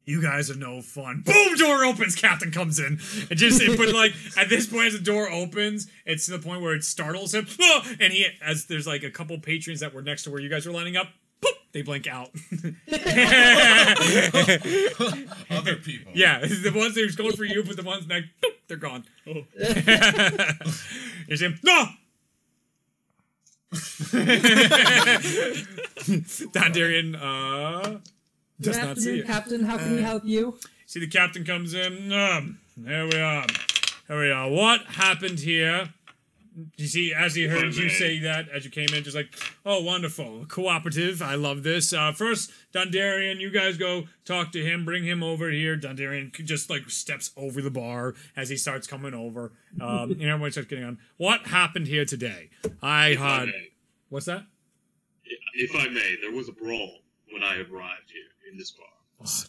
you guys are no fun. Boom! Door opens. Captain comes in. But like at this point, as the door opens, it's to the point where it startles him. And as there's like a couple patrons that were next to where you guys were lining up, boop, they blink out. Other people. Yeah, the ones that was going for you, but the ones next, boop, they're gone. Oh. You see him, no! Dondarrion, does Good not see afternoon, it. Captain. How can we help you? See, the captain comes in. Here we are. What happened here? You see, as he heard you say that, as you came in, just like, oh, wonderful. Cooperative. I love this. First, Dondarrion, you guys go talk to him. Bring him over here. Dondarrion just, like, steps over the bar as he starts coming over. And everyone starts getting on. What happened here today? If I may, What's that? if I may, there was a brawl when I arrived here in this bar.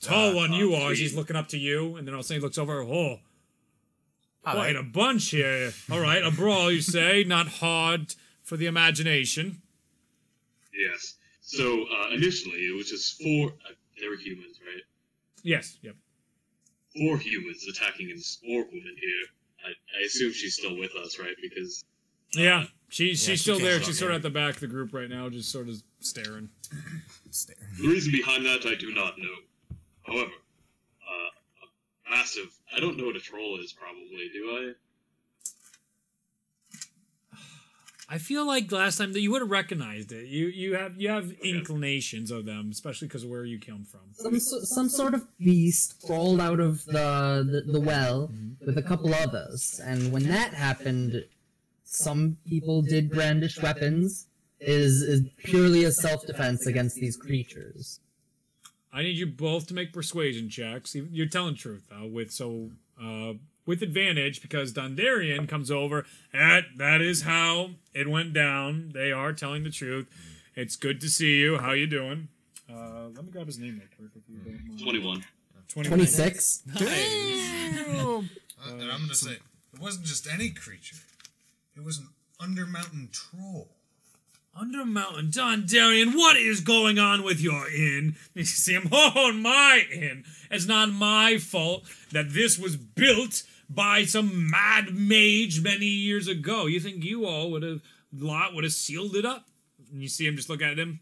Tall one you are. He's looking up to you, and then all of a sudden he looks over. Oh, quite a bunch here. All right, a brawl, you say? Not hard for the imagination. Yes. So initially, it was just 4. They were humans, right? Yes. Yep. 4 humans attacking this orc woman here. I assume she's still with us, right? Because Yeah, she's still can't there. stop She's sort of him. at the back of the group right now, just sort of staring. the reason behind that I do not know. However, a massive. I don't know what a troll is. Probably, do I? I feel like last time that you would have recognized it. You have inclinations of them, especially because of where you come from. Some sort of beast crawled out of the well with a couple others, and when that happened, some people did brandish weapons. Is purely a self-defense against these creatures. I need you both to make persuasion checks. You're telling the truth though, with advantage because Dondarrion comes over. That is how it went down. They are telling the truth. It's good to see you. How you doing? Let me grab his name real quick if you don't mind. 21. 26. Nice. And I'm gonna say, it wasn't just any creature. It was an Undermountain troll. Undermountain Dondarrion, what is going on with your inn? You see him, oh, my inn. It's not my fault that this was built by some mad mage many years ago. You think you all would have sealed it up? And you see him just look at him.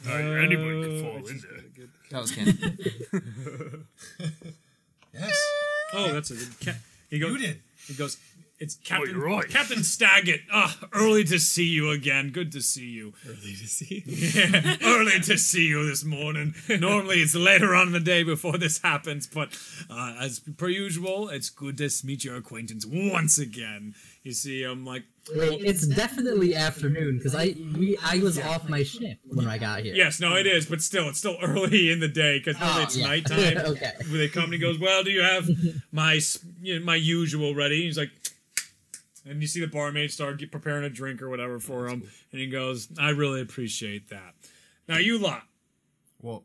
Anybody could fall in there. That was Ken. Yes. Oh, that's a good cat. He goes, You did. He goes, it's Captain, you're right. Captain Staggett. Early to see you again. Good to see you. Early to see. Yeah, early to see you this morning. Normally it's later on in the day before this happens, but as per usual, it's good to meet your acquaintance once again. You see, I'm like, Wait, it's definitely afternoon because I was off my shift when I got here. yes, no, it is, but still, it's still early in the day because normally it's yeah. nighttime. Okay. When they come and he goes, well, do you have my usual ready? He's like, and you see the barmaid start preparing a drink or whatever for him, and he goes, I really appreciate that. Now you lot. Well,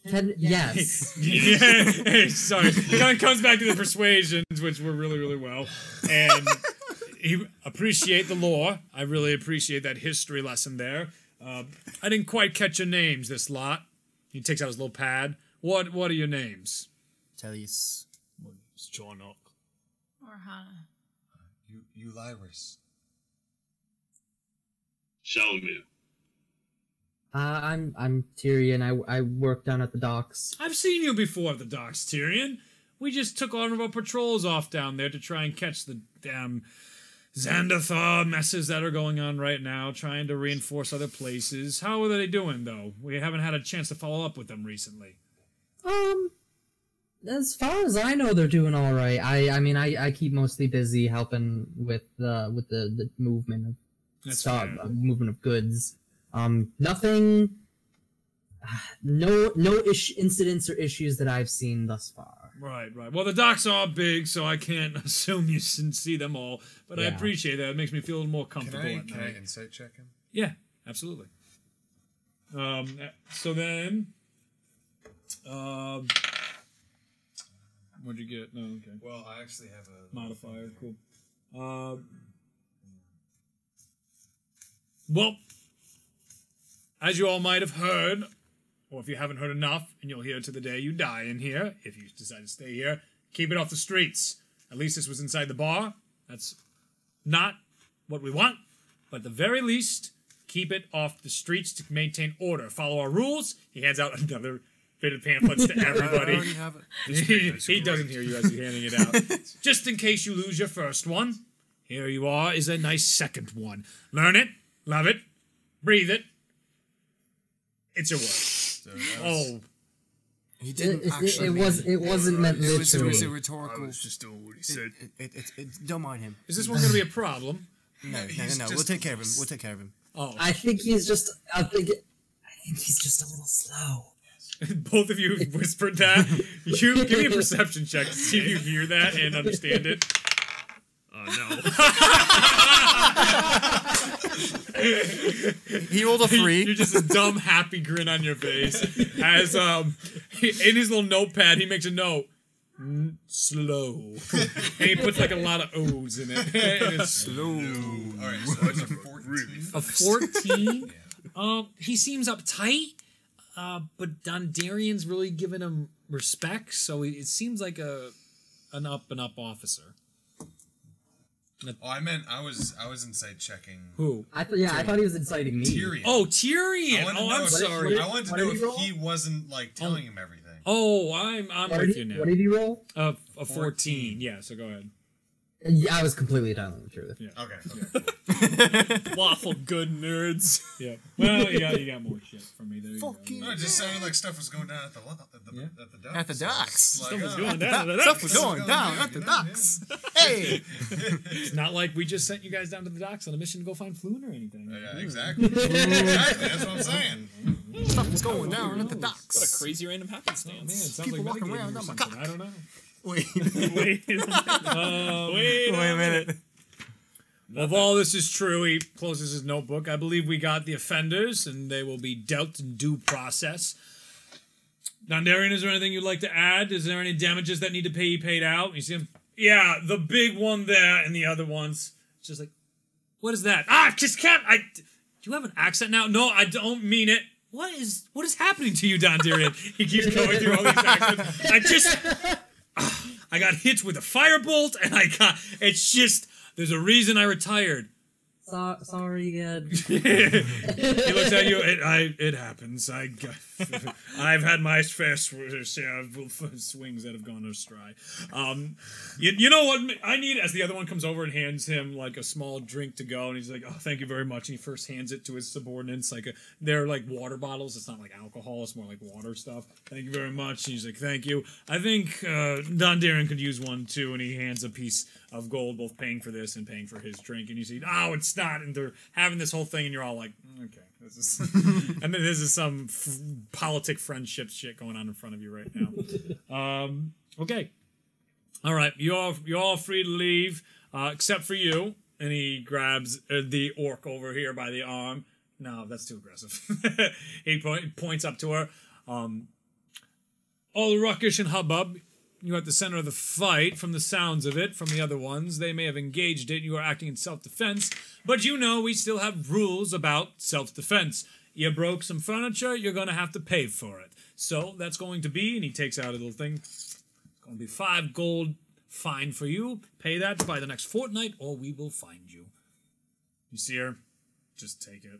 Yes. Yeah, sorry. Comes back to the persuasions, which were really, really well. And he appreciate the lore. I really appreciate that history lesson there. I didn't quite catch your names, this lot. He takes out his little pad. What are your names? Tellius. It's John Ock. Or Hannah. Ulyrus. Shalomir. I'm Tyrion. I work down at the docks. I've seen you before at the docks, Tyrion. We just took one of our patrols off down there to try and catch the damn Xandathaw messes that are going on right now, trying to reinforce other places. How are they doing, though? We haven't had a chance to follow up with them recently. As far as I know, they're doing all right. I keep mostly busy helping with the movement of stuff, movement of goods. Nothing. No incidents or issues that I've seen thus far. Right. Well, the docks are big, so I can't assume you can see them all. But I Yeah. appreciate that. It makes me feel a little more comfortable. Can I insight check him? Yeah, absolutely. So then, what'd you get? No, okay. Well, I actually have a Modifier, cool. Well, as you all might have heard, or if you haven't heard enough, and you'll hear to the day you die in here, if you decide to stay here, keep it off the streets. At least this was inside the bar. That's not what we want, but at the very least, keep it off the streets to maintain order. Follow our rules. He hands out another bit of pamphlets to everybody. I already have it. He doesn't hear you as he's handing it out. Just in case you lose your first one, here you are is a nice second one. Learn it, love it, breathe it. It's your word. Oh, He didn't It actually. wasn't meant It was a literally. rhetorical. just doing what he said. Don't mind him. is this one going to be a problem? No. He's We'll just take care of him. We'll take care of him. Oh, I think he's just. I think he's just a little slow. both of you whispered that. You give me a perception check to see if you hear that and understand it. He rolled a 3. You're just a dumb, happy grin on your face. As in his little notepad, he makes a note. Slow. And he puts like a lot of O's in it. And it's slow. Alright, so it's a 14. A 14? He seems uptight, but Dondarrion's really giving him respect, so it seems like an up-and-up officer. Oh, I meant I was inside checking Who? I thought he was inciting me. Tyrion. Oh, Tyrion! I wanted to Oh, know I'm if- sorry. I wanted to What know did he if roll? he wasn't like telling him everything. Oh, I'm with you now. What did he roll? A 14. Yeah, so go ahead. Yeah, I was completely telling the truth. Yeah. Okay. Lawful good nerds. Yeah. Well, you got more shit from me. There you go. No, it just sounded like stuff was going down at the docks. At the docks. Like, Stuff was oh, going down. Stuff was going down at the docks. Hey! It's not like we just sent you guys down to the docks on a mission to go find Floon or anything. Yeah, exactly. Exactly. That's what I'm saying. Stuff is going down at the docks. What a crazy random happenstance. Man, it sounds People like walking metagaming around or on my something. cock. I don't know. Wait. Wait a minute. Wait a minute. Well, if all this is true, he closes his notebook. I believe we got the offenders, and they will be dealt in due process. Dondarian, is there anything you'd like to add? Is there any damages that need to be paid out? You see him? Yeah, the big one there, and the other ones. It's just like, what is that? Ah, just can't. Do you have an accent now? No, I don't mean it. What is happening to you, Dondarian? He keeps going through all these accents. I got hit with a firebolt, and it's just, there's a reason I retired. Sorry, Ed. He looks at you, it happens. I've had my fair share of swings that have gone astray. You know what I need? As the other one comes over and hands him like a small drink to go, and he's like, oh, thank you very much. And he first hands it to his subordinates. They're like water bottles. It's not like alcohol. It's more like water stuff. Thank you very much. And he's like, thank you. I think Dondarian could use one too. And he hands a piece of gold, both paying for this and paying for his drink. And you see, oh, it's not. And they're having this whole thing, and you're all like, okay, this is. And then this is some politic friendship shit going on in front of you right now. Okay, all right, you're all free to leave, except for you. And he grabs the orc over here by the arm. No, that's too aggressive. He points up to her. All the ruckish and hubbub. You're at the center of the fight. From the sounds of it, from the other ones, they may have engaged it. You are acting in self-defense, but you know we still have rules about self-defense. You broke some furniture, you're going to have to pay for it. So that's going to be, and he takes out a little thing, it's going to be 5 gold fine for you. Pay that by the next fortnight, or we will find you. You see her? Just take it.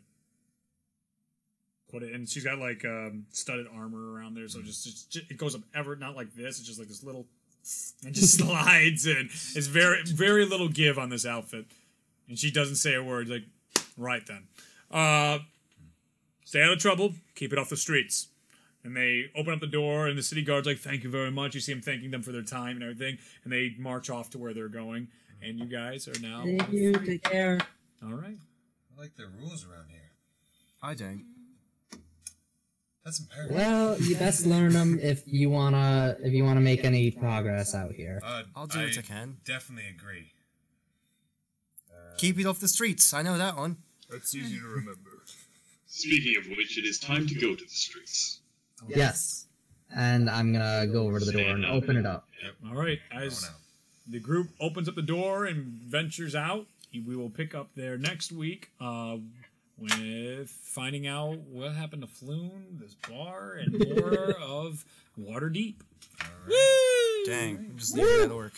Put it in. She's got like studded armor around there, so just it goes up ever, not like this. It's just like this little, and just slides in. It's very little give on this outfit, and she doesn't say a word. Like, right then, stay out of trouble. Keep it off the streets. And they open up the door, and the city guard's like, "Thank you very much." You see him thanking them for their time and everything, and they march off to where they're going. And you guys are now. Thank you. Take care. All right. I like the rules around here. I don't. That's imperative. Well, you best learn them if you wanna make any progress out here. I'll do what I can. Definitely agree. Keep it off the streets. I know that one. That's easy to remember. Speaking of which, it is time to go to the streets. Yes, and I'm gonna go over to the door and open it up. All right. As the group opens up the door and ventures out, we will pick up there next week with finding out what happened to Floon, this bar, and more of Waterdeep. Dang, I'm just leaving that orc.